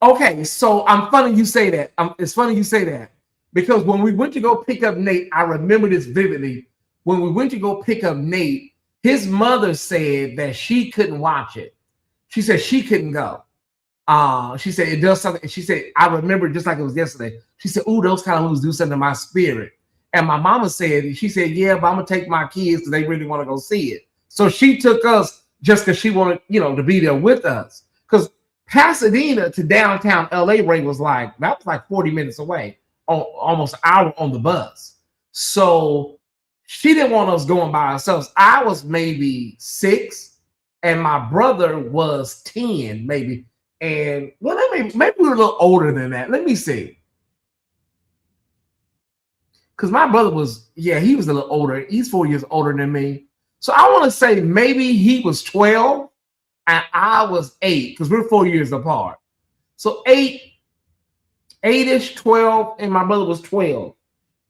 Speaker 1: Okay, so I'm funny you say that. It's funny you say that because when we went to go pick up Nate, I remember this vividly. When we went to go pick up Nate, his mother said that she couldn't watch it. She said she couldn't go. She said it does something. She said, I remember just like it was yesterday. She said, "Ooh, those kind of movies do something to my spirit." And my mama said, she said, "Yeah, but I'm gonna take my kids because they really want to go see it." So she took us just because she wanted, to be there with us. Because Pasadena to downtown LA Ray was like 40 minutes away, almost an hour on the bus. So she didn't want us going by ourselves. I was maybe 6 and my brother was 10, maybe. And well, maybe we were a little older than that. Let me see. Because my brother he was a little older. He's 4 years older than me. So I want to say maybe he was 12 and I was 8 because we're 4 years apart. So 8-ish, 12, and my brother was 12.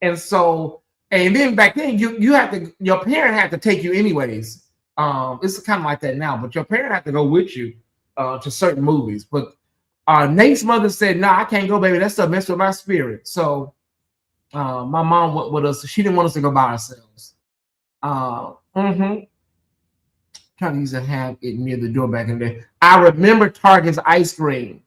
Speaker 1: And so, and then back then you had to, your parent had to take you anyways. It's kind of like that now, but your parent had to go with you to certain movies. But Nate's mother said, "No, I can't go, baby. That stuff messed with my spirit." So my mom went with us. She didn't want us to go by ourselves. Trying to use to have it near the door back in there. I remember Target's ice cream.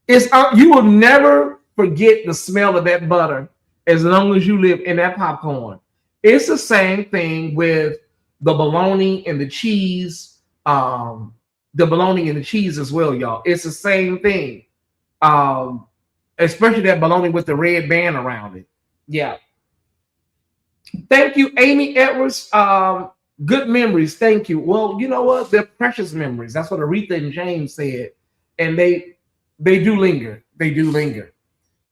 Speaker 1: It's you will never forget the smell of that butter as long as you live in that popcorn. It's the same thing with the bologna and the cheese. The bologna and the cheese as well, y'all. It's the same thing. Especially that bologna with the red band around it. Yeah. Thank you, Amy Edwards. Good memories. Thank you. Well, you know what? They're precious memories. That's what Aretha and James said. And they do linger. They do linger.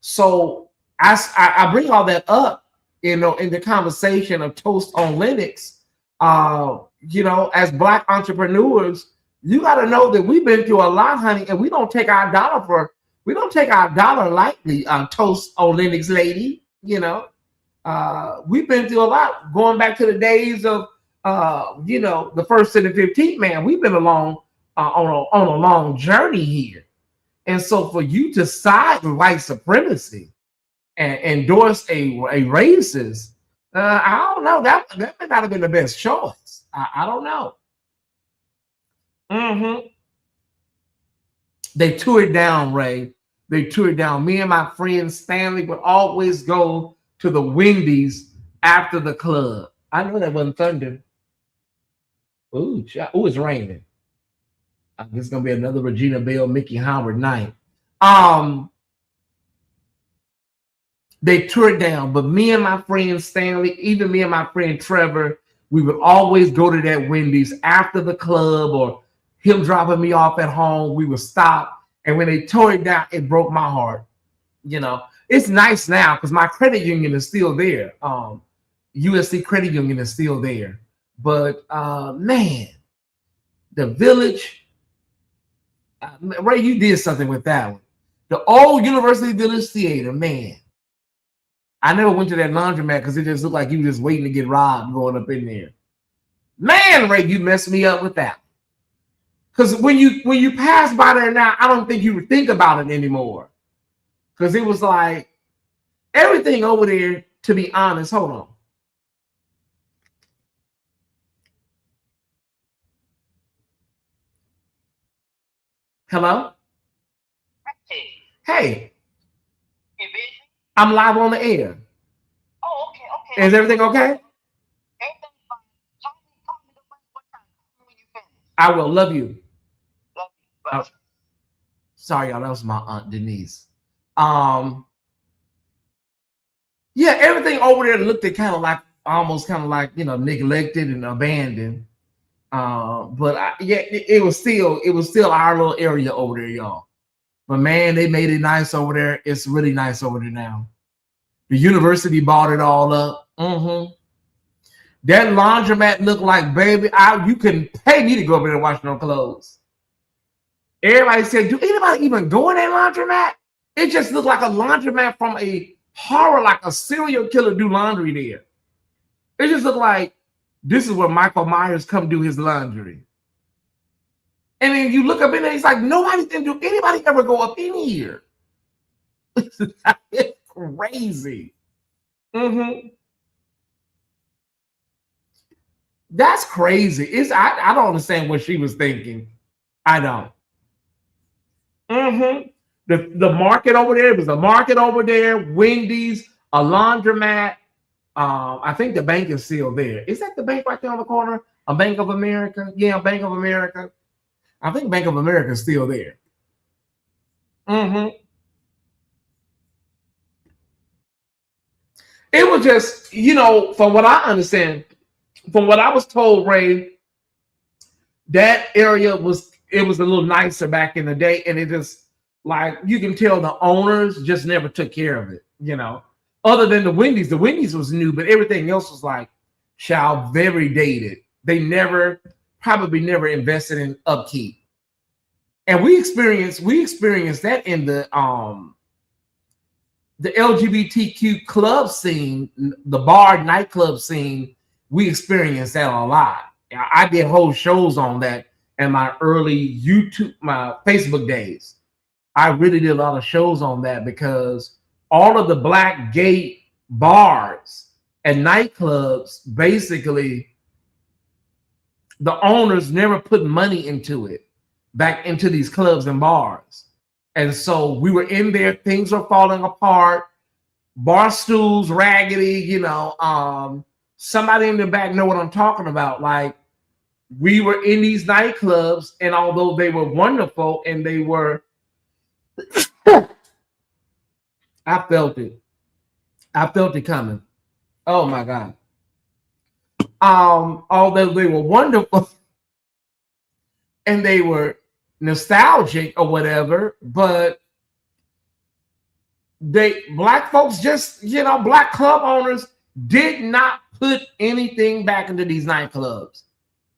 Speaker 1: So I bring all that up, in the conversation of Toast on Linux. As Black entrepreneurs, you got to know that we've been through a lot, honey, and we don't take our dollar lightly. Toast on Linux lady, we've been through a lot, going back to the days of the 1st and the 15th, man. We've been along on a long journey here. And so for you to side with white supremacy and endorse a racist, I don't know, that may not have been the best choice. I don't know. They tore it down, Ray. They tore it down. Me and my friend Stanley would always go to the Wendy's after the club. I know that wasn't thunder. Ooh, it's raining. This is gonna be another Regina Bell, Mickey Howard night. They tore it down, but me and my friend Stanley, even me and my friend Trevor, we would always go to that Wendy's after the club or him dropping me off at home. We would stop, and when they tore it down, it broke my heart. You know, it's nice now because my credit union is still there. USC Credit Union is still there, but man, the Village, Ray, you did something with that one. The old University Village Theater, man. I never went to that laundromat because it just looked like you were just waiting to get robbed going up in there. Man, Ray, you messed me up with that. Because when you pass by there now, I don't think you would think about it anymore. Because it was like everything over there, to be honest. Hold on. Hello? Hey. I'm live on the air.
Speaker 9: Oh, okay.
Speaker 1: Is everything okay? I will. Love you. Sorry, y'all. That was my Aunt Denise. Yeah, everything over there looked almost kind of like, you know, neglected and abandoned. But it was still our little area over there, y'all. But man, they made it nice over there. It's really nice over there now. The university bought it all up. That laundromat looked like, baby, you couldn't pay me to go over there and wash no clothes. Everybody said, do anybody even go in that laundromat? It just looked like a laundromat from a horror, like a serial killer do laundry there. It just looked like this is where Michael Myers come do his laundry. And then you look up in there, it's like anybody ever go up in here? It's crazy. That's crazy. I don't understand what she was thinking. I don't. The market over there, it was a market over there, Wendy's, a laundromat. I think the bank is still there. Is that the bank right there on the corner? A Bank of America? Yeah, Bank of America. I think Bank of America is still there. It was just, you know, from what I understand, from what I was told, Ray, that area was a little nicer back in the day, and it just, like, you can tell the owners just never took care of it, you know. Other than the Wendy's was new, but everything else was like, very dated. They probably never invested in upkeep. And we experienced that in the LGBTQ club scene, the bar nightclub scene. We experienced that a lot. I did whole shows on that in my early my Facebook days. I really did a lot of shows on that because all of the black gay bars and nightclubs, basically, the owners never put money into it, back into these clubs and bars. And so we were in there, things were falling apart, bar stools, raggedy, you know. Somebody in the back know what I'm talking about. Like, we were in these nightclubs, and although they were wonderful and they were, I felt it. I felt it coming. Oh my God. Although they were wonderful and they were nostalgic or whatever, but black folks just, you know, black club owners did not put anything back into these nightclubs.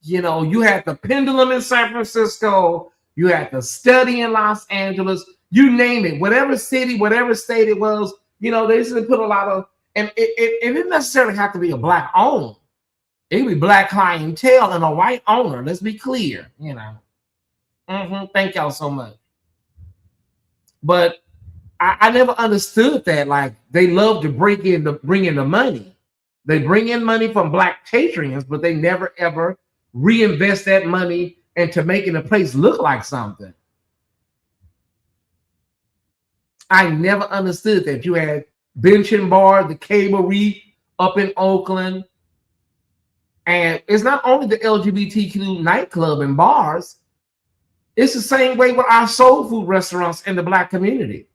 Speaker 1: You know, you had the Pendulum in San Francisco, you had the Study in Los Angeles, you name it, whatever city, whatever state it was, you know, they just put a lot of, and it didn't necessarily have to be a black owner. It would be black clientele and a white owner. Let's be clear, you know. Thank y'all so much. But I never understood that. Like, they love to bring in the money. They bring in money from black patrons, but they never ever reinvest that money into making a place look like something. I never understood that. You had Bench and Bar, the Cable Reef up in Oakland. And it's not only the LGBTQ nightclub and bars, it's the same way with our soul food restaurants in the Black community.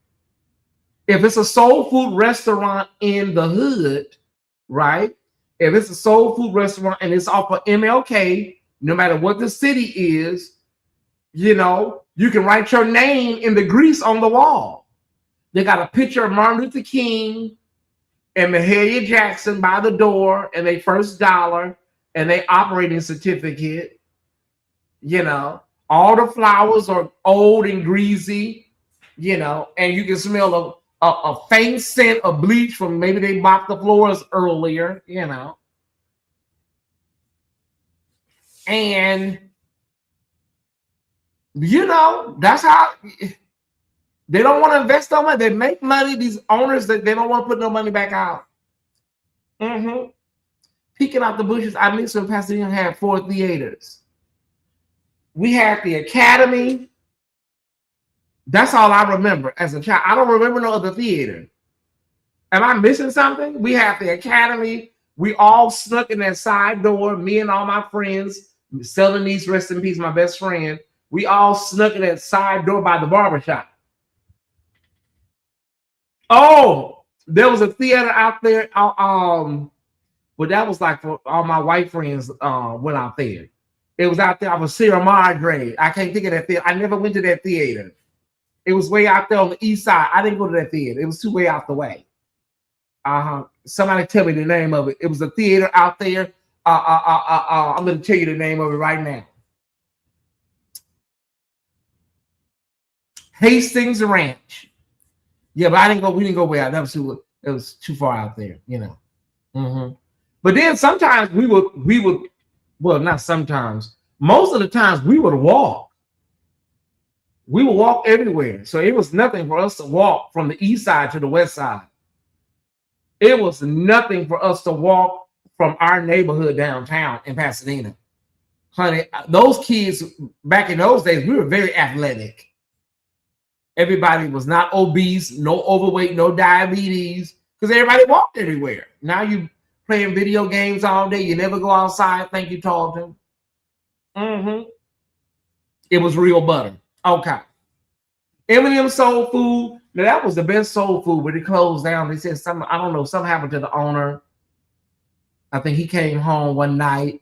Speaker 1: If it's a soul food restaurant in the hood, right? If it's a soul food restaurant and it's off of MLK, no matter what the city is, you know, you can write your name in the grease on the wall. They got a picture of Martin Luther King and Mahalia Jackson by the door and their first dollar and their operating certificate. You know, all the flowers are old and greasy, you know, and you can smell a faint scent of bleach from maybe they mopped the floors earlier, you know. And, you know, that's how they don't want to invest no money. They make money, these owners, that they don't want to put no money back out. Peeking out the bushes, I mentioned in Pasadena had 4 theaters. We had the Academy. That's all I remember as a child. I don't remember no other theater. Am I missing something? We had the Academy. We all snuck in that side door, me and all my friends, Selling Niece, rest in peace, my best friend. We all snuck in that side door by the barbershop. Oh, there was a theater out there. But that was like for all my white friends went out there. It was out there. I was Sierra Madre. I can't think of that theater. I never went to that theater. It was way out there on the east side. I didn't go to that theater. It was too way out the way. Somebody tell me the name of it. It was a theater out there. I'm going to tell you the name of it right now. Hastings Ranch. Yeah, but I didn't go. We didn't go way out. That was too far out there, you know. But then sometimes we would. Well, not sometimes. Most of the times we would walk. We would walk everywhere. So it was nothing for us to walk from the east side to the west side. It was nothing for us to walk from our neighborhood downtown in Pasadena. Honey, those kids back in those days, we were very athletic. Everybody was not obese, no overweight, no diabetes, because everybody walked everywhere. Now you playing video games all day. You never go outside. Thank you, Tarleton. It was real butter. Okay. M&M Soul Food. Now, that was the best soul food, but it closed down. They said something, I don't know, something happened to the owner. I think he came home one night.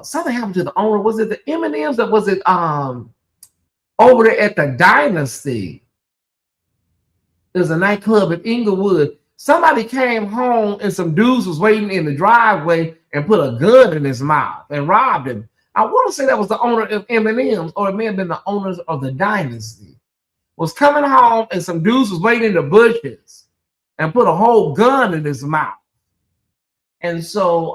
Speaker 1: Something happened to the owner. Was it the M&M's or was it over there at the Dynasty? There's a nightclub in Inglewood. Somebody came home and some dudes was waiting in the driveway and put a gun in his mouth and robbed him. I want to say that was the owner of M&M's, or it may have been the owners of the Dynasty. Was coming home and some dudes was waiting in the bushes and put a whole gun in his mouth. And so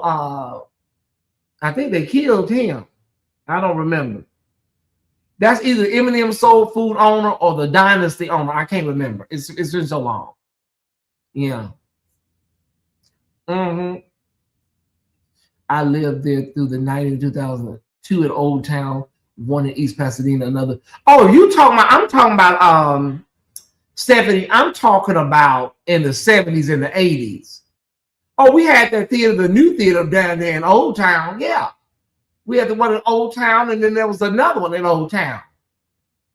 Speaker 1: I think they killed him. I don't remember. That's either M&M Soul Food owner or the Dynasty owner. I can't remember. It's been so long. Yeah. I lived there through the night in 2002 at Old Town, one in East Pasadena, another. Oh, you talking about? I'm talking about Stephanie. I'm talking about in the 70s and the 80s. Oh, we had that theater, the new theater down there in Old Town. Yeah, we had the one in Old Town, and then there was another one in Old Town.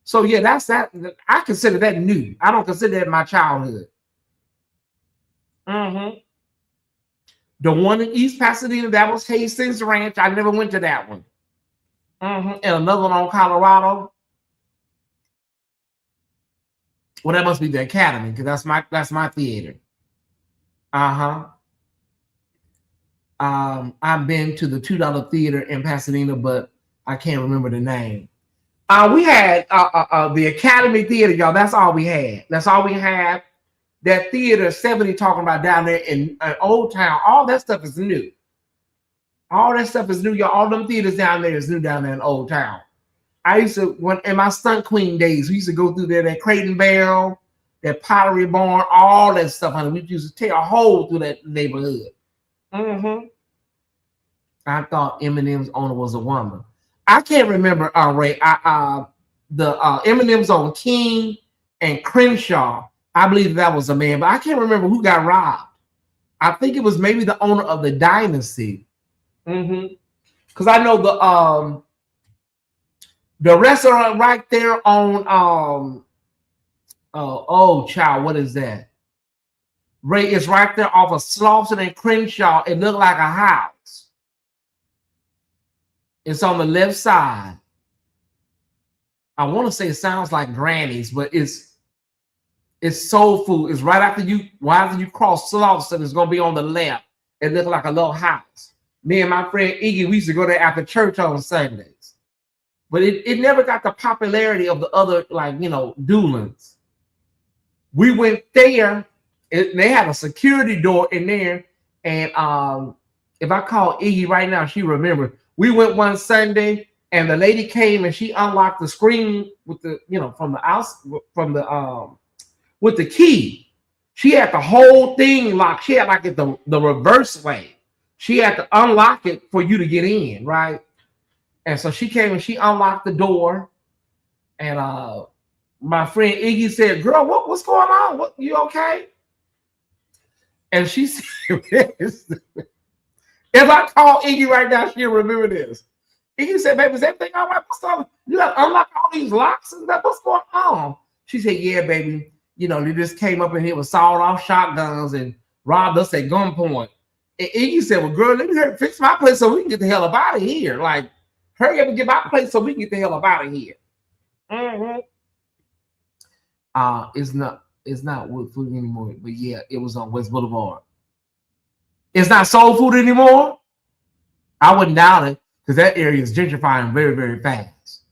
Speaker 1: So yeah, that's that. I consider that new. I don't consider that my childhood. The one in East Pasadena, that was Hastings Ranch. I never went to that one. And another one on Colorado. Well, that must be the Academy, because that's my theater. I've been to the $2 theater in Pasadena, but I can't remember the name. We had the Academy Theater, y'all. That's all we had. That's all we had. That theater 70 talking about down there in Old Town, all that stuff is new. All that stuff is new, y'all. All them theaters down there is new down there in Old Town. I used to, when in my Stunt Queen days, we used to go through there, that Crate and Barrel, that Pottery Barn, all that stuff, honey. We used to tear a hole through that neighborhood. I thought M&M's owner was a woman. I can't remember, Ray. The M&M's on King and Crenshaw. I believe that was a man, but I can't remember who got robbed. I think it was maybe the owner of the Dynasty. Because I know the restaurant right there on oh child, what is that? Ray is right there off of Slauson and Crenshaw. It looked like a house. It's on the left side. I want to say it sounds like Granny's, but it's soul food. It's right after you cross Slauson. It's gonna be on the left. It looked like a little house. Me and my friend Iggy, we used to go there after church on Sundays. But it never got the popularity of the other, like, you know, Doolins. We went there. They had a security door in there. And if I call Iggy right now, she remembers. We went one Sunday, and the lady came and she unlocked the screen with the, you know, with the key. She had the whole thing locked. She had like it the reverse way. She had to unlock it for you to get in, right? And so she came and she unlocked the door. And my friend Iggy said, "Girl, what's going on? What, you okay?" And she said, if I call Iggy right now, she'll remember this. Iggy said, "Baby, is everything all right? What's up? You got to unlock all these locks and stuff. What's going on?" She said, "Yeah, baby. You know, they just came up in here with sawed-off shotguns and robbed us at gunpoint." And Iggy said, "Well, girl, let me fix my place so we can get the hell up out of here. Like, hurry up and get my place so we can get the hell up out of here." It's not Wood Food anymore, but yeah, it was on West Boulevard. It's not soul food anymore. I wouldn't doubt it, because that area is gentrifying very, very fast.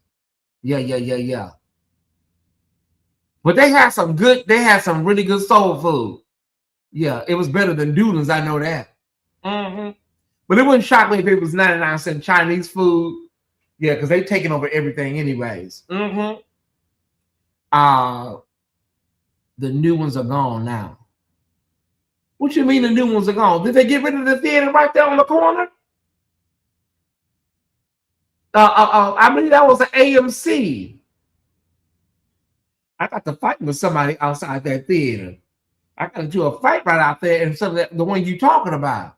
Speaker 1: Yeah. But they had some really good soul food. Yeah, it was better than Doolins, I know that. But it wouldn't shock me if it was 99-cent Chinese food. Yeah, because they've taken over everything anyways. The new ones are gone now. What you mean the new ones are gone? Did they get rid of the theater right there on the corner? I believe that was an AMC. I got to fight with somebody outside that theater. I got into a fight right out there, and so the one you talking about.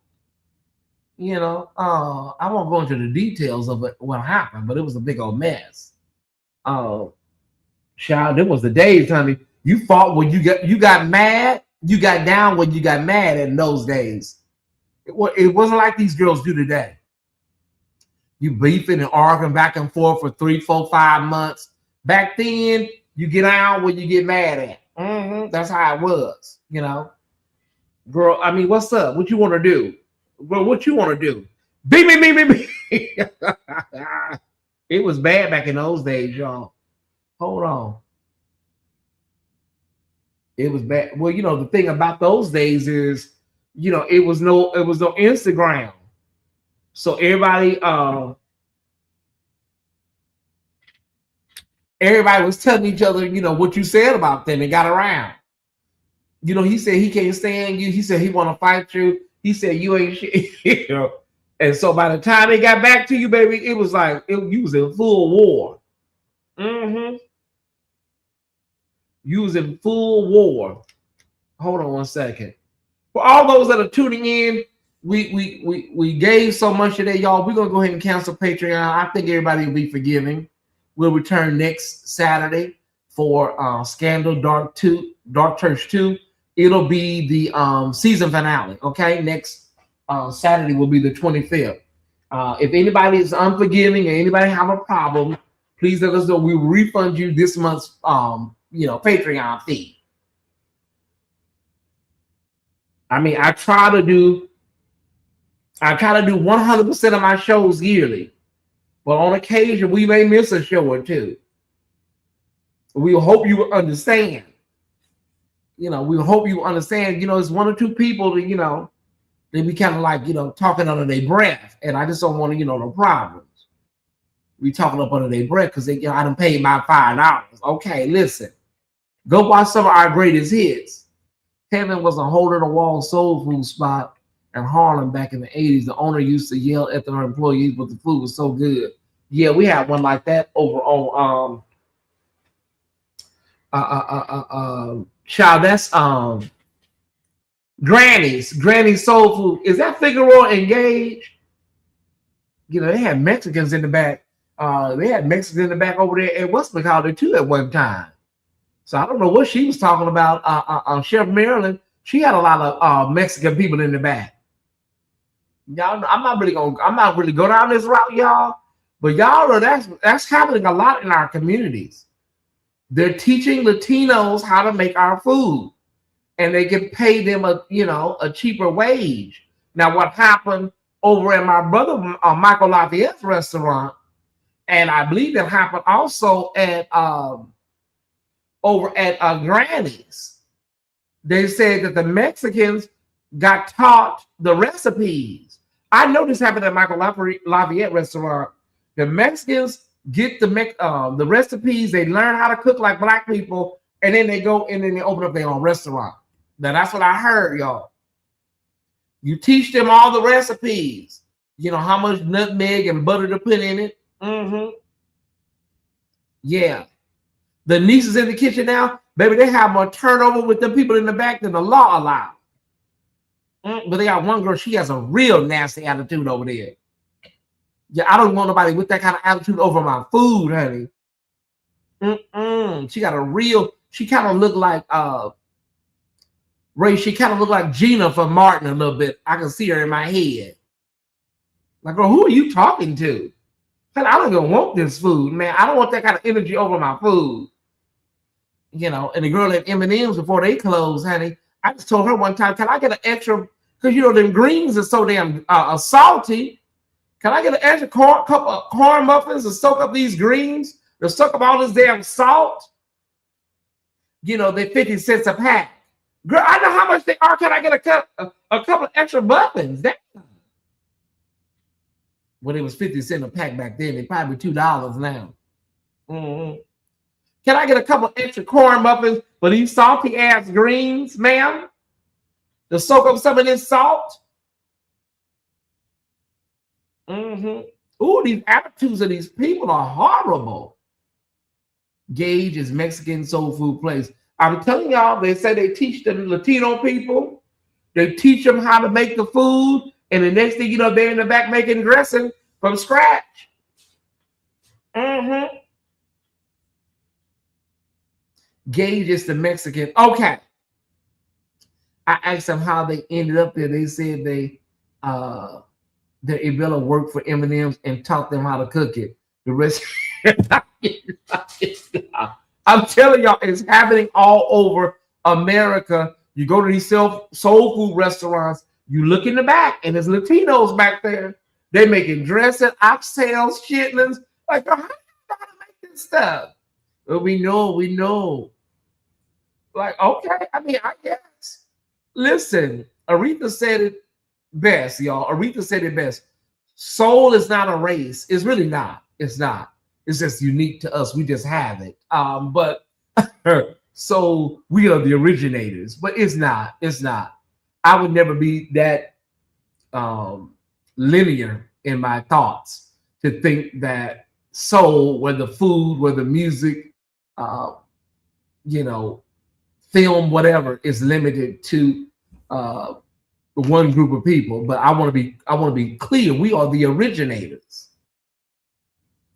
Speaker 1: You know, I won't go into the details of it, what happened, but it was a big old mess. Child, it was the days, honey. You fought when you got mad. You got down when you got mad in those days. It wasn't like these girls do today. You beefing and arguing back and forth for 3, 4, 5 months. Back then, you get out when you get mad at. That's how it was, you know. Girl, I mean, what's up? What you want to do? Well, what you want to do? Beat me. It was bad back in those days, y'all. Hold on. It was bad. Well, you know, the thing about those days is, you know, it was no Instagram. So everybody was telling each other, you know, what you said about them and got around. You know, he said he can't stand you. He said he want to fight you. He said you ain't shit. You know? And so by the time they got back to you, baby, it was like you was in full war. You was in full war. Hold on one second. For all those that are tuning in, we gave so much today, y'all. We're gonna go ahead and cancel Patreon. I think everybody will be forgiving. We'll return next Saturday for Scandal Dark Church 2. It'll be the season finale. Okay, next Saturday will be the 25th. If anybody is unforgiving or anybody have a problem, please let us know. We will refund you this month's Patreon fee. I mean, I try to do 100% of my shows yearly, but on occasion we may miss a show or two. We hope you understand. You know, we hope you understand. You know, it's 1 or 2 people that, you know, they be kind of like, you know, talking under their breath, and I just don't want to, you know, no problems. We talking up under their breath because they, you know, I done paid my $5. Okay, listen, go watch some of our greatest hits. Heaven was a hole-in-the-wall soul food spot in Harlem back in the 80s. The owner used to yell at their employees, but the food was so good. Yeah, we had one like that over on Child, that's Granny's Soul Food. Is that Figueroa Engage? You know, they had Mexicans in the back. They had Mexicans in the back over there at whatchamacallit too at one time. So I don't know what she was talking about. On Chef Maryland, she had a lot of Mexican people in the back. Y'all know, I'm not really go down this route, y'all. But y'all know that's happening a lot in our communities. They're teaching Latinos how to make our food, and they can pay them a cheaper wage. Now, what happened over at my brother Michael Lafayette's restaurant, and I believe that happened also at over at Granny's. They said that the Mexicans got taught the recipes. I know this happened at Michael Lafayette restaurant. The Mexicans get the recipes. They learn how to cook like black people, and then they go and then they open up their own restaurant. Now that's what I heard, y'all. You teach them all the recipes. You know how much nutmeg and butter to put in it. Yeah. The nieces in the kitchen now, baby, they have more turnover with the people in the back than the law allows. But they got one girl, she has a real nasty attitude over there. Yeah, I don't want nobody with that kind of attitude over my food, honey. She got a real, she kind of looked like Ray, she kind of looked like Gina from Martin a little bit. I can see her in my head. Like, girl, who are you talking to? I don't even want this food, man. I don't want that kind of energy over my food. You know, and the girl at M&M's before they closed, honey, I just told her one time, can I get an extra, because, you know, them greens are so damn salty. Can I get an extra couple of corn muffins to soak up these greens, to soak up all this damn salt? You know, they're 50 cents a pack. Girl, I know how much they are. Can I get a couple of extra muffins? When it was 50 cents a pack back then, they probably $2 now. Can I get a couple extra corn muffins for these salty ass greens, ma'am? To soak up some of this salt? Ooh, these attitudes of these people are horrible. Gage is Mexican soul food place. I'm telling y'all, they say they teach the Latino people. They teach them how to make the food. And the next thing you know, they're in the back making dressing from scratch. Gage is the Mexican. Okay. I asked them how they ended up there. They said that Ibella worked for M&M's and taught them how to cook it. The rest, I'm telling y'all, it's happening all over America. You go to these soul food restaurants, you look in the back, and there's Latinos back there. They making dressing, oxtails, chitlins. Like, how do you know how to make this stuff? Well, we know. Like, okay, I mean, I guess. Listen, Aretha said it best, y'all. Aretha said it best. Soul is not a race. It's really not. It's not. It's just unique to us. We just have it. But so we are the originators, but it's not. It's not. I would never be that linear in my thoughts to think that soul, whether food, whether music, you know, film, whatever, is limited to one group of people. But I want to be clear. We are the originators.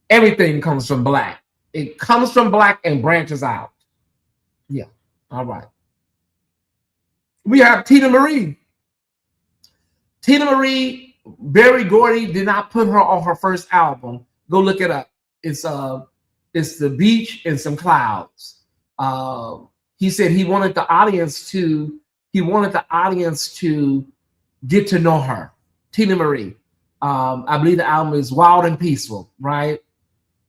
Speaker 1: Everything comes from Black. It comes from Black and branches out. Yeah. All right. We have Tina Marie. Tina Marie, Berry Gordy did not put her on her first album. Go look it up. It's The Beach and Some Clouds. He said he wanted the audience to get to know her. Tina Marie. I believe the album is Wild and Peaceful, right?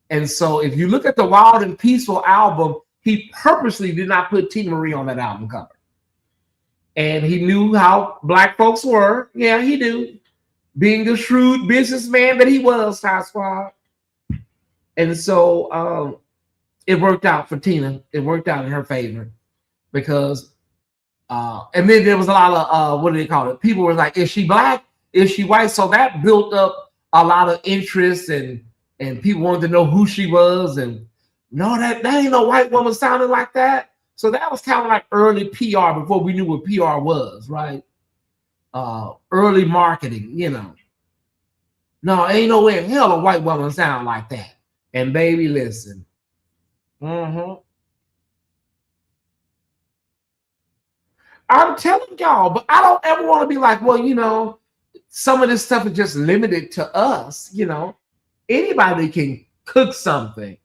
Speaker 1: And so if you look at the Wild and Peaceful album, he purposely did not put Tina Marie on that album cover. And he knew how Black folks were. Yeah, he knew. Being the shrewd businessman that he was, Ty Squad. And so it worked out for Tina. It worked out in her favor. Because, and then there was a lot of, what do they call it? People were like, is she Black? Is she white? So that built up a lot of interest and people wanted to know who she was. And no, that ain't no white woman sounding like that. So that was kind of like early PR before we knew what PR was, right? Early marketing, you know. No, ain't no way in hell a white woman sound like that. And baby, listen. I'm telling y'all, but I don't ever want to be like, well, you know, some of this stuff is just limited to us, you know. Anybody can cook something.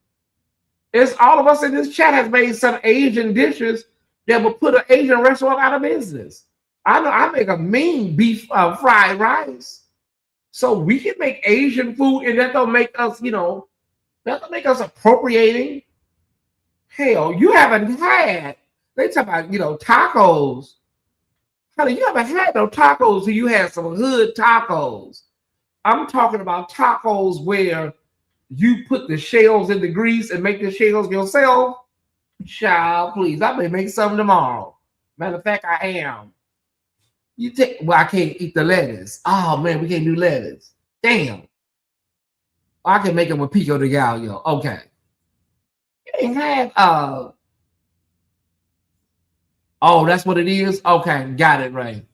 Speaker 1: It's all of us in this chat has made some Asian dishes that will put an Asian restaurant out of business. I know I make a mean beef fried rice. So we can make Asian food and that don't make us, you know, that don't make us appropriating. Hell, you haven't had, they talk about, you know, tacos. Honey, you haven't had no tacos till you had some hood tacos. I'm talking about tacos where you put the shells in the grease and make the shells yourself. Child, please, I may make some tomorrow. Matter of fact, I am. You take, well, I can't eat the lettuce. Oh man, we can't do lettuce. Damn. I can make them with pico de gallo. Okay. You ain't had oh, that's what it is? Okay, got it right.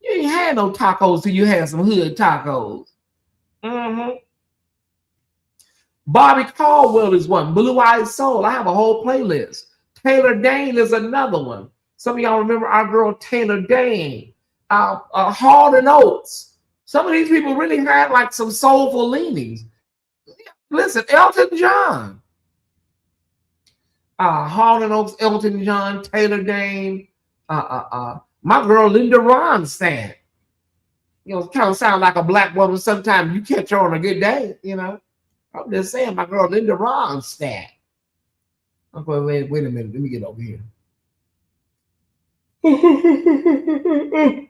Speaker 1: You ain't had no tacos till you had some hood tacos. Bobby Caldwell is one. Blue Eyed Soul. I have a whole playlist. Taylor Dane is another one. Some of y'all remember our girl Taylor Dane. Hall and Oates. Some of these people really had like some soulful leanings. Listen, Elton John. Hall and Oates, Elton John, Taylor Dane. My girl Linda Ronstadt. You know, kind of sound like a black woman. Sometimes you catch her on a good day, you know. I'm just saying, my girl Linda Ronstadt. Okay, wait a minute. Let me get over here.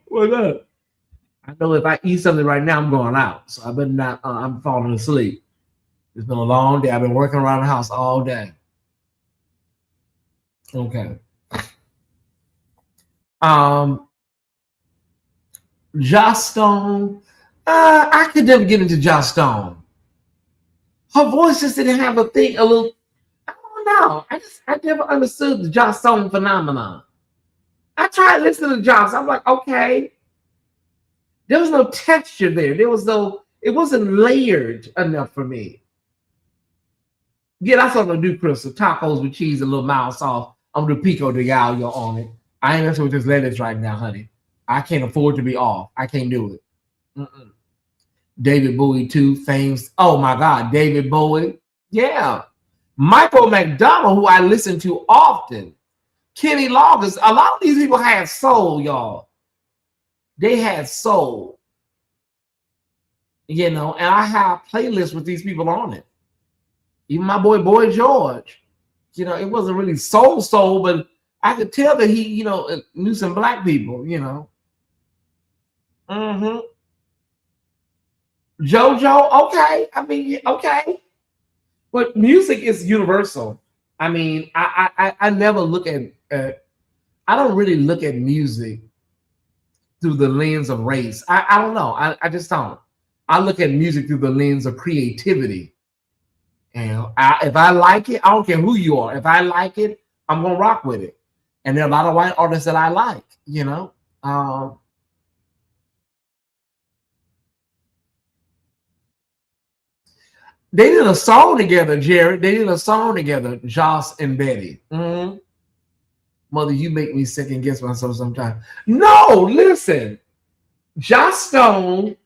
Speaker 1: What's up? I know if I eat something right now, I'm going out. So I better not, I'm falling asleep. It's been a long day. I've been working around the house all day. Okay. Joss Stone. I could never get into Joss Stone. Her voice just didn't have a thing, a little, I don't know. I never understood the Joss Stone phenomenon. I tried listening to Joss. I'm like, okay. There was no texture there. There was no, it wasn't layered enough for me. Yeah, that's what I'm gonna do, Crystal. Tacos with cheese and a little mild sauce. I'm gonna do pico de gallo on it. I ain't messing with this lettuce right now, honey. I can't afford to be off. I can't do it. David Bowie too, famous. Oh my God, David Bowie. Yeah. Michael McDonald, who I listen to often. Kenny Loggins. A lot of these people had soul, y'all. They had soul. You know, and I have playlists with these people on it. Even my boy George. You know, it wasn't really soul, but I could tell that he, you know, knew some black people, you know. JoJo, okay. I mean, okay. But music is universal. I mean, I never look at, I don't really look at music through the lens of race. I don't know. I just don't. I look at music through the lens of creativity. And if I like it, I don't care who you are. If I like it, I'm going to rock with it. And there are a lot of white artists that I like, you know. They did a song together, Jared. They did a song together, Joss and Betty. Mother, you make me second guess myself sometimes. No, listen. Joss Stone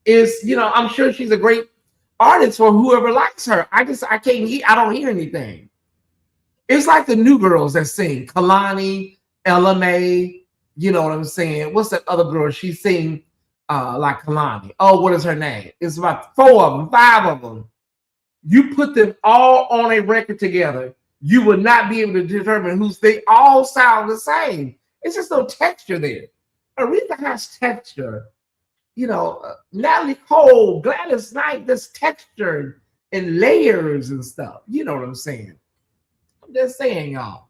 Speaker 1: is, you know, I'm sure she's a great artist for whoever likes her. I don't hear anything. It's like the new girls that sing. Kalani, Ella May, you know what I'm saying? What's that other girl? She sing like Kalani. Oh, what is her name? It's about 4 of them, 5 of them. You put them all on a record together, you would not be able to determine who's. They all sound the same. It's just no texture there. Aretha has texture. You know, Natalie Cole, Gladys Knight, there's texture and layers and stuff. You know what I'm saying? I'm just saying, y'all.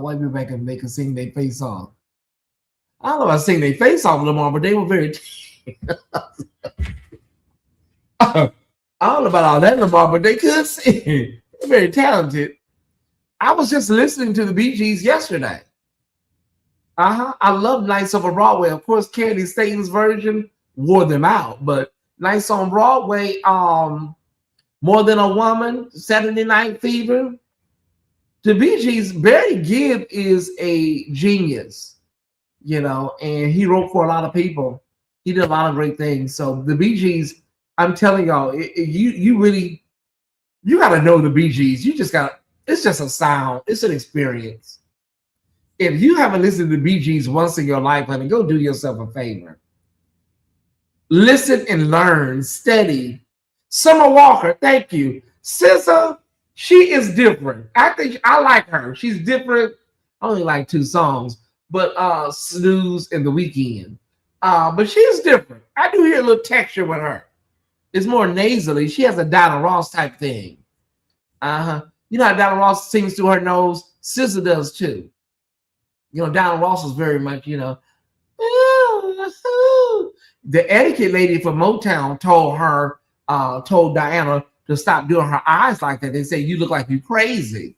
Speaker 1: White people make us sing their face off. I don't know if I sing their face off no more, but they were very. I don't know about all that no more, but they could sing. They're very talented. I was just listening to the Bee Gees yesterday. I love Nights on Broadway. Of course, Candy Staten's version wore them out, but Nights on Broadway, More Than a Woman, Saturday Night Fever. The Bee Gees, Barry Gibb is a genius, you know, and he wrote for a lot of people. He did a lot of great things. So the Bee Gees, I'm telling y'all, you got to know the Bee Gees. It's just a sound. It's an experience. If you haven't listened to the Bee Gees once in your life, honey, go do yourself a favor. Listen and learn. Steady. Summer Walker, thank you. SZA, she is different. I think I like her. She's different. I only like 2 songs, but Snooze and The Weeknd. But she's different. I do hear a little texture with her. It's more nasally. She has a Donna Ross type thing. You know how Donna Ross sings through her nose? SZA does too. You know, Donna Ross is very much, you know, the etiquette lady from Motown told Diana to stop doing her eyes like that. They say, you look like you crazy.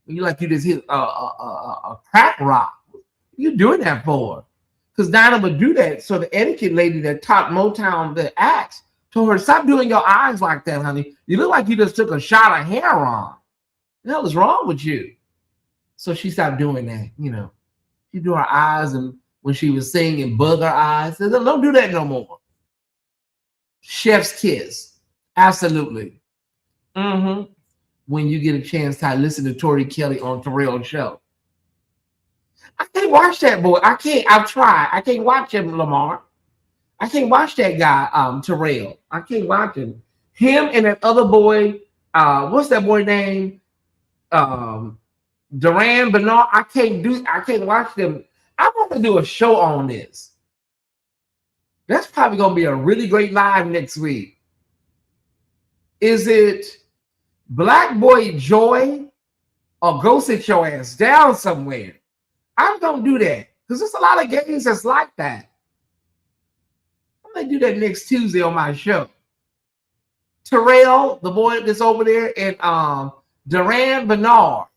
Speaker 1: You like you just hit a crack rock. What are you doing that for? Because Diana would do that. So the etiquette lady that taught Motown the acts told her, stop doing your eyes like that, honey. You look like you just took a shot of heroin. What the hell is wrong with you? So she stopped doing that, you know. She do her eyes, and when she was singing, bug her eyes. Said, don't do that no more. Chef's kiss. Absolutely. When you get a chance to listen to Tori Kelly on Terrell's show. I can't watch that boy. I can't. I've tried. I can't watch him, Lamar. I can't watch that guy, Terrell. I can't watch him. Him and that other boy, what's that boy name? Duran Bernard. I can't watch them. I want to do a show on this. That's probably gonna be a really great live next week. Is it Black Boy Joy or go sit your ass down somewhere? I'm gonna do that because there's a lot of games that's like that. I'm gonna do that next Tuesday on my show. Terrell, the boy that's over there, and Duran Bernard.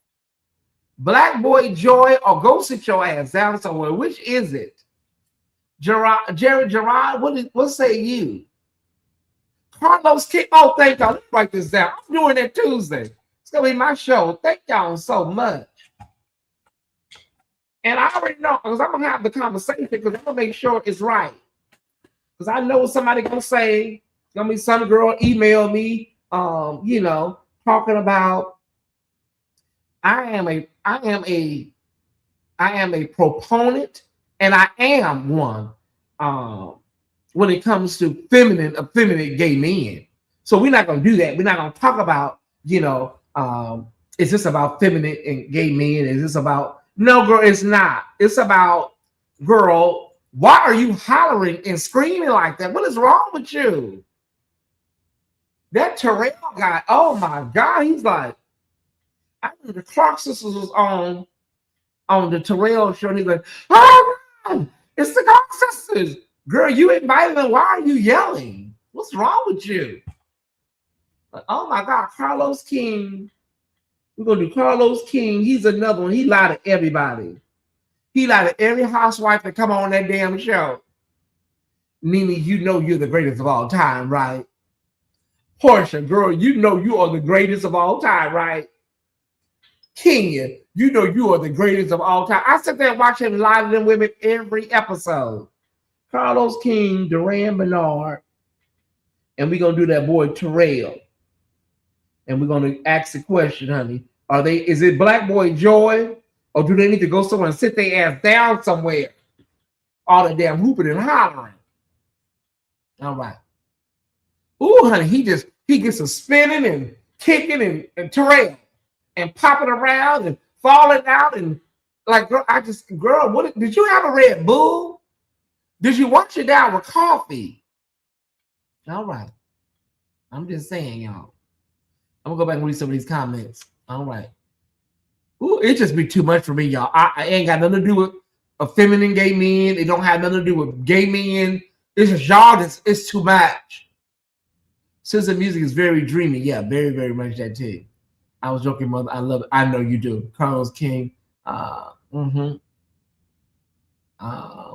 Speaker 1: Black Boy Joy or go sit your ass down somewhere. Which is it? Jared Gerard, what say you? Carlos Kick. Oh, thank y'all. Let's write this down. I'm doing that Tuesday. It's gonna be my show. Thank y'all so much. And I already know because I'm gonna have the conversation because I'm gonna make sure it's right. Because I know somebody gonna say, gonna be some girl email me, you know, talking about I am a proponent, and I am one when it comes to effeminate gay men. So we're not going to do that. We're not going to talk about, you know, is this about feminine and gay men? Is this about, no, girl, it's not. It's about, girl, why are you hollering and screaming like that? What is wrong with you? That Terrell guy, oh my God, he's like, I think the Clark sisters was on the Terrell show. And he's like, oh, God, it's the Clark sisters. Girl, you invited them. Why are you yelling? What's wrong with you? Like, oh my God, Carlos King. We're going to do Carlos King. He's another one. He lied to everybody. He lied to every housewife that come on that damn show. Nene, you know you're the greatest of all time, right? Portia, girl, you know you are the greatest of all time, right? Kenya, you know you are the greatest of all time. I sit there and watch him lie to them women every episode. Carlos King, Duran Bernard, and we're gonna do that boy Terrell. And we're gonna ask the question, honey. Is it Black Boy Joy? Or do they need to go somewhere and sit their ass down somewhere? All the damn hooping and hollering. All right. Ooh, honey, he gets a spinning and kicking and Terrell. And popping around and falling out and like, girl, what did you have a Red Bull? Did you wash it down with coffee? All right. I'm just saying, y'all. I'm gonna go back and read some of these comments. All right. Ooh, it just be too much for me, y'all. I ain't got nothing to do with feminine gay men. It don't have nothing to do with gay men. It's just y'all. It's too much. Since the music is very dreamy, yeah, very, very much that too. I was joking, mother. I love it. I know you do. Carlos King.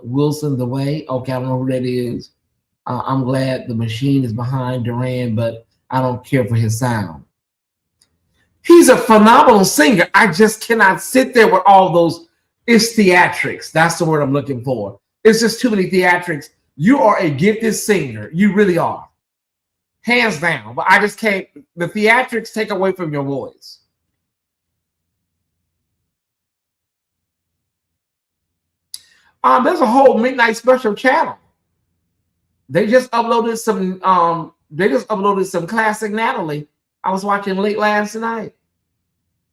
Speaker 1: Wilson the Way. Okay, I don't know who that is. I'm glad the machine is behind Duran, but I don't care for his sound. He's a phenomenal singer. I just cannot sit there with all those. It's theatrics. That's the word I'm looking for. It's just too many theatrics. You are a gifted singer. You really are. Hands down. But I just can't. The theatrics take away from your voice. There's a whole midnight special channel. They just uploaded some classic Natalie. I was watching late last night.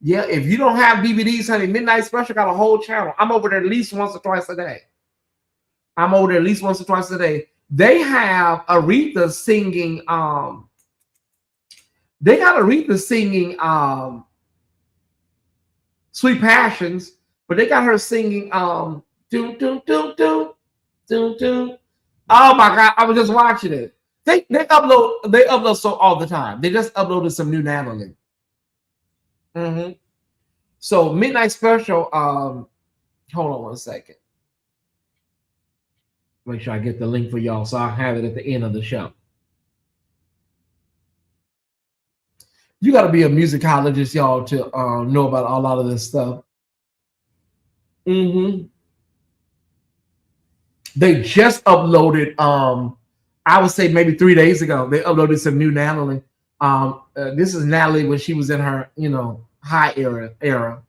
Speaker 1: Yeah, if you don't have DVDs, honey, Midnight Special got a whole channel. I'm over there at least once or twice a day. They have Aretha singing. They got Aretha singing Sweet Passions, but they got her singing do do do do do do. Oh my God, I was just watching it. They upload so all the time. They just uploaded some new Natalie. So Midnight Special, hold on one second. Make sure I get the link for y'all so I'll have it at the end of the show. You got to be a musicologist, y'all, to know about a lot of this stuff. They just uploaded, I would say maybe 3 days ago, they uploaded some new Natalie. This is Natalie when she was in her, high era.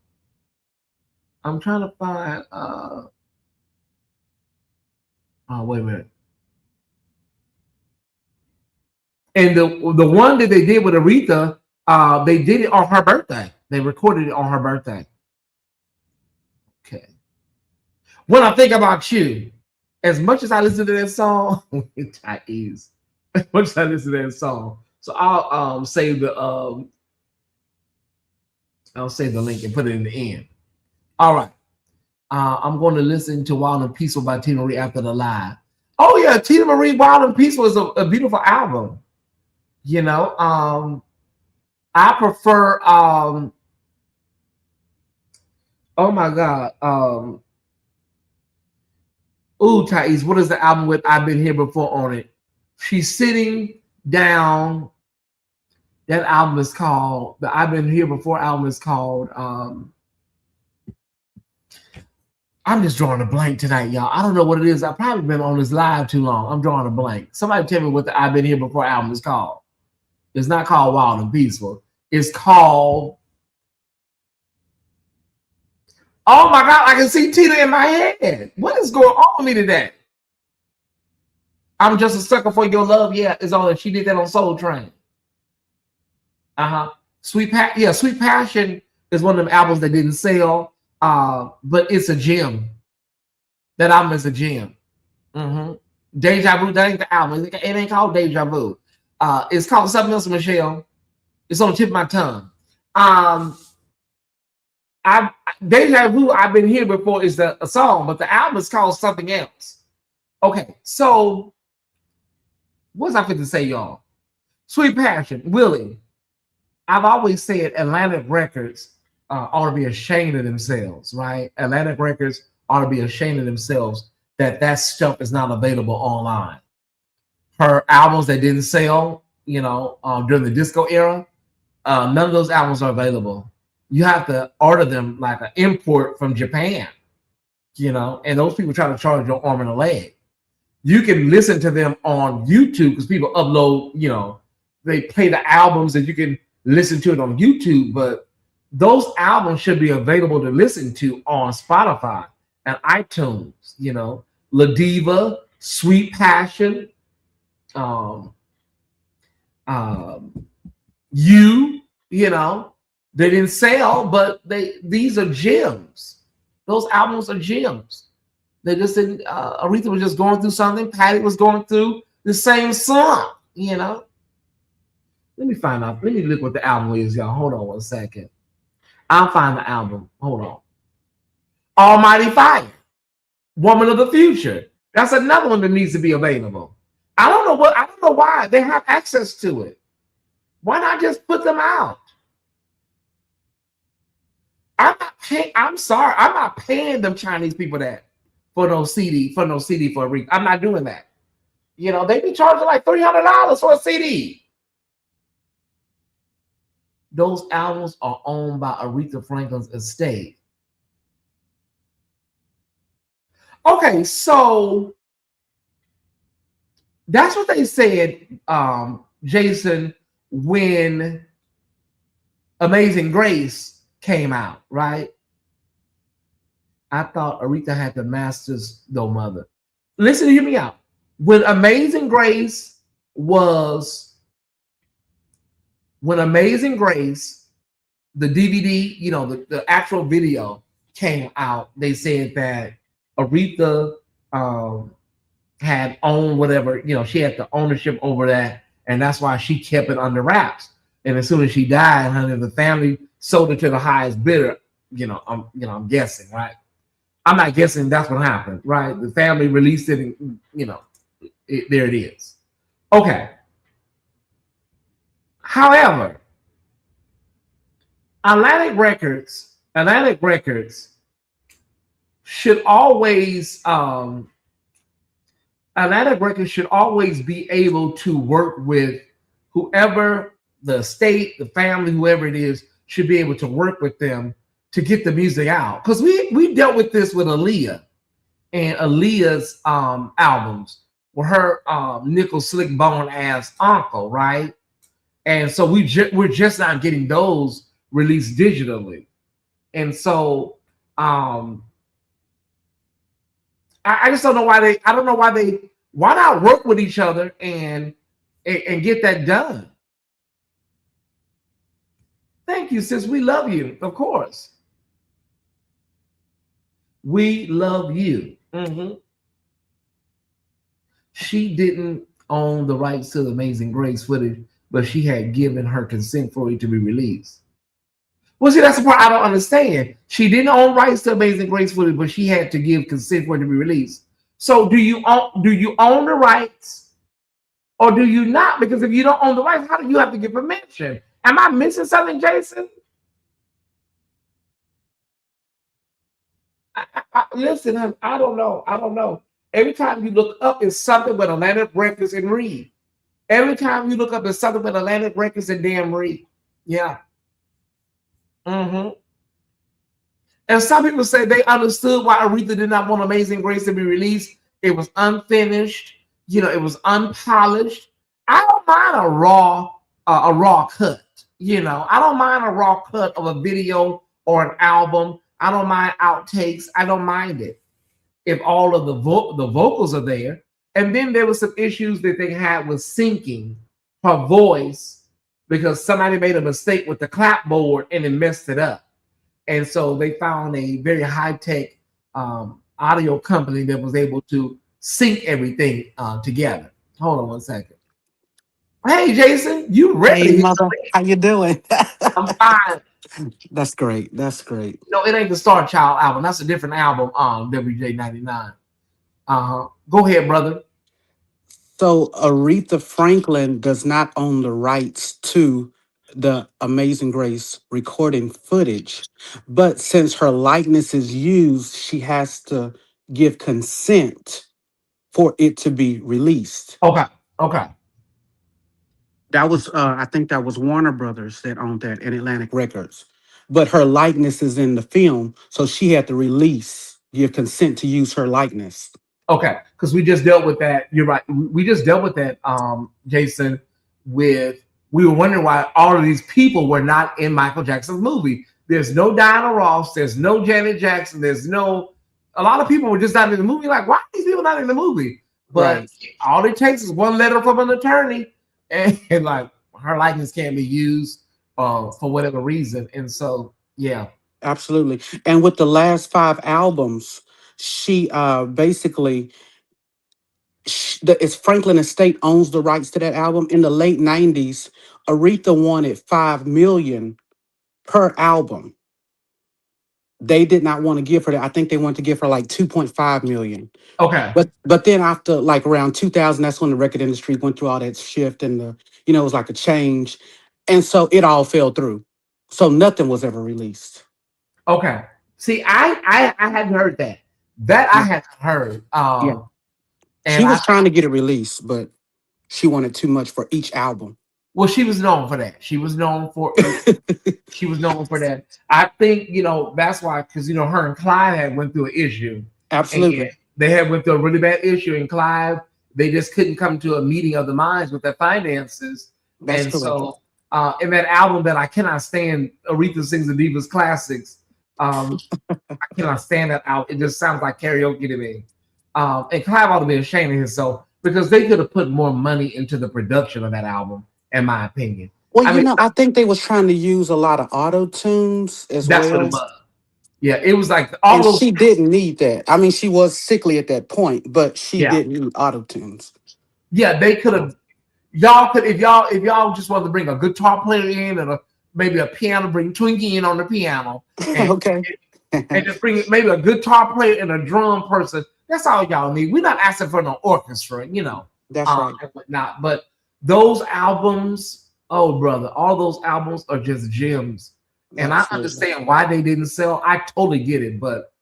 Speaker 1: I'm trying to find, wait a minute. And the one that they did with Aretha, they did it on her birthday. They recorded it on her birthday. Okay. When I Think About You, as much as I listen to that song, Tyesse, as much as I listen to that song, so I'll save the link and put it in the end. All right. I'm going to listen to Wild and Peaceful by Tina Marie after the live. Oh yeah, Tina Marie Wild and Peaceful is a beautiful album. I prefer oh my God. Ooh, Tyesse, what is the album with I've Been Here Before on it? She's Sitting Down. That album is called, the I've Been Here Before album is called, I'm just drawing a blank tonight, y'all. I don't know what it is. I've probably been on this live too long. I'm drawing a blank. Somebody tell me what the I've Been Here Before album is called. It's not called Wild and Peaceful. It's called, oh my God, I can see Tina in my head. What is going on with me today? I'm Just a Sucker for Your Love. Yeah, it's on. She did that on Soul Train. Sweet Passion is one of them albums that didn't sell, but it's a gem. That album is a gem. Deja Vu, that ain't the album. It ain't called Deja Vu. It's called something else, Michelle. It's on the tip of my tongue. Deja Vu, I've Been Here Before is a song, but the album is called something else. Okay, so what's I fit to say, y'all? Sweet Passion, Willie. I've always said Atlantic Records ought to be ashamed of themselves, right? Atlantic Records ought to be ashamed of themselves that stuff is not available online. Her albums that didn't sell, during the disco era, none of those albums are available. You have to order them like an import from Japan, and those people try to charge your arm and a leg. You can listen to them on YouTube because people upload, they play the albums and you can listen to it on YouTube, but those albums should be available to listen to on Spotify and iTunes, La Diva, Sweet Passion, they didn't sell, but these are gems. Those albums are gems. They just didn't. Aretha was just going through something. Patty was going through the same song. Let me find out. Let me look what the album is, y'all. Hold on one second. I'll find the album. Hold on. Almighty Fire, Woman of the Future. That's another one that needs to be available. I don't know why they have access to it. Why not just put them out? I'm sorry, I'm not paying them Chinese people that for no CD for Aretha. I'm not doing that. You know, they be charging like $300 for a CD. Those albums are owned by Aretha Franklin's estate. Okay, so that's what they said, Jason, when Amazing Grace came out, right? I thought Aretha had the masters, though, mother. Listen, hear me out. When Amazing Grace, the DVD, you know, the actual video came out, they said that Aretha had owned whatever, you know, she had the ownership over that, and that's why she kept it under wraps. And as soon as she died, honey, the family sold it to the highest bidder. I'm guessing, right? I'm not guessing, that's what happened, right? The family released it, and there it is. Okay. However, Atlantic Records should always be able to work with whoever, the state, the family, whoever it is, should be able to work with them to get the music out. Because we dealt with this with Aaliyah and Aaliyah's albums with her nickel slick bone ass uncle, right? And so we're just not getting those released digitally. And so I just don't know why why not work with each other and get that done? Thank you, sis. We love you, of course. We love you. Mm-hmm. She didn't own the rights to the Amazing Grace footage, but she had given her consent for it to be released. Well, see, that's the part I don't understand. She didn't own rights to Amazing Grace footage, but she had to give consent for it to be released. So do you own the rights or do you not? Because if you don't own the rights, how do you have to get permission? Am I missing something, Jason? Listen, I don't know. Every time you look up, it's something with Atlantic Records and Reed. Every time you look up, it's something with Atlantic Records and damn Reed. Yeah. Mm-hmm. And some people say they understood why Aretha did not want Amazing Grace to be released. It was unfinished. It was unpolished. I don't mind a raw cut. I don't mind a raw cut of a video or an album. I don't mind outtakes. I don't mind it if all of the vocals are there. And then there were some issues that they had with syncing her voice because somebody made a mistake with the clapboard and it messed it up. And so they found a very high-tech audio company that was able to sync everything together. Hold on one second. Hey, Jason, you ready?
Speaker 10: Hey, mother, how you doing?
Speaker 1: I'm fine.
Speaker 10: That's great. That's great.
Speaker 1: No, it ain't the Star Child album. That's a different album on WJ99. Go ahead, brother.
Speaker 10: So Aretha Franklin does not own the rights to the Amazing Grace recording footage, but since her likeness is used, she has to give consent for it to be released.
Speaker 1: Okay.
Speaker 10: That was, I think that was Warner Brothers that owned that and Atlantic Records. But her likeness is in the film, so she had to give consent to use her likeness.
Speaker 1: Okay, because we just dealt with that. You're right. We just dealt with that, Jason. We were wondering why all of these people were not in Michael Jackson's movie. There's no Diana Ross. There's no Janet Jackson. A lot of people were just not in the movie. Like, why are these people not in the movie? But all it takes is one letter from an attorney, and like her likeness can't be used for whatever reason. And so, yeah,
Speaker 10: absolutely. And with the last 5 albums, she basically, it's Franklin Estate owns the rights to that album. In the late 90s, Aretha wanted $5 million per album. They did not want to give her that. I think they wanted to give her like $2.5 million.
Speaker 1: Okay.
Speaker 10: But then after like around 2000, that's when the record industry went through all that shift and it was like a change. And so it all fell through. So nothing was ever released.
Speaker 1: Okay. See, I hadn't heard that. That I
Speaker 10: Yeah,
Speaker 1: hadn't heard.
Speaker 10: yeah. She
Speaker 1: And
Speaker 10: was trying to get a release, but she wanted too much for each album.
Speaker 1: well, she was known for that. She was known for she was known for that. I think, that's why, because her and Clive had went through an issue. And
Speaker 10: Absolutely.
Speaker 1: they had went through a really bad issue, and Clive, they just couldn't come to a meeting of the minds with their finances.
Speaker 10: That's
Speaker 1: And
Speaker 10: correct.
Speaker 1: so in that album that I cannot stand, Aretha Sings the Divas Classics, I cannot stand that out. It just sounds like karaoke to me. And Clive ought to be ashamed of himself, because they could have put more money into the production of that album, in my opinion.
Speaker 10: Well,
Speaker 1: I mean,
Speaker 10: I think they was trying to use a lot of auto tunes as
Speaker 1: that's what
Speaker 10: well.
Speaker 1: it was. Yeah, it was like all
Speaker 10: And
Speaker 1: those.
Speaker 10: she didn't need that. I mean, she was sickly at that point, but she
Speaker 1: Yeah,
Speaker 10: didn't need auto tunes.
Speaker 1: yeah, they could have. Y'all could, if y'all just wanted to bring a guitar player in, and maybe a piano, bring Twinkie in on the piano, and
Speaker 10: Okay.
Speaker 1: and just bring maybe a guitar player and a drum person. That's all y'all need. We're not asking for no orchestra,
Speaker 10: That's right.
Speaker 1: and whatnot. But those albums, oh brother, all those albums are just gems. And I
Speaker 10: Absolutely.
Speaker 1: understand why they didn't sell. I totally get it, but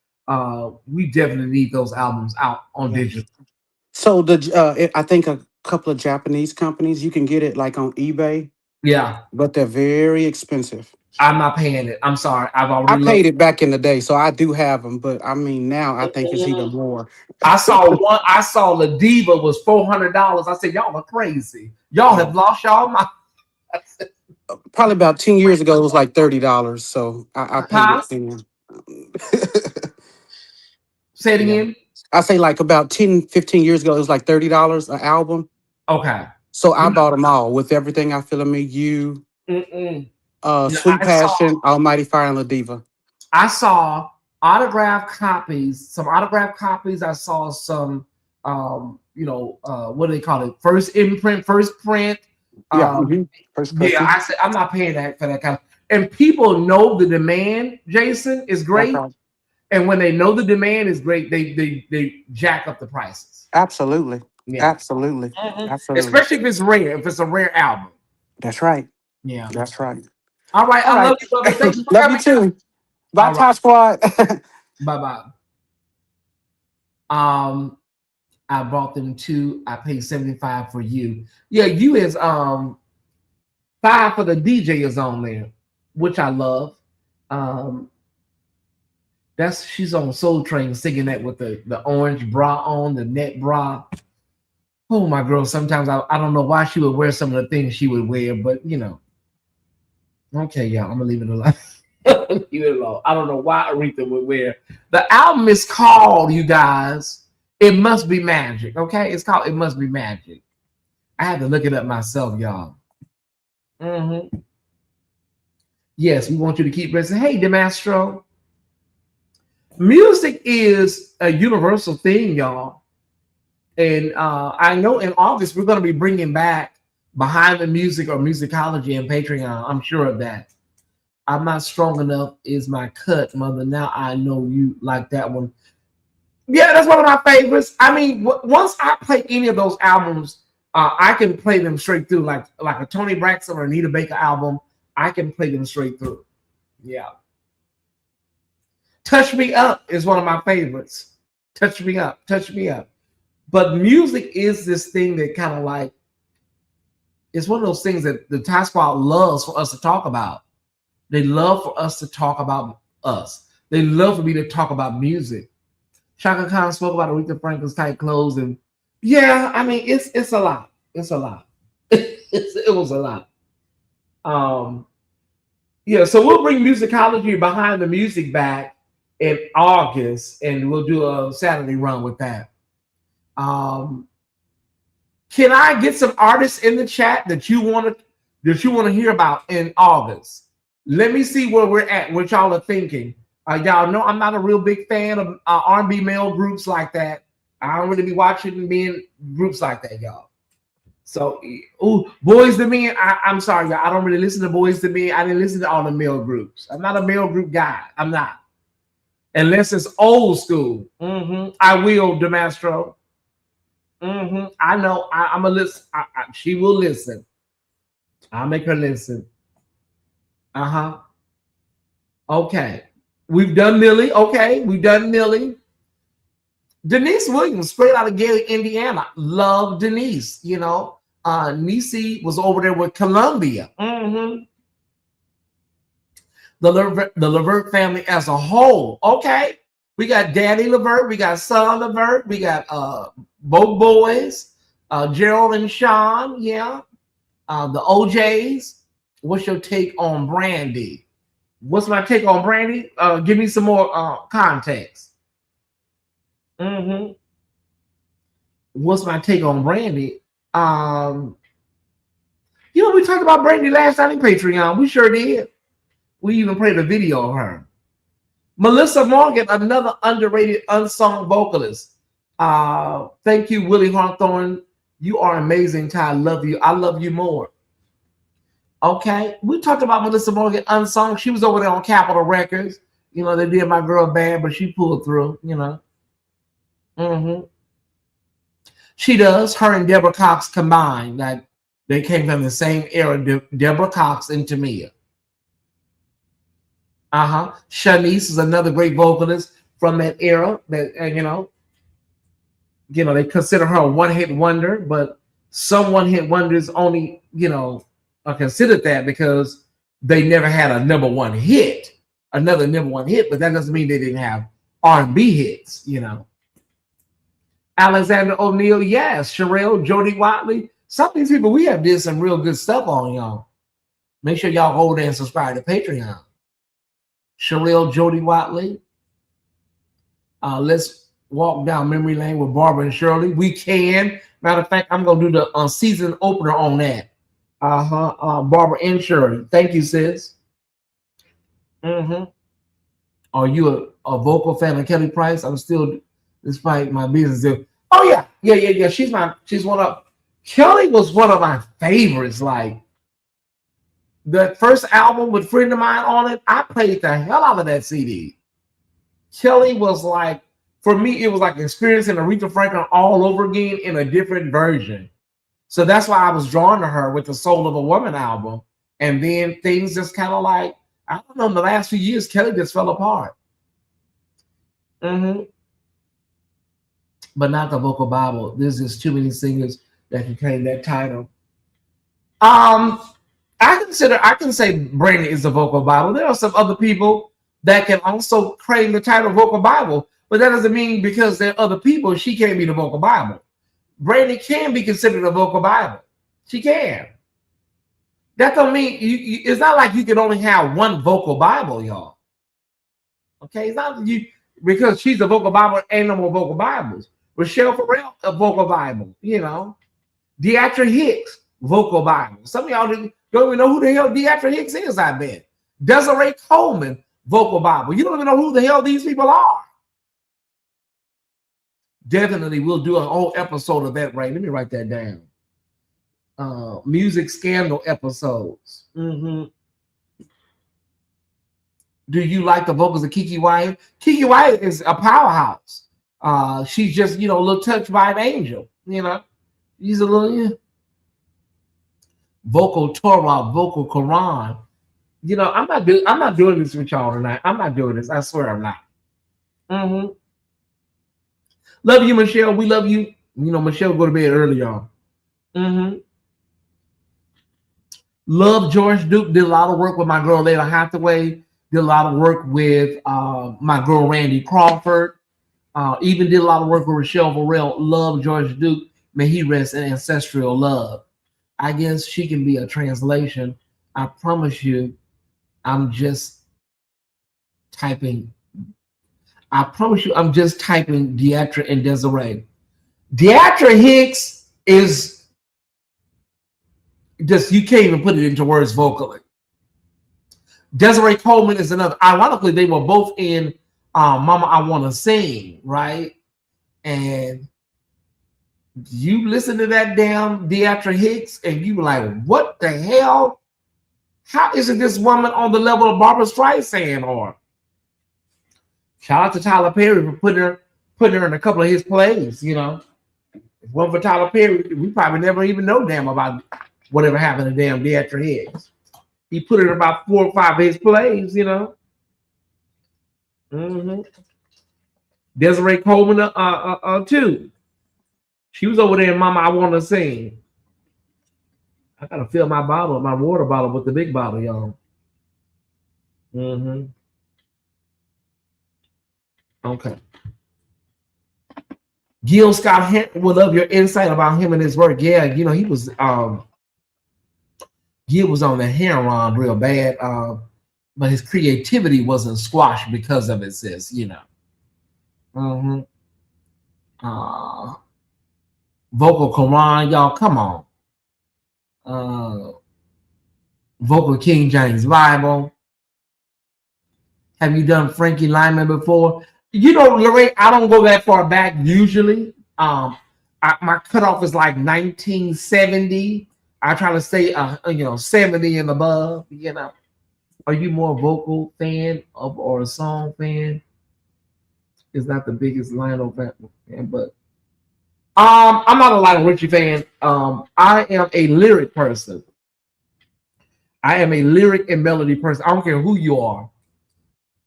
Speaker 1: we definitely need those albums out on
Speaker 10: Yeah.
Speaker 1: digital.
Speaker 10: So I think a couple of Japanese companies, you can get it like on eBay,
Speaker 1: Yeah,
Speaker 10: but they're very expensive.
Speaker 1: I'm not paying it. I'm sorry. I've
Speaker 10: I
Speaker 1: already
Speaker 10: paid
Speaker 1: looked.
Speaker 10: it back in the day, so I do have them. But I mean, now I think it's even more.
Speaker 1: I saw one. I saw La Diva was $400. I said, y'all are crazy. Y'all have lost y'all mind.
Speaker 10: Probably about 10 years ago, it was like $30. So I paid
Speaker 1: Huh?
Speaker 10: it then.
Speaker 1: Say it
Speaker 10: Yeah.
Speaker 1: again.
Speaker 10: I say like about 10, 15 years ago, it was like $30 an album.
Speaker 1: Okay.
Speaker 10: So I bought them all with everything I feel in me. You,
Speaker 1: No,
Speaker 10: Sweet Passion, Almighty Fire, and La Diva.
Speaker 1: I saw autographed copies. Some autographed copies. I saw some. What do they call it? First imprint, first print.
Speaker 10: Yeah. First pressing.
Speaker 1: I said I'm not paying that for that kind of. And people know the demand. Jason is
Speaker 10: That's
Speaker 1: great,
Speaker 10: right.
Speaker 1: and when they know the demand is great, they jack up the prices.
Speaker 10: Absolutely.
Speaker 1: Yeah,
Speaker 10: Absolutely. Absolutely.
Speaker 1: especially if it's rare. If it's a rare album.
Speaker 10: That's right.
Speaker 1: Yeah.
Speaker 10: That's right.
Speaker 1: All right.
Speaker 10: All
Speaker 1: I
Speaker 10: right.
Speaker 1: love you, brother. Thank you for
Speaker 10: Love you
Speaker 1: coming.
Speaker 10: too. Bye,
Speaker 1: All
Speaker 10: Ty
Speaker 1: right.
Speaker 10: Squad.
Speaker 1: Bye. I bought them two. I paid $75 for you. Yeah, you is $5 for the DJ is on there, which I love. She's on Soul Train singing that with the orange bra on, the net bra. Oh my girl, sometimes I don't know why she would wear some of the things she would wear, but Okay, y'all, I'm gonna leave it alone. Leave it alone. I don't know why Aretha would wear. The album is called, you guys, It Must Be Magic. Okay, it's called It Must Be Magic. I had to look it up myself, y'all. Yes, we want you to keep listening. Hey, Demastro. Music is a universal thing, y'all. And I know in August we're going to be bringing back Behind the Music or Musicology and Patreon. I'm sure of that. I'm Not Strong Enough is my cut, mother. Now I know you like that one. Yeah, that's one of my favorites. I mean, once I play any of those albums, I can play them straight through, like a Tony Braxton or Anita Baker album. I can play them straight through. Yeah. Touch Me Up is one of my favorites. Touch Me Up, Touch Me Up. But music is this thing that kind of like, it's one of those things that the Ty Squad loves for us to talk about. They love for us to talk about us. They love for me to talk about music. Shaka Khan spoke about Aretha Franklin's tight clothes, and yeah, I mean it's a lot. It's a lot. It was a lot. Yeah, so we'll bring musicology Behind the Music back in August, and we'll do a Saturday run with that. Can I get some artists in the chat that you want to hear about in August? Let me see where we're at, what y'all are thinking. Y'all know I'm not a real big fan of R&B male groups like that. I don't really be watching men groups like that, y'all. So, Boys to Men, I'm sorry, y'all. I don't really listen to Boys to Men. I didn't listen to all the male groups. I'm not a male group guy. I'm not. Unless it's old school. I will, Demastro. I know. I'm a listen. She will listen. I'll make her listen. Okay. We've done Millie. Okay, we've done Millie. Denise Williams, straight out of Gary, Indiana. Love Denise. You know, Nisi was over there with Columbia. The Levert family as a whole. Okay, we got Daddy Levert, we got Son Levert, we got both boys, Gerald and Sean. Yeah, the OJs. What's your take on Brandy? What's my take on Brandy? Give me some more context. What's my take on Brandy? You know, we talked about Brandy last night in Patreon. We sure did. We even played a video of her. Melissa Morgan, another underrated, unsung vocalist. Thank you, Willie Hawthorne. You are amazing, Ty. I love you. I love you more. Okay. We talked about Melissa Morgan, unsung. She was over there on Capitol Records. You know, they did My Girl bad, but she pulled through, you know. She does. Her and Deborah Cox combined. Like, they came from the same era, Deborah Cox and Tamia. Shanice is another great vocalist from that era. That you know, they consider her a one-hit wonder, but some one-hit wonders only, you know, are considered that because they never had a number one hit, another number one hit. But that doesn't mean they didn't have R&B hits, you know. Alexander O'Neill, yes. Sherelle, Jody Watley. Some of these people we have did some real good stuff on, y'all. Make sure y'all go there and subscribe to Patreon. Sherelle, Jody Watley. Let's walk down memory lane with Barbara and Shirley. We can. Matter of fact, I'm going to do the season opener on that. Barbara and Shirley. Thank you, sis. Are you a vocal fan of Kelly Price? I'm still, despite my business. Oh, yeah. She's one of, Kelly was one of my favorites. Like, the first album with Friend of Mine on it, I played the hell out of that CD. Kelly was like, for me, it was like experiencing Aretha Franklin all over again in a different version. So that's why I was drawn to her with the Soul of a Woman album. And then things just kind of like, I don't know, in the last few years, Kelly just fell apart. But not the vocal Bible. There's just too many singers that can claim that title. I can say Brandy is the vocal Bible. There are some other people that can also claim the title vocal Bible, but that doesn't mean because there are other people, she can't be the vocal Bible. Brandy can be considered a vocal Bible. She can. That don't mean it's not like you can only have one vocal Bible, y'all. Okay, it's not you because she's a vocal Bible, ain't no more vocal Bibles. Rochelle Farrell, a vocal Bible, you know. Deatra Hicks, vocal Bible. Some of y'all don't even know who the hell Deatra Hicks is, I bet. Desiree Coleman, vocal Bible. You don't even know who the hell these people are. Definitely, we'll do a whole episode of that, right? Let me write that down. Music scandal episodes. Do you like the vocals of Kiki Wyatt? Kiki Wyatt is a powerhouse. She's just, you know, a little touched by an angel, you know. She's a little vocal Torah, vocal Quran. You know, I'm not doing this with y'all tonight. I'm not doing this. I swear I'm not. Love you, Michelle. We love you. You know, Michelle go to bed early, y'all. Love George Duke. Did a lot of work with my girl Layla Hathaway. Did a lot of work with my girl Randy Crawford. Even did a lot of work with Rochelle Farrell. Love George Duke. May he rest in ancestral love. I guess she can be a translation. I promise you, I'm just typing. I promise you, I'm just typing Deatra and Desiree. Deatra Hicks is just, you can't even put it into words vocally. Desiree Coleman is another. Ironically, they were both in Mama, I Want to Sing, right? And you listen to that damn Deatra Hicks and you were like, what the hell? How isn't this woman on the level of Barbara Streisand? Or shout out to Tyler Perry for putting her in a couple of his plays, you know. If it wasn't for Tyler Perry, we probably never even know damn about whatever happened to damn Deatra Hicks. He put her in about 4 or 5 of his plays, you know. Mm-hmm. Desiree Coleman, too. She was over there, Mama, I Want to Sing. I gotta fill my water bottle with the big bottle, y'all. Mm-hmm. Okay. Gil Scott would love your insight about him and his work. Yeah, you know, he was Gil was on the heroin real bad, but his creativity wasn't squashed because of it, sis, you know. Mm-hmm. Vocal Quran, y'all, come on. Vocal King James Bible. Have you done Frankie Lyman before? You know, Lorraine, I don't go that far back usually. My cutoff is like 1970. I try to stay, 70 and above. You know, are you more vocal fan of or a song fan? Is not the biggest Lionel fan, but I'm not a Lionel Richie fan. I am a lyric person. I am a lyric and melody person. I don't care who you are.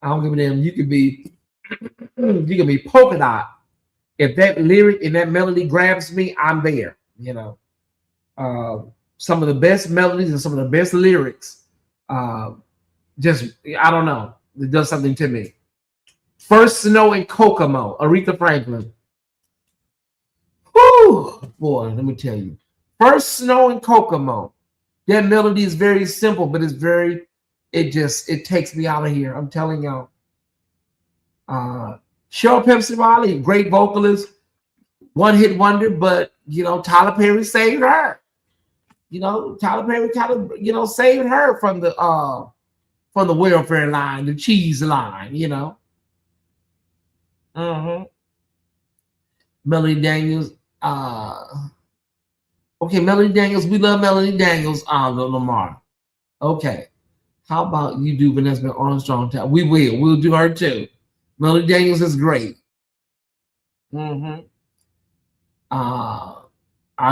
Speaker 1: I don't give a damn. You could be polka dot. If that lyric and that melody grabs me, I'm there. You know, some of the best melodies and some of the best lyrics. Just I don't know. It does something to me. First Snow in Kokomo, Aretha Franklin. Whew, boy, let me tell you. First Snow in Kokomo. That melody is very simple, but it's very. It takes me out of here. I'm telling y'all. Cheryl Pepsi Molly, great vocalist, one hit wonder, but you know, Tyler Perry saved her. You know, Tyler Perry kind of, saved her from the welfare line, the cheese line, you know. Mm-hmm. Melody Daniels, okay, Melody Daniels, we love Melody Daniels, Lamar. Okay. How about you do Vanessa Armstrong? We'll do her too. Melody Daniels is great. Mm-hmm.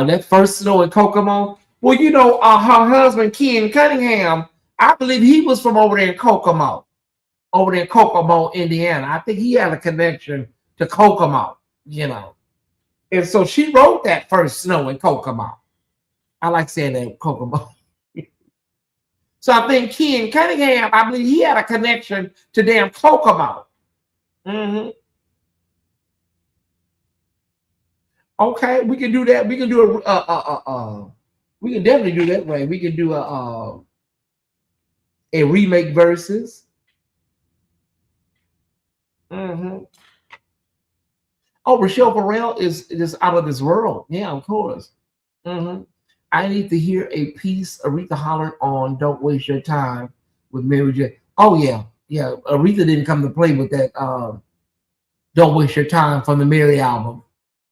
Speaker 1: That First Snow in Kokomo. Well, you know, her husband, Ken Cunningham, I believe he was from over there in Kokomo, Indiana. I think he had a connection to Kokomo, you know. And so she wrote that First Snow in Kokomo. I like saying that, Kokomo. So I think Ken Cunningham, I believe he had a connection to damn Kokomo. Mm-hmm. Okay, we can do that. We can do we can definitely do that way. We can do a remake verses. Mm-hmm. Oh, Rochelle Farrell is just out of this world. Yeah, of course. Mm-hmm. I need to hear a piece Aretha hollered on "Don't Waste Your Time" with Mary J. Oh yeah, yeah. Aretha didn't come to play with that. "Don't Waste Your Time" from the Mary album.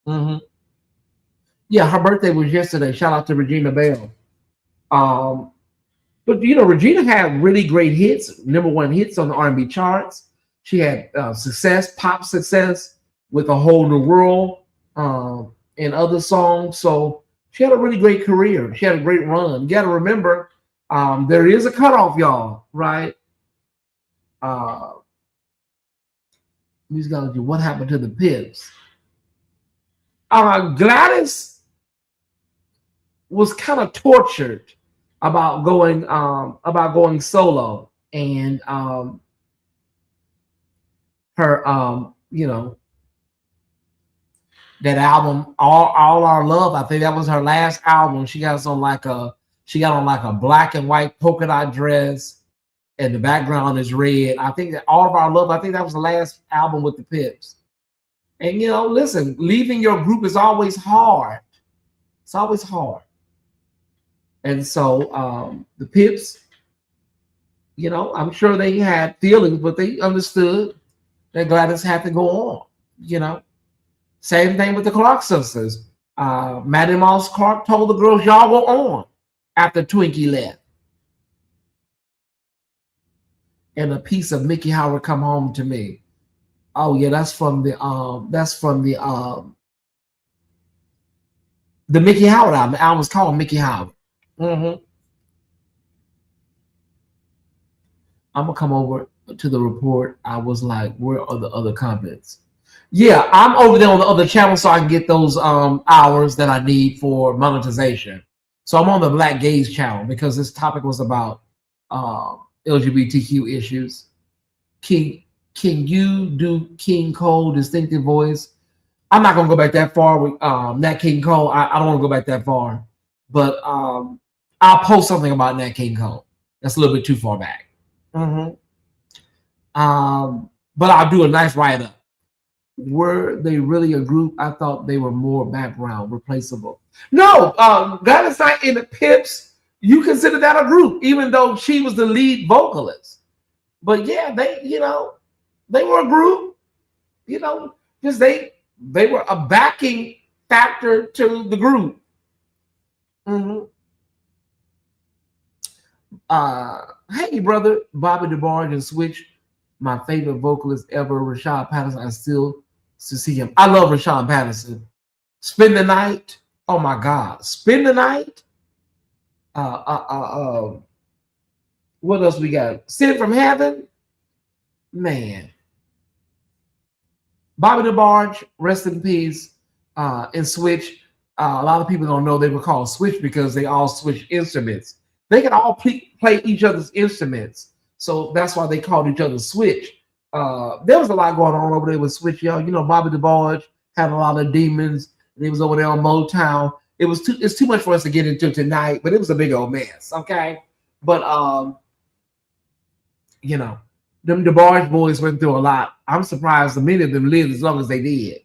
Speaker 1: Mm-hmm. Yeah, her birthday was yesterday. Shout out to Regina Bell. But you know, Regina had really great hits, #1 hits on the R&B charts. She had pop success with "A Whole New World" and other songs. So she had a really great career. She had a great run. You got to remember, there is a cutoff, y'all, right? We just got to do what happened to the Pips. Gladys was kind of tortured about going solo, and her that album all Our Love, I think that was her last album. She got on like a black and white polka dot dress, and the background is red. I think that All of Our Love, I think that was the last album with the Pips. And you know, listen, leaving your group is always hard. It's always hard. And so the Pips, you know, I'm sure they had feelings, but they understood that Gladys had to go on, you know. Same thing with the Clark sisters. Maddie Moss Clark told the girls, y'all go on after Twinkie left. And a piece of Mickey Howard Come Home to Me. Oh yeah, that's from the Mickey Howard album. The album was called Mickey Howard. Mm-hmm. I'm gonna come over to the report. I was like, where are the other comments? Yeah, I'm over there on the other channel so I can get those hours that I need for monetization. So I'm on the Black Gaze channel because this topic was about LGBTQ issues. Can you do King Cole distinctive voice? I'm not gonna go back that far with Nat King Cole. I don't want to go back that far, but I'll post something about Nat King Cole. That's a little bit too far back. Mm-hmm. But I'll do a nice write up. Were they really a group? I thought they were more background, replaceable. No, Gladys Knight and the Pips, you consider that a group, even though she was the lead vocalist. But yeah, they, they were a group, because they were a backing factor to the group. Mm-hmm. Hey, brother, Bobby DeBarge and Switch, my favorite vocalist ever, Rashad Patterson. I still to see him. I love Rashad Patterson. Spend the Night. Oh my God, Spend the Night. What else we got? Sent from Heaven. Man. Bobby DeBarge, rest in peace. And Switch. A lot of people don't know they were called Switch because they all switch instruments. They can all play each other's instruments. So that's why they called each other Switch. There was a lot going on over there with Switch, y'all. Bobby DeBarge had a lot of demons. He was over there on Motown. It's too much for us to get into tonight, but it was a big old mess, okay? But them DeBarge boys went through a lot. I'm surprised many of them lived as long as they did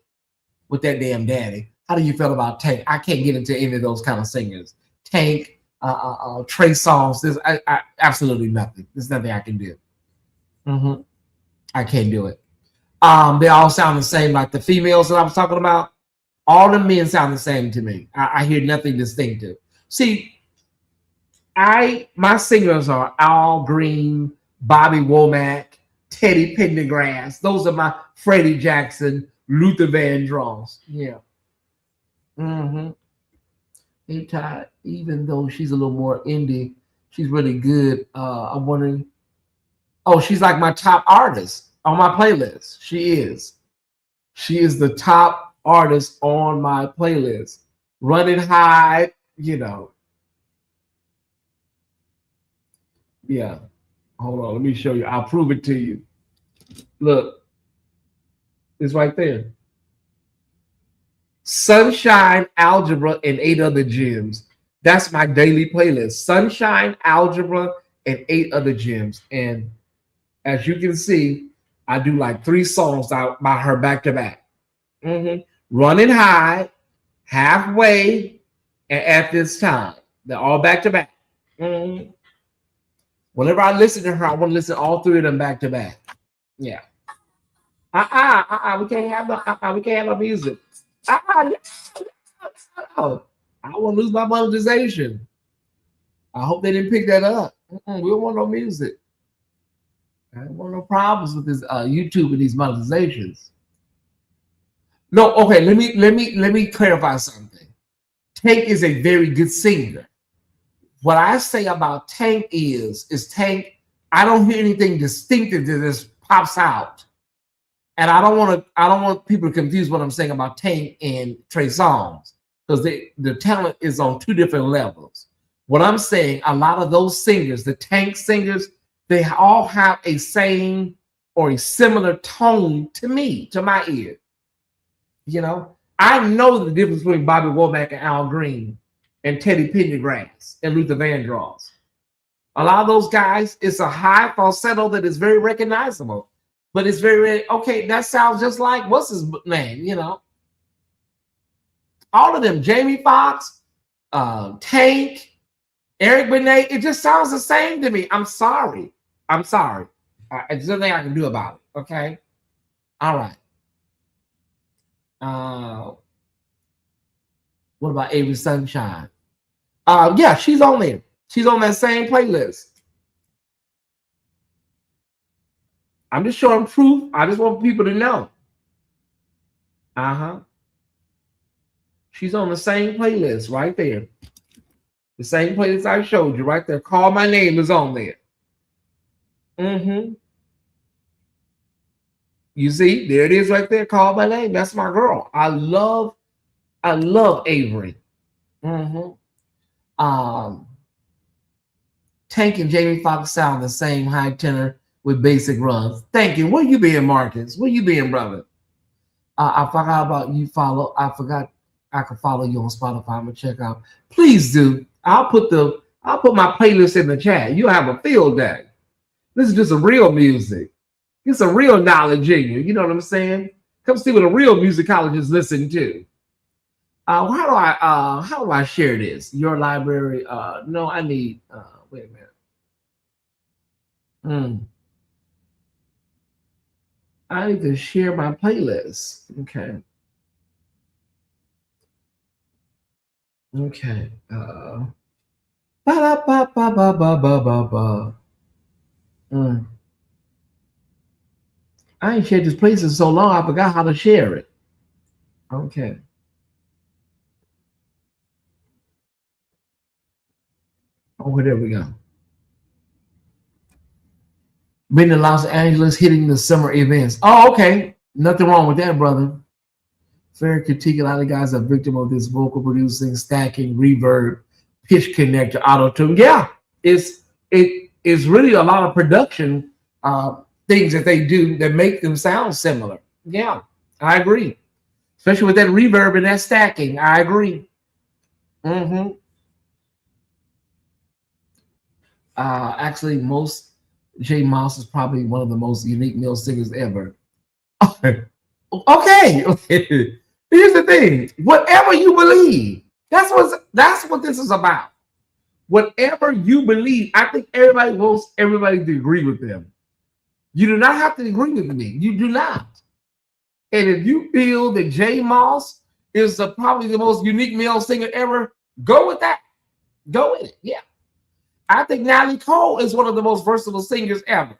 Speaker 1: with that damn daddy. How do you feel about Tank? I can't get into any of those kind of singers. Tank, Trey Songz. There's absolutely nothing. There's nothing I can do. Mm-hmm. I can't do it. They all sound the same, like the females that I was talking about. All the men sound the same to me. I hear nothing distinctive. See, my singers are Al Green, Bobby Womack, Teddy Pendergrass. Those are my Freddie Jackson, Luther Vandross. Yeah. Mm-hmm. Hey, Ty, even though she's a little more indie, she's really good. I'm wondering. Oh, she's like my top artist on my playlist. She is. She is the top artist on my playlist. Running High, Yeah. Hold on, let me show you. I'll prove it to you. Look, it's right there. Sunshine, Algebra, and 8 other gems. That's my daily playlist. Sunshine, Algebra, and 8 other gems. And as you can see, I do like 3 songs out by her back to back. Running High, Halfway, and At This Time. They're all back to back. Whenever I listen to her, I want to listen to all 3 of them back to back. Yeah. We can't have no music. I want to lose my monetization. I hope they didn't pick that up. We don't want no music. I don't want no problems with this YouTube and these monetizations. No, okay. Let me clarify something. Tank is a very good singer. What I say about Tank is Tank. I don't hear anything distinctive that just pops out. And I don't want people to confuse what I'm saying about Tank and Trey Songz, because the talent is on 2 different levels. What I'm saying, a lot of those singers, the Tank singers, they all have a same or a similar tone to me, to my ear. I know the difference between Bobby Womack and Al Green and Teddy Pendergrass and Luther Vandross. A lot of those guys, it's a high falsetto that is very recognizable. But it's very, okay, that sounds just like, what's his name, All of them, Jamie Foxx, Tank, Eric Benet, it just sounds the same to me. I'm sorry. There's nothing I can do about it, okay? All right. What about Avery Sunshine? Yeah, she's on there. She's on that same playlist. I'm just showing proof. I just want people to know. She's on the same playlist right there. The same playlist I showed you right there. Call My Name is on there. Mm-hmm. You see, there it is right there. Call my name. That's my girl. I love Avery. Mm-hmm. Tank and Jamie Foxx sound the same high tenor with basic runs. Thank you. Where you being, Marcus? Where you being, brother? I forgot about you. I forgot I can follow you on Spotify. I'm gonna check out. Please do. I'll put my playlist in the chat. You'll have a field day. This is just a real music. It's a real knowledge in you. You know what I'm saying? Come see what a real musicologist listen to. How do I share this? Your library? No, I need. Wait a minute. I need to share my playlist. Okay. Okay. Ba ba ba ba ba ba ba ba. I ain't shared this place in so long. I forgot how to share it. Okay. Oh, there we go. Been to Los Angeles, hitting the summer events. Oh, okay. Nothing wrong with that, brother. Fair critique. A lot of guys are victim of this vocal producing, stacking, reverb, pitch connector, auto tune. Yeah, it's really a lot of production things that they do that make them sound similar. Yeah, I agree. Especially with that reverb and that stacking. I agree. Mm-hmm. Actually, J Mouse is probably one of the most unique male singers ever. Okay. Here's the thing. Whatever you believe, that's what this is about. Whatever you believe, I think everybody wants everybody to agree with them. You do not have to agree with me. You do not. And if you feel that J Moss is probably the most unique male singer ever, go with that. Go with it. Yeah. I think Natalie Cole is one of the most versatile singers ever.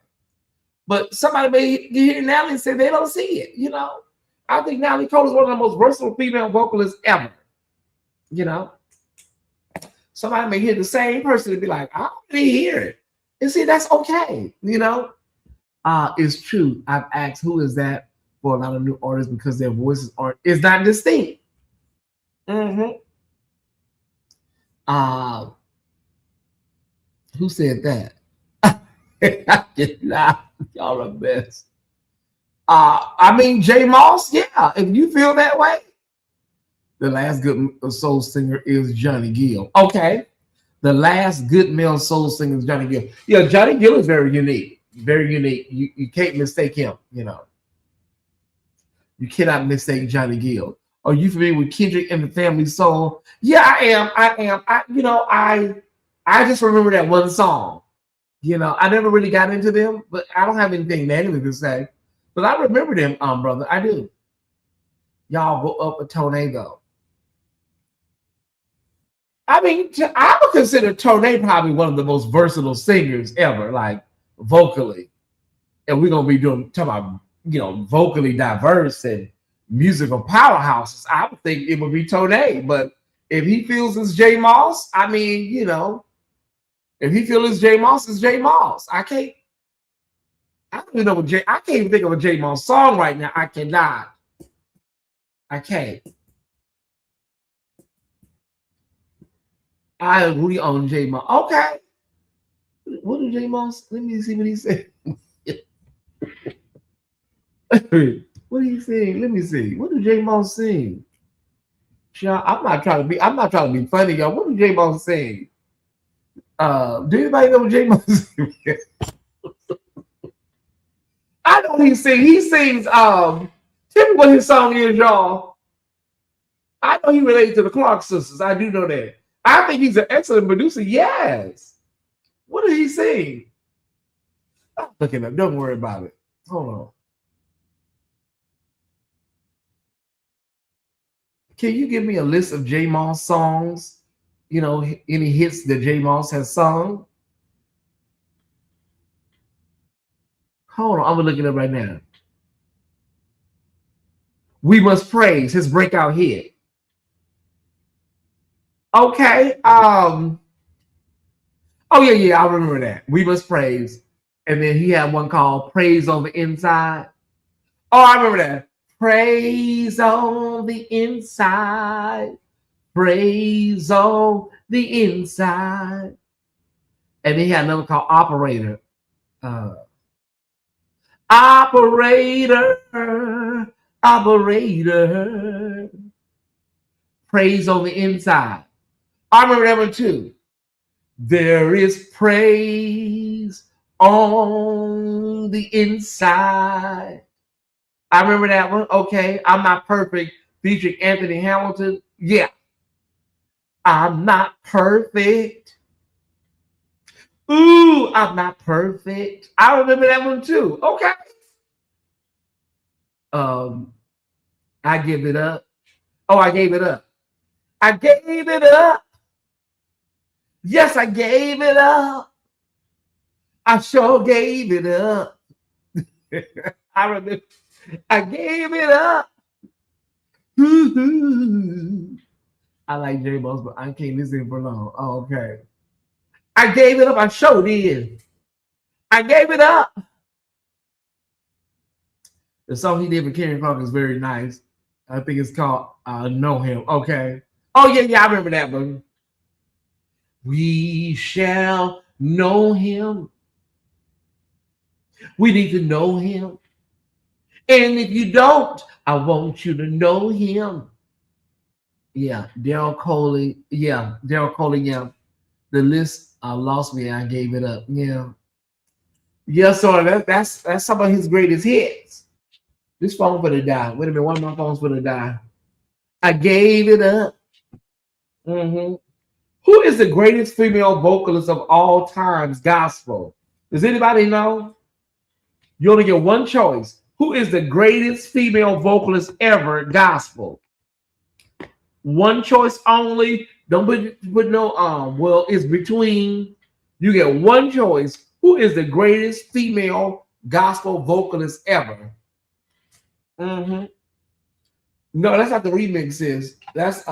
Speaker 1: But somebody may hear Natalie and say they don't see it, you know. I think Natalie Cole is one of the most versatile female vocalists ever. You know. Somebody may hear the same person and be like, I don't really hear it. And see, that's okay, you know. It's true. I've asked who is that for a lot of new artists because their voices is not distinct. Mm-hmm. Who said that? I cannot. Y'all are best. I mean, J Moss, yeah, if you feel that way. The last good soul singer is Johnny Gill. Okay. The last good male soul singer is Johnny Gill. Yeah, Johnny Gill is very unique. Very unique. You can't mistake him, you know. You cannot mistake Johnny Gill. Are you familiar with Kendrick and the Family Soul? Yeah, I am. I just remember that one song. You know, I never really got into them, but I don't have anything negative to say. But I remember them, brother. I do. Y'all go up a tornado. I mean, I would consider Tone probably one of the most versatile singers ever, like vocally. And we're gonna be talking about, you know, vocally diverse and musical powerhouses. I would think it would be Tone. But if he feels it's J Moss, I mean, you know, if he feels it's J Moss, it's J Moss. I can't even think of a J Moss song right now. I cannot. I can't. I agree on J Moss. Okay. What did J Moss? Let me see what he said. What did he sing? Let me see. What did J Moss sing? I'm not trying to be funny, y'all. What did J Moss sing? Do anybody know what J Moss sing? I know he sings. He sings. Tell me what his song is, y'all. I know he related to the Clark sisters. I do know that. I think he's an excellent producer. Yes. What did he sing? I'm looking up. Don't worry about it. Hold on. Can you give me a list of J Moss songs? You know, any hits that J Moss has sung? Hold on. I'm gonna look it up right now. We Must Praise, his breakout hit. Okay. Oh yeah, I remember that. We Must Praise. And then he had one called Praise on the Inside. Oh, I remember that. Praise on the inside. Praise on the inside. And then he had another called Operator. Operator. Operator. Praise on the inside. I remember that one too. There is praise on the inside. I remember that one. Okay. I'm Not Perfect, featuring Anthony Hamilton. Yeah. I'm not perfect. Ooh, I'm not perfect. I remember that one too. Okay. I give it up. Oh, I gave it up. I gave it up. Yes, I gave it up. I sure gave it up. I remember. I gave it up. I like J Boss, but I can't listen for long. Oh, okay. I gave it up. I sure did. I gave it up. The song he did with Karen Clark is very nice. I think it's called Know Him. Okay. Oh, yeah, I remember that one. We shall know him. We need to know him. And if you don't, I want you to know him. Yeah, Daryl Coley. Yeah, Daryl Coley. Yeah, the list lost me. I gave it up. Yeah, yeah. So that's some of his greatest hits. This phone for the die. Wait a minute, one of my phones for the die. I gave it up. Mm-hmm. Who is the greatest female vocalist of all times? Gospel. Does anybody know? You only get one choice. Who is the greatest female vocalist ever? Gospel. One choice only. Don't put no well, it's between. You get one choice. Who is the greatest female gospel vocalist ever? Mm-hmm. No, that's not the remixes. That's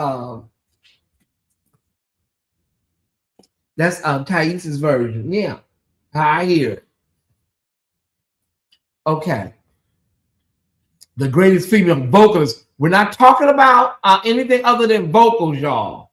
Speaker 1: Tyesse's version. Yeah. I hear it. Okay. The greatest female vocalist. We're not talking about anything other than vocals, y'all.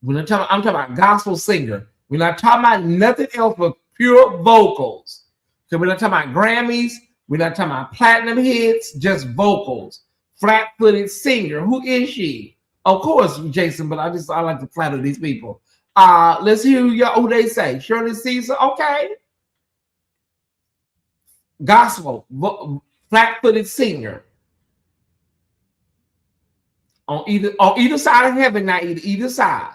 Speaker 1: I'm talking about gospel singer. We're not talking about nothing else but pure vocals. So we're not talking about Grammys. We're not talking about platinum hits, just vocals. Flat-footed singer. Who is she? Of course, Jason, but I like to flatter these people. Let's hear who they say. Shirley Caesar. Okay. Gospel. Flat-footed singer. On either side of heaven, now either side.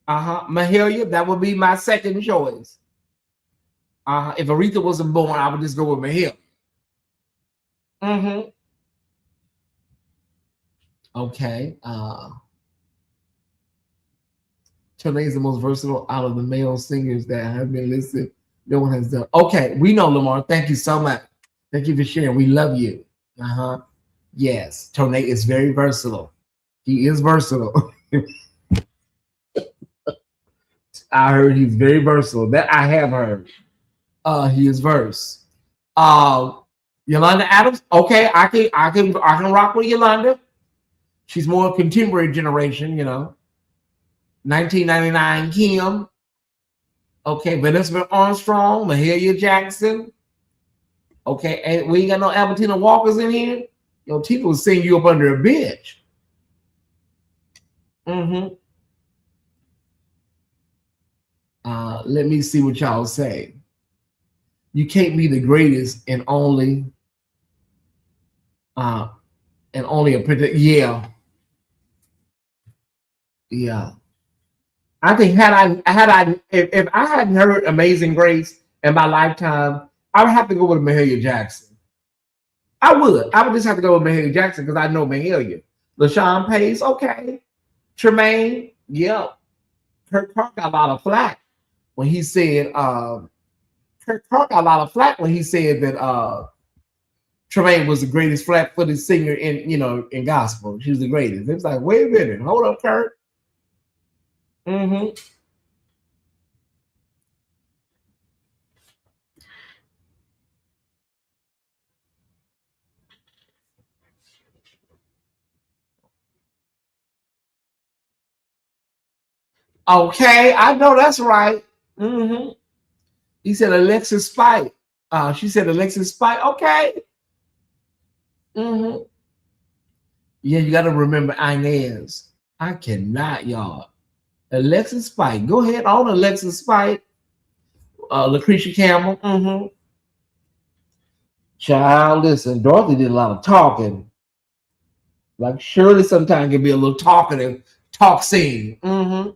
Speaker 1: Mahalia, that would be my second choice. If Aretha wasn't born, I would just go with Mahalia. Okay. Trinae is the most versatile out of the male singers that have been listed. No one has done. Okay, we know, Lamar. Thank you so much. Thank you for sharing. We love you. Yes, Trinae is very versatile. He is versatile. I heard he's very versatile. That I have heard. He is verse. Yolanda Adams. Okay, I can rock with Yolanda. She's more contemporary generation, 1999 Kim. Okay, Vanessa Armstrong, Mahalia Jackson. Okay, and we ain't got no Albertina Walkers in here. People will sing you up under a bench. Let me see what y'all say. You can't be the greatest and only a particular. Yeah. I think if I hadn't heard Amazing Grace in my lifetime, I would have to go with Mahalia Jackson. I would just have to go with Mahalia Jackson because I know Mahalia. LaShawn Pace, okay. Tremaine, yep. Kurt Clark got a lot of flack when he said that Tremaine was the greatest flat-footed singer in gospel. She was the greatest. It was like, wait a minute, hold up, Kurt. Okay, I know that's right. Mm-hmm. He said Alexis Spite. She said Alexis Spite. Okay. Mm-hmm. Yeah, you got to remember Inez. I cannot, y'all. Alexis Spite. Go ahead on Alexis Spite. Lucretia Campbell. Mm-hmm. Child, listen, Dorothy did a lot of talking. Like Shirley sometimes can be a little talkative, talk scene. Mm-hmm.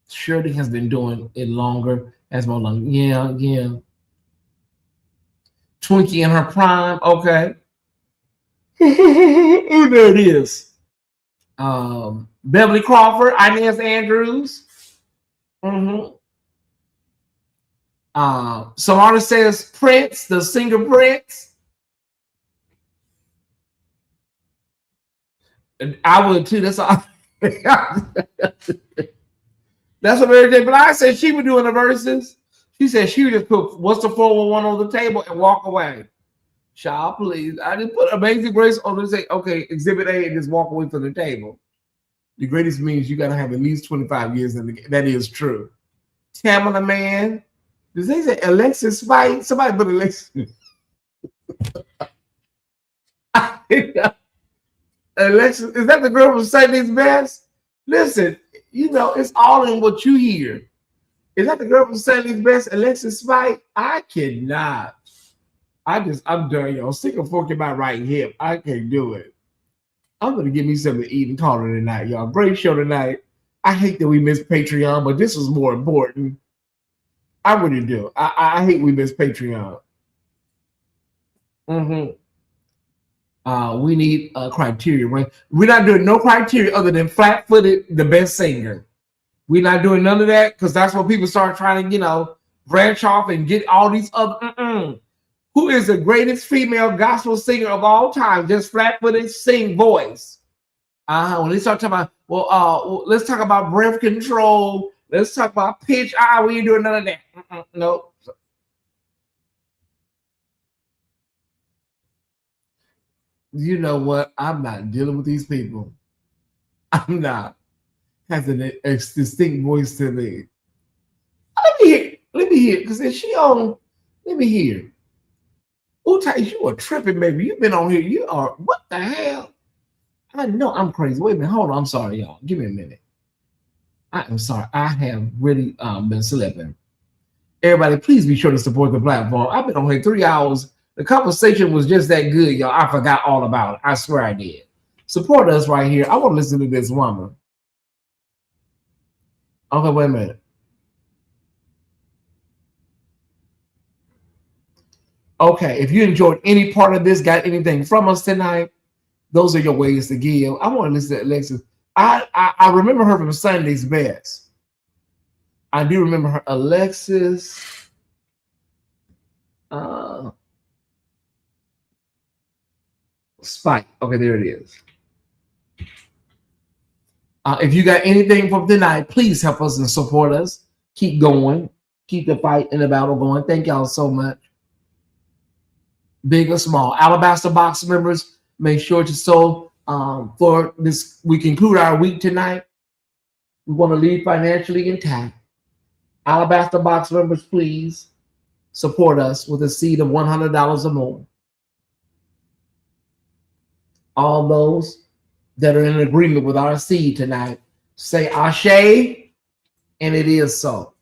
Speaker 1: Shirley has been doing it longer. As more long. Yeah, yeah. Twinkie in her prime. Okay. Oh, there it is. Beverly Crawford, Inez Andrews. Mm-hmm. Samara says Prince, the singer Prince. And I would too. That's all. That's what Mary J. Blige said she would do in the verses. She said she would just put what's the 411 on the table and walk away. Child, please. I just put Amazing Grace on and say, okay, exhibit A, and just walk away from the table. The greatest means you got to have at least 25 years in the game. That is true. Tamala Man. Does they say Alexis Spite? Somebody put Alexis. Alexis, is that the girl from Sunday's Best? Listen, you know, it's all in what you hear. Is that the girl from Sunday's Best, Alexis Spite? I cannot. I'm done, y'all. Stick a fork in my right hip. I can't do it. I'm going to give me something to eat and call it a night, y'all. Great show tonight. I hate that we missed Patreon, but this was more important. I really do. I hate we missed Patreon. Mm-hmm. We need a criteria, right? We're not doing no criteria other than flat-footed, the best singer. We're not doing none of that because that's what people start trying to, you know, branch off and get all these other. Who is the greatest female gospel singer of all time? Just flat-footed, sing voice. When they start talking about, well, let's talk about breath control. Let's talk about pitch. We ain't doing none of that. Nope. You know what? I'm not dealing with these people. I'm not. Has a distinct voice to me. Let me hear. Because if she on, let me hear. Oh, Tyesse, you are tripping, baby. You've been on here. You are, what the hell? I know I'm crazy. Wait a minute. Hold on. I'm sorry, y'all. Give me a minute. I am sorry. I have really been slipping. Everybody, please be sure to support the platform. I've been on here 3 hours. The conversation was just that good, y'all. I forgot all about it. I swear I did. Support us right here. I want to listen to this woman. Okay, wait a minute. Okay, if you enjoyed any part of this, got anything from us tonight, those are your ways to give. I want to listen to Alexis. I remember her from Sunday's Best. I do remember her. Alexis. Spike. Okay, there it is. If you got anything from tonight, please help us and support us. Keep going. Keep the fight and the battle going. Thank y'all so much. Big or small. Alabaster Box members, make sure to sow for this. We conclude our week tonight. We want to leave financially intact. Alabaster Box members, please support us with a seed of $100 or more. All those that are in agreement with our seed tonight, say Ashe, and it is so.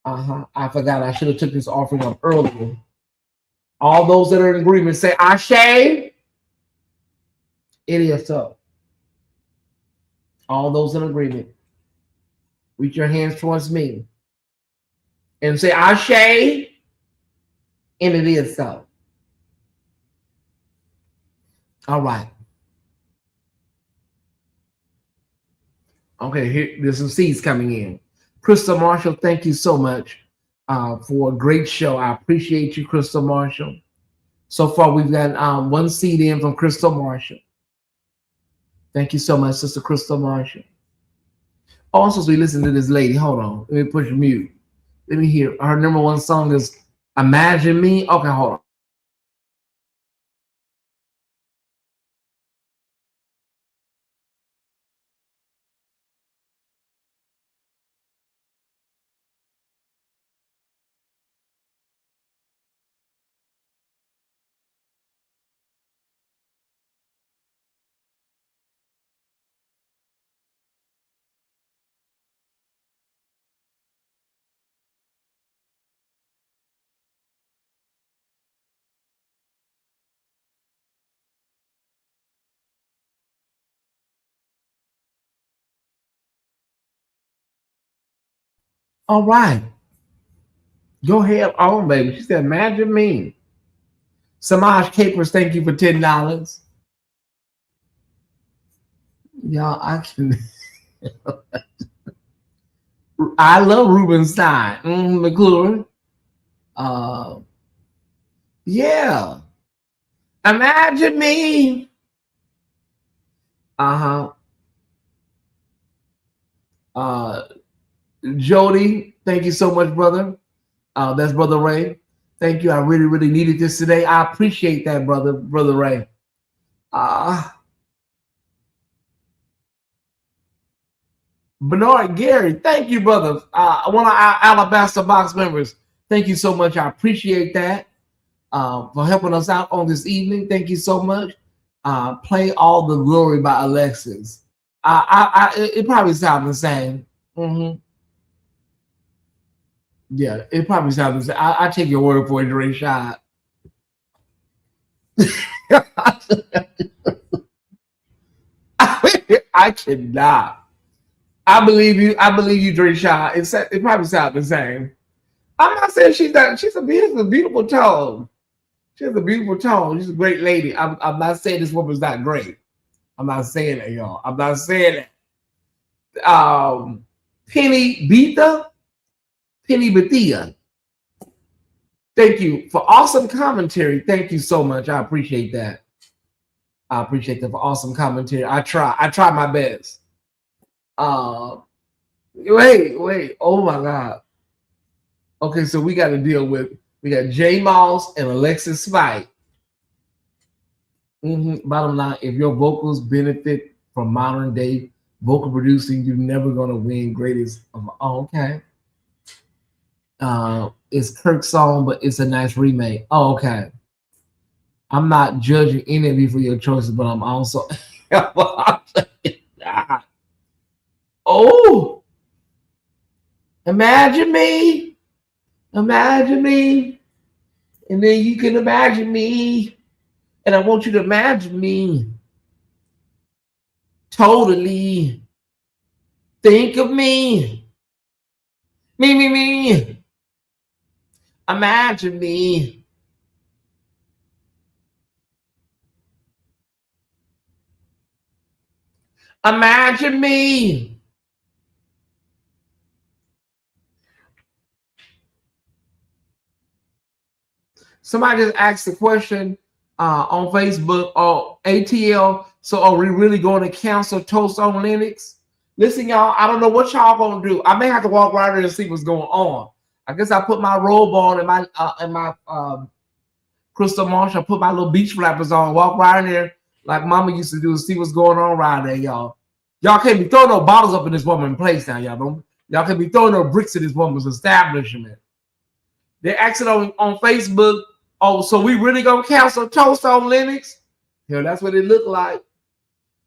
Speaker 1: I forgot. I should have took this offering up earlier. All those that are in agreement, say Ashe, it is so. All those in agreement, reach your hands towards me and say Ashe, and it is so. All right. Okay, here there's some seeds coming in. Crystal Marshall, thank you so much for a great show. I appreciate you, Crystal Marshall. So far, we've got one seed in from Crystal Marshall. Thank you so much, Sister Crystal Marshall. Also, as we listen to this lady, hold on, let me push mute. Let me hear. Her number one song is Imagine Me. Okay, hold on. All right. Go ahead on, baby. She said, imagine me. Samaj Capers, thank you for $10. Y'all, I can. I love Rubenstein. McClure. Yeah. Imagine me. Jody, thank you so much, brother. That's Brother Ray. Thank you. I really, really needed this today. I appreciate that, Brother Ray. Bernard Gary, thank you, brother. One of our Alabaster Box members. Thank you so much. I appreciate that for helping us out on this evening. Thank you so much. Play All the Glory by Alexis. It probably sounds the same. Yeah, it probably sounds the same. I take your word for it, Dre Shot. I cannot. I believe you, Dre Shot. It probably sounds the same. I'm not saying she's not. She's a beautiful tone. She has a beautiful tone. She's a great lady. I'm not saying this woman's not great. I'm not saying that, y'all. I'm not saying that. Penny Bethia. Thank you for awesome commentary. Thank you so much. I appreciate that. I appreciate that for awesome commentary. I try my best. Wait. Oh my God. Okay, so we got to deal with, we got Jay Moss and Alexis Spike. Bottom line, if your vocals benefit from modern day vocal producing, you're never gonna win greatest of all. Okay. It's Kirk's song, but it's a nice remake. Oh, okay. I'm not judging any of you for your choices, but I'm also oh, imagine me, and then you can imagine me, and I want you to imagine me totally. Think of me. Imagine me. Imagine me. Somebody just asked the question on Facebook, ATL. So are we really going to cancel Toast on Linux? Listen, y'all, I don't know what y'all gonna do. I may have to walk right there and see what's going on. I guess I put my robe on and my Crystal Marsh. I put my little beach flappers on, walk right in there like Mama used to do, and see what's going on right there, y'all. Y'all can't be throwing no bottles up in this woman's place now, y'all. Y'all can't be throwing no bricks in this woman's establishment. They're asking on Facebook, oh, so we really gonna cancel Toast on Linux? Yeah, that's what it looked like.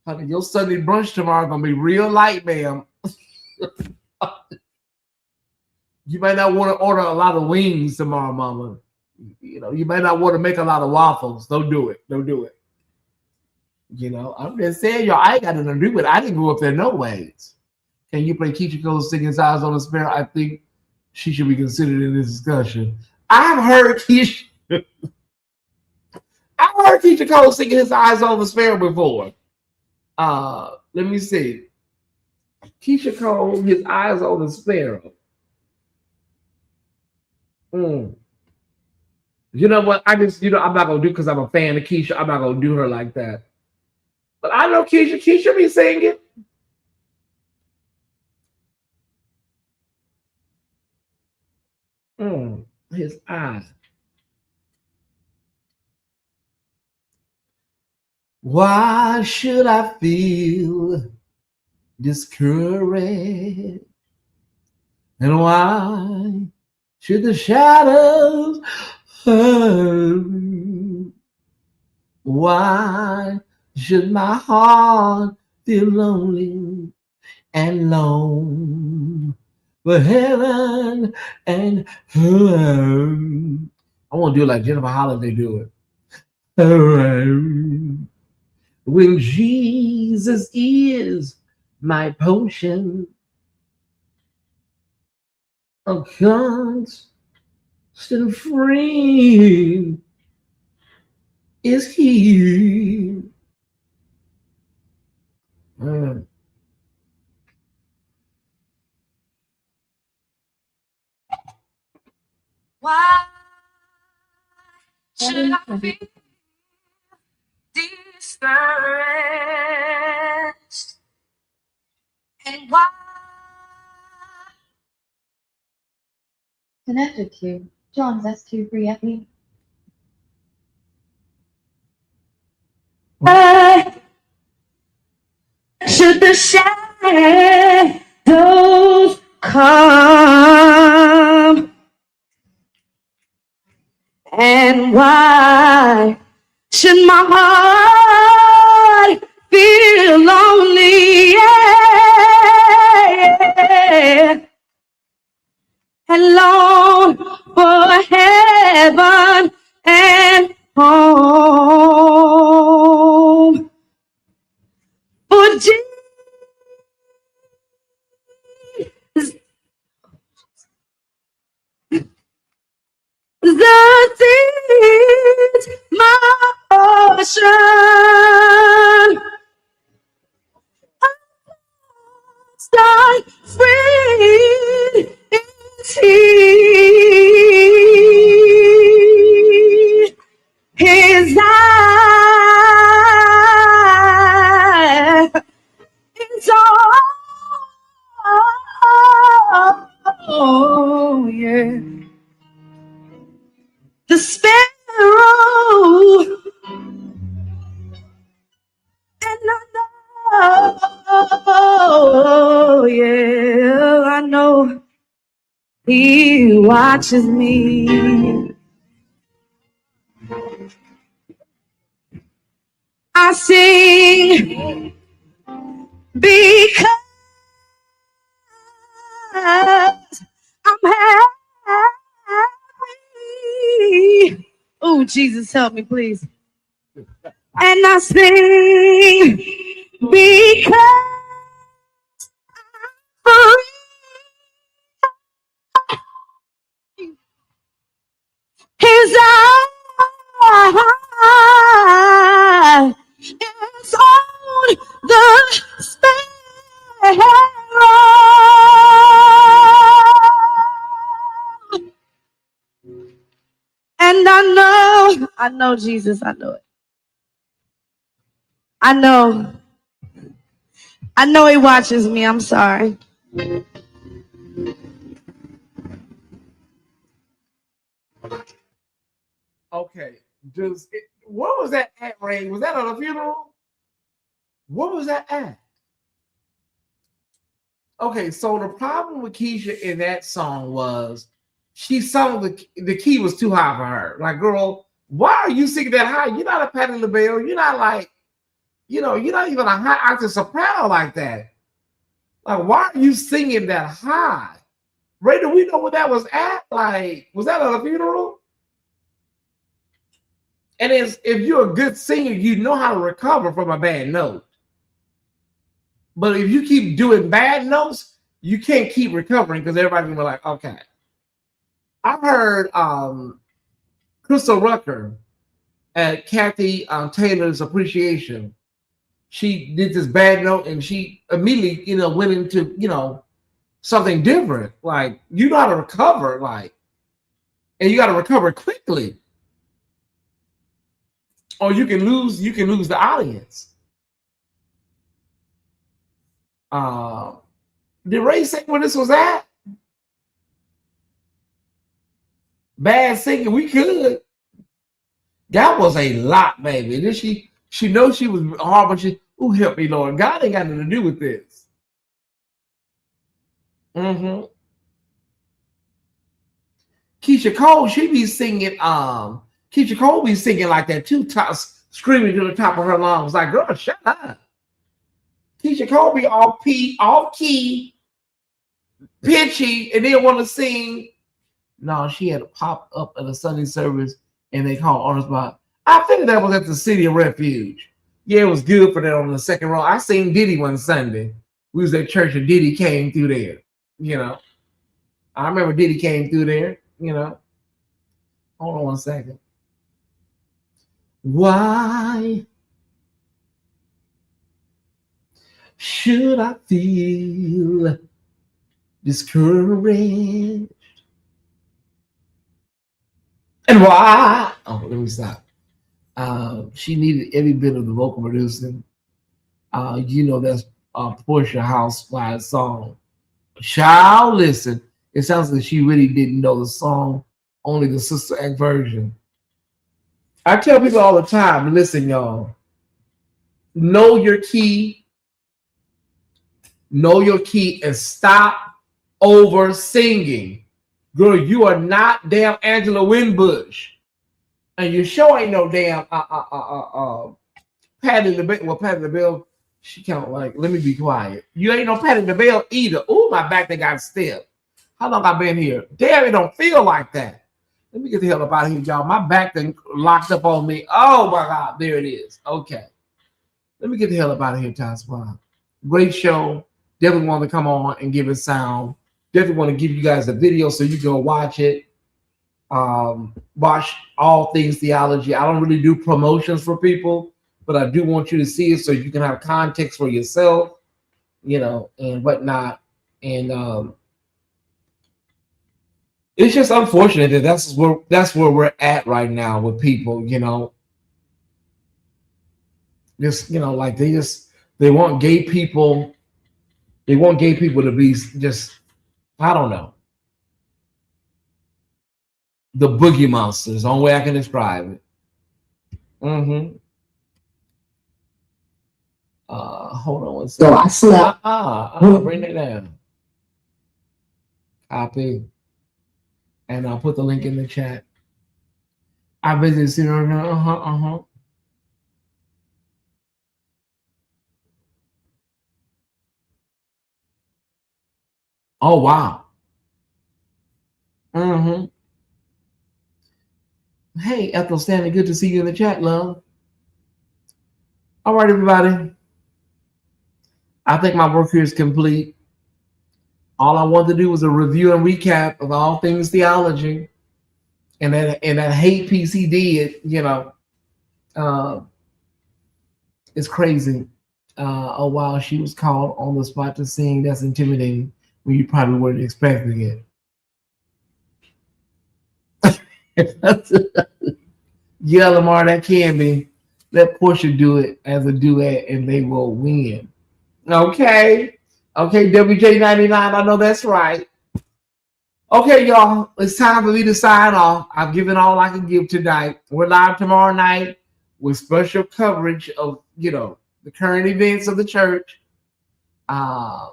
Speaker 1: Honey, your Sunday brunch tomorrow gonna be real light, ma'am. You might not want to order a lot of wings tomorrow, Mama. You know, you might not want to make a lot of waffles. Don't do it. You know, I'm just saying, y'all, I ain't got nothing to do with it. I didn't go up there no ways. Can you play Keisha Cole's Singing Eyes on the Sparrow? I think she should be considered in this discussion. I've heard Keisha Cole singing his Eyes on the Sparrow before. Let me see. Keisha Cole, his Eyes on the Sparrow. You know what? I'm not gonna do, because I'm a fan of Keisha. I'm not gonna do her like that. But I know Keisha. Keisha be singing. His eyes. Why should I feel discouraged? And why should the shadows hurt? Why should my heart feel lonely and long for heaven and home? I want to do it like Jennifer Holiday do it. When Jesus is my potion, a constant friend is he.
Speaker 9: Why should I be discouraged? And why?
Speaker 11: Connected to John's S23FE.
Speaker 9: Why should the shadows come? And why should my heart feel lonely? Yeah. And long for heaven and home. For Jesus, that is my portion. Start free is he. His eye is oh yeah. The sparrow, and I know, yeah, I know he watches me. I sing because I'm happy. Oh, Jesus, help me, please. And I sing because I'm free. His eye is on the sparrow. And I know Jesus, I know it. I know he watches me. I'm sorry.
Speaker 1: Okay, what was that at, Ray? Was that at a funeral? What was that at? Okay, so the problem with Keisha in that song was she sung the key was too high for her. Like, girl, why are you singing that high? You're not a Patti LaBelle. You're not like, you're not even a high octave soprano like that. Like, why are you singing that high? Ray, do we know what that was at? Like, was that at a funeral? And if you're a good singer, you know how to recover from a bad note. But if you keep doing bad notes, you can't keep recovering because everybody's gonna be like, okay. I heard Crystal Rucker at Kathy Taylor's appreciation. She did this bad note and she immediately, went into, something different. Like, you know how to recover, and you got to recover quickly. Or you can lose the audience. Did Ray say where this was at? Bad singing, we could. That was a lot, baby. Then she knows she was hard, but help me, Lord. God ain't got nothing to do with this. Keisha Cole, she be singing, Keisha Cole be singing like that too, screaming to the top of her lungs, like, girl, shut up. Keisha Cole be off key, pitchy, and then want to sing. No, she had to pop up at a Sunday service and they called on the spot. I think that was at the City of Refuge. Yeah, it was good for that on the second row. I seen Diddy one Sunday. We was at church and Diddy came through there, I remember Diddy came through there, you know. Hold on one second. Why should I feel discouraged? And why? Oh, let me stop. She needed every bit of the vocal producing. You know, that's Portia Housewives song. Child, listen. It sounds like she really didn't know the song, only the Sister Act version. I tell people all the time, listen, y'all. Know your key. Know your key and stop over singing. Girl, you are not damn Angela Winbush. And your show ain't no damn Patti LaBelle. Well, Patti LaBelle, she count like, let me be quiet. You ain't no Patti LaBelle either. Ooh, my back they got stiff. How long I been here? Damn, it don't feel like that. Let me get the hell up out of here, y'all. My back thing locked up on me. Oh my God, there it is. Okay. Let me get the hell up out of here, Tyesse Report. Great show. Definitely want to come on and give it sound. Definitely want to give you guys a video so you can watch it. Watch all things theology. I don't really do promotions for people, but I do want you to see it so you can have context for yourself, you know, and whatnot. And it's just unfortunate that that's where we're at right now with people, you know. Just, you know, like they want gay people. They want gay people to be just, I don't know, the boogie monsters. The only way I can describe it. Hold on one second. So I slept. Bring it down. Copy. And I'll put the link in the chat. I visited Syria. Oh wow. Hey, Ethel Stanley, good to see you in the chat, love. All right, everybody. I think my work here is complete. All I wanted to do was a review and recap of all things theology, and that hate PC did, you know, it's crazy. Oh wow, she was called on the spot to sing. That's intimidating when you probably weren't expecting it. Yeah, Lamar, that can be. Let Portia do it as a duet, and they will win. Okay, WJ99. I know that's right. Okay, y'all, it's time for me to sign off. I've given all I can give tonight. We're live tomorrow night with special coverage of, you know, the current events of the church. Yeah,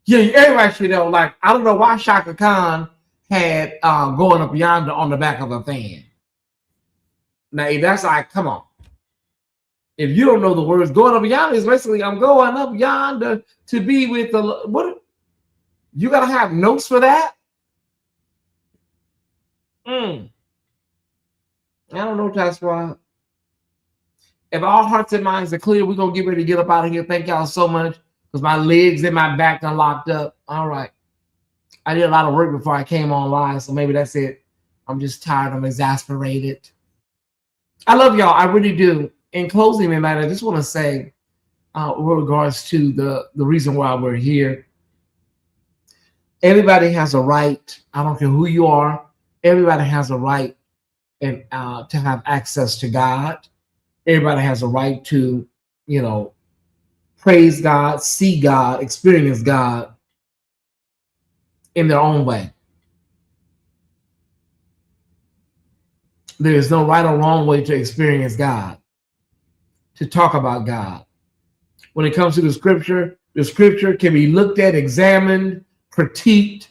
Speaker 1: everybody should know. Like, I don't know why Shaka Khan had Going Up Yonder on the back of a fan. Now, that's like, come on. If you don't know the words, going up yonder is basically, I'm going up yonder to be with the, what? You got to have notes for that? I don't know, Tyesse Report. If all hearts and minds are clear, we're going to get ready to get up out of here. Thank y'all so much, because my legs and my back are locked up. All right. I did a lot of work before I came on live, so maybe that's it. I'm just tired. I'm exasperated. I love y'all. I really do. In closing, man, I just want to say, with regards to the reason why we're here, everybody has a right. I don't care who you are. Everybody has a right and to have access to God. Everybody has a right to, you know, praise God, see God, experience God in their own way. There is no right or wrong way to experience God, to talk about God. When it comes to the scripture can be looked at, examined, critiqued.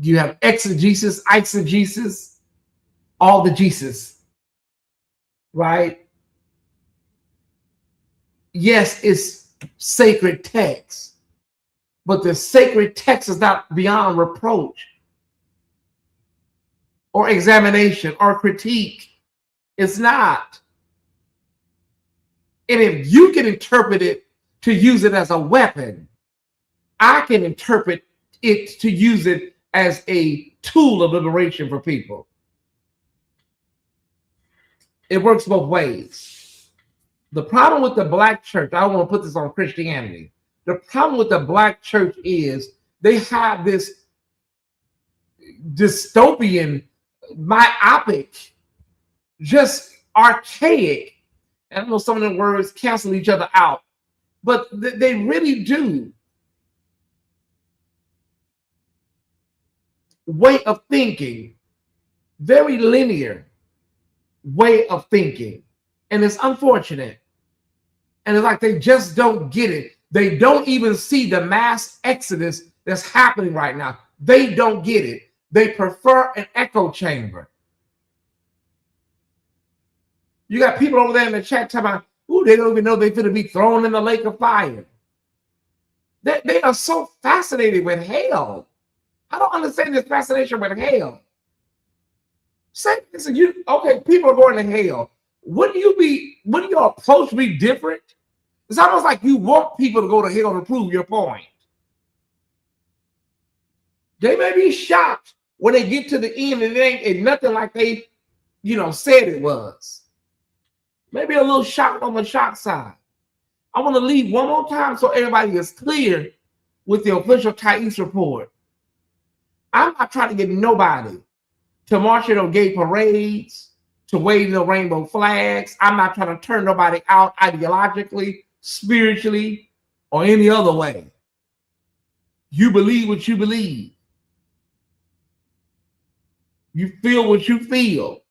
Speaker 1: You have exegesis, eisegesis, all the Jesus, right? Yes, it's sacred text, but the sacred text is not beyond reproach or examination or critique. It's not. And if you can interpret it to use it as a weapon, I can interpret it to use it as a tool of liberation for people. It works both ways. The problem with the black church, I don't want to put this on Christianity. The problem with the black church is they have this dystopian, myopic, just archaic, I don't know, some of the words cancel each other out, but they really do. Way of thinking, very linear way of thinking. And it's unfortunate. And it's like they just don't get it. They don't even see the mass exodus that's happening right now. They don't get it. They prefer an echo chamber. You got people over there in the chat talking about, ooh, they don't even know they're going to be thrown in the lake of fire. They are so fascinated with hell. I don't understand this fascination with hell. Say, listen, okay, people are going to hell. Wouldn't your approach be different? It's almost like you want people to go to hell to prove your point. They may be shocked when they get to the end and it ain't nothing like they, said it was. Maybe a little shock on the shock side. I want to leave one more time so everybody is clear with the official Tyesse Report. I'm not trying to get nobody to march in no gay parades, to wave no rainbow flags. I'm not trying to turn nobody out ideologically, spiritually, or any other way. You believe what you believe. You feel what you feel.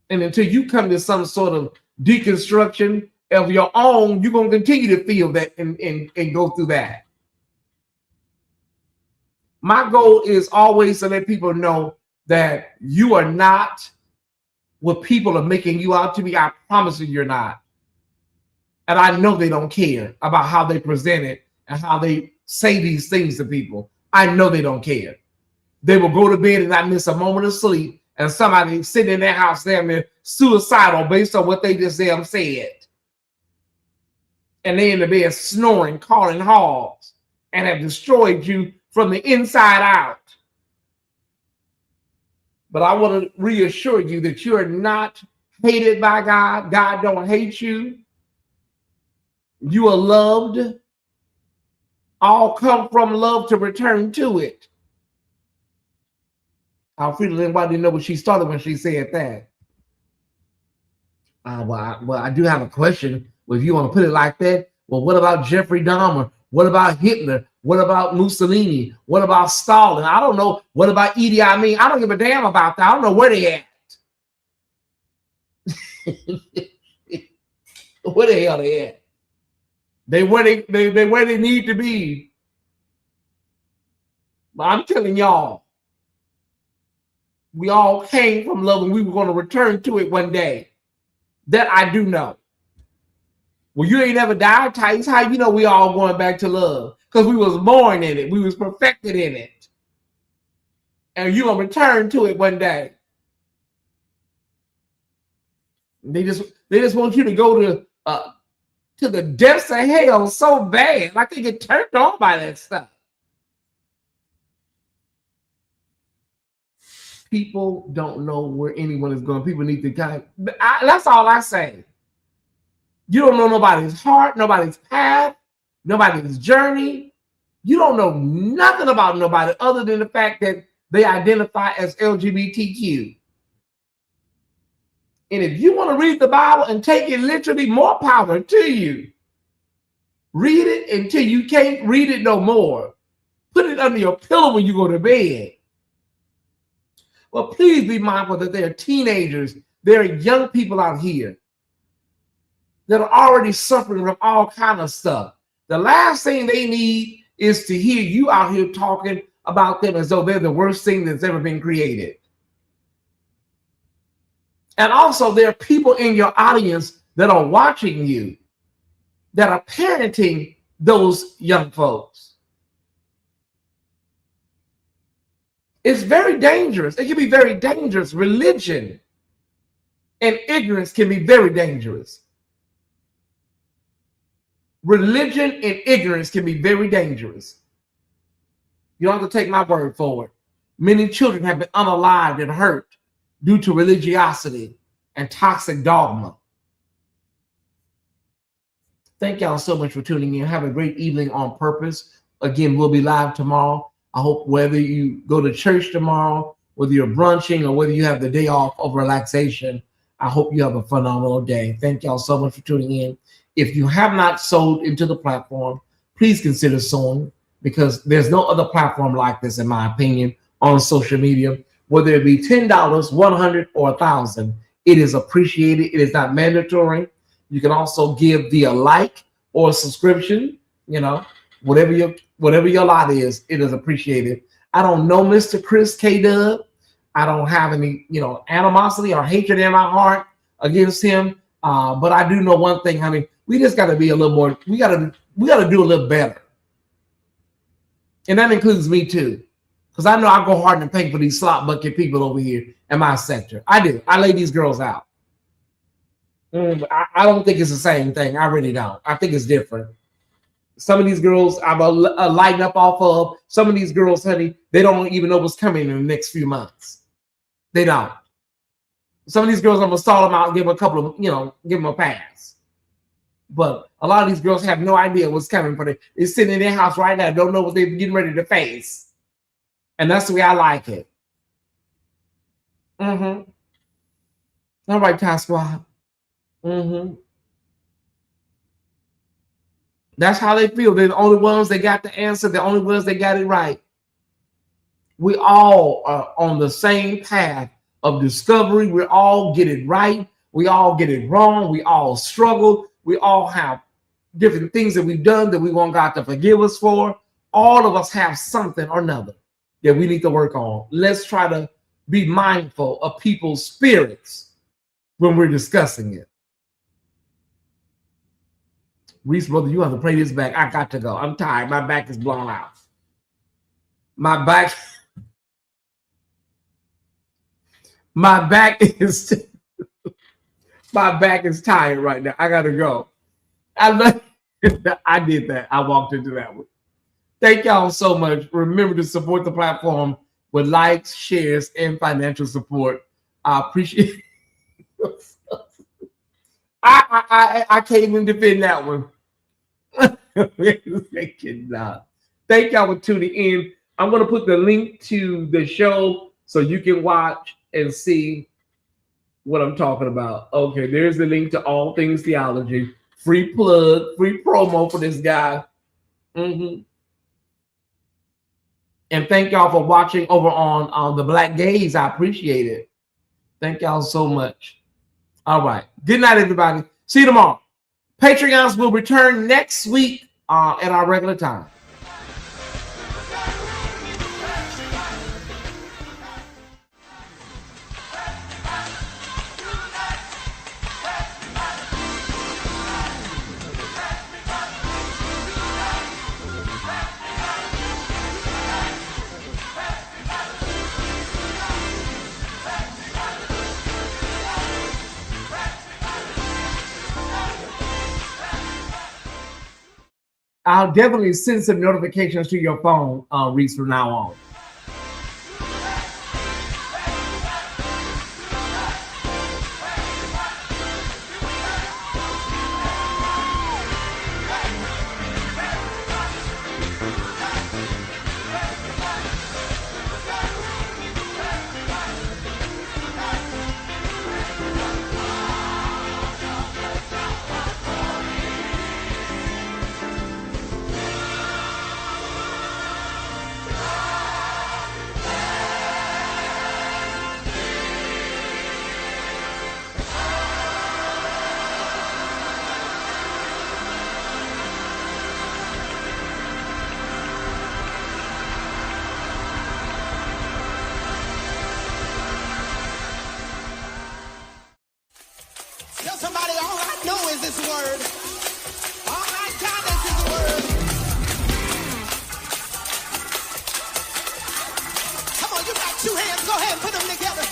Speaker 1: And until you come to some sort of deconstruction of your own, you're going to continue to feel that and go through that. My goal is always to let people know that you are not what people are making you out to be. I promise you you're not. And I know they don't care about how they present it and how they say these things to people. I know they don't care. They will go to bed and not miss a moment of sleep, and somebody sitting in their house they're suicidal based on what they just said. And they in the bed snoring, calling hogs, and have destroyed you from the inside out. But I want to reassure you that you are not hated by God. God don't hate you. You are loved. All come from love to return to it. Alfreda, anybody didn't know what she started when she said that. Well, I do have a question. Well, if you want to put it like that, well, what about Jeffrey Dahmer? What about Hitler? What about Mussolini? What about Stalin? I don't know. What about Idi Amin? I don't give a damn about that. I don't know where they at. Where the hell they at? They where they need to be. But I'm telling y'all, we all came from love and we were going to return to it one day. That I do know. Well, you ain't never died, Tyesse. How you know we all going back to love? Because we was born in it. We was perfected in it. And you're going to return to it one day. They just want you to go to the depths of hell so bad. Like they get turned on by that stuff. People don't know where anyone is going. People need to that's all I say. You don't know nobody's heart, nobody's path, nobody's journey. You don't know nothing about nobody other than the fact that they identify as LGBTQ. And if you want to read the Bible and take it literally, more power to you. Read it until you can't read it no more. Put it under your pillow when you go to bed. Well, please be mindful that there are teenagers, there are young people out here that are already suffering from all kind of stuff. The last thing they need is to hear you out here talking about them as though they're the worst thing that's ever been created. And also, there are people in your audience that are watching you, that are parenting those young folks. It's very dangerous. It can be very dangerous. Religion and ignorance can be very dangerous. Religion and ignorance can be very dangerous. You don't have to take my word for it. Many children have been unalived and hurt due to religiosity and toxic dogma. Thank y'all so much for tuning in. Have a great evening on purpose. Again, we'll be live tomorrow. I hope whether you go to church tomorrow, whether you're brunching or whether you have the day off of relaxation, I hope you have a phenomenal day. Thank y'all so much for tuning in. If you have not sold into the platform, please consider sowing, because there's no other platform like this, in my opinion, on social media. Whether it be $10, $100, or $1,000, it is appreciated. It is not mandatory. You can also give via like or subscription. You know, whatever your lot is, it is appreciated. I don't know Mr. Chris K-Dub. I don't have any, animosity or hatred in my heart against him. But I do know one thing, honey. We just got to be a little more. We got to do a little better, and that includes me too, because I know I go hard in the paint for these slot bucket people over here in my sector. I do. I lay these girls out. I don't think it's the same thing. I really don't. I think it's different. Some of these girls I'm lighting up off of. Some of these girls, honey, they don't even know what's coming in the next few months. They don't. Some of these girls, I'm gonna stall them out and give them a couple of, give them a pass. But a lot of these girls have no idea what's coming for them. They're sitting in their house right now, don't know what they're getting ready to face. And that's the way I like it. All right, Tyesse Squad. That's how they feel. They're the only ones that got the answer. The only ones that got it right. We all are on the same path of discovery. We all get it right. We all get it wrong. We all struggle. We all have different things that we've done that we want God to forgive us for. All of us have something or another that we need to work on. Let's try to be mindful of people's spirits when we're discussing it. Reese, brother, you have to play this back. I got to go. I'm tired. My back is blown out. My back is my back is tired right now. I gotta go. I did that. I walked into that one. Thank y'all so much. Remember to support the platform with likes, shares, and financial support. I appreciate it. I can't even defend that one. Thank y'all for tuning in. I'm going to put the link to the show so you can watch and see what I'm talking about. Okay, there's the link to All Things Theology. Free plug, free promo for this guy. And thank y'all for watching over on the Black Gaze. I appreciate it. Thank y'all so much. All right. Good night, everybody. See you tomorrow. Patreons will return next week at our regular time. I'll definitely send some notifications to your phone, Reese, from now on.
Speaker 2: Tell somebody all I know is this word. All I got is this word. Come on, you got two hands. Go ahead and put them together.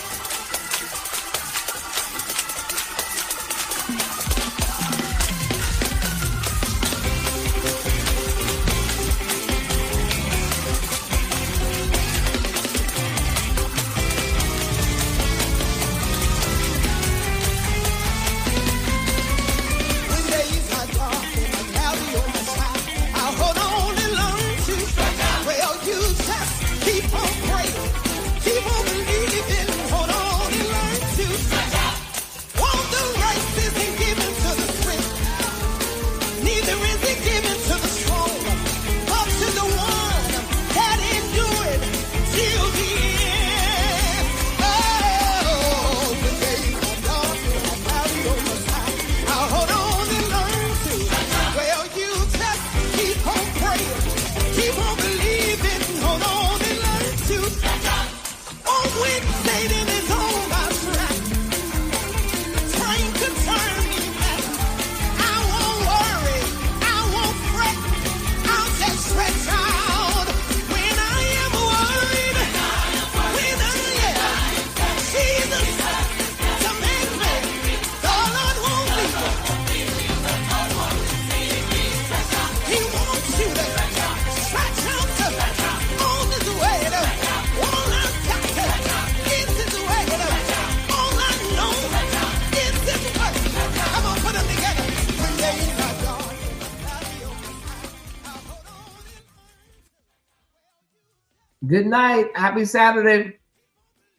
Speaker 1: Good night. Happy Saturday.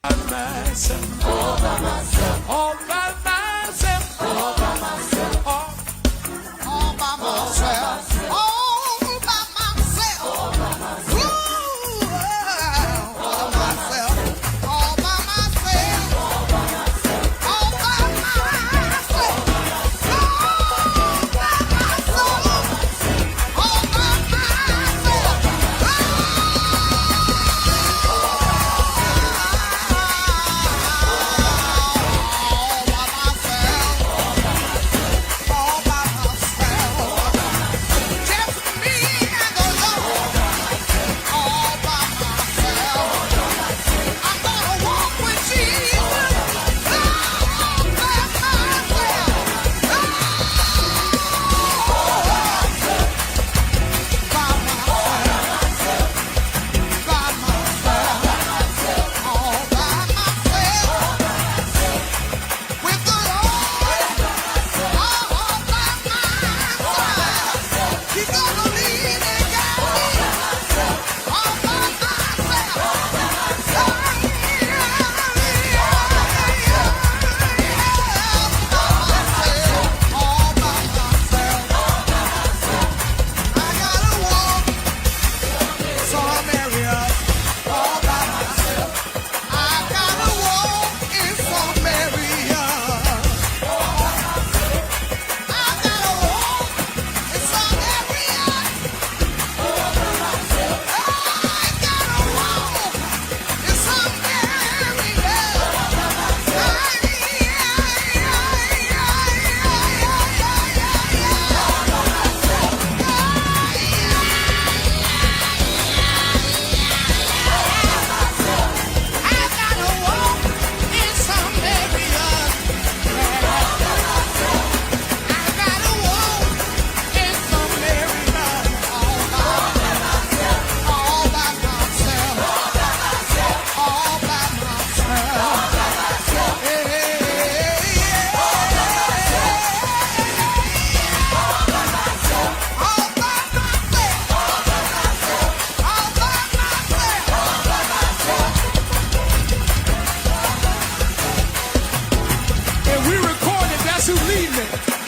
Speaker 12: All by myself, all by myself, all by myself, all by myself, all by myself, all by myself, all by myself, all by myself, all by myself, all by myself, all by And we recorded, that's who lead me.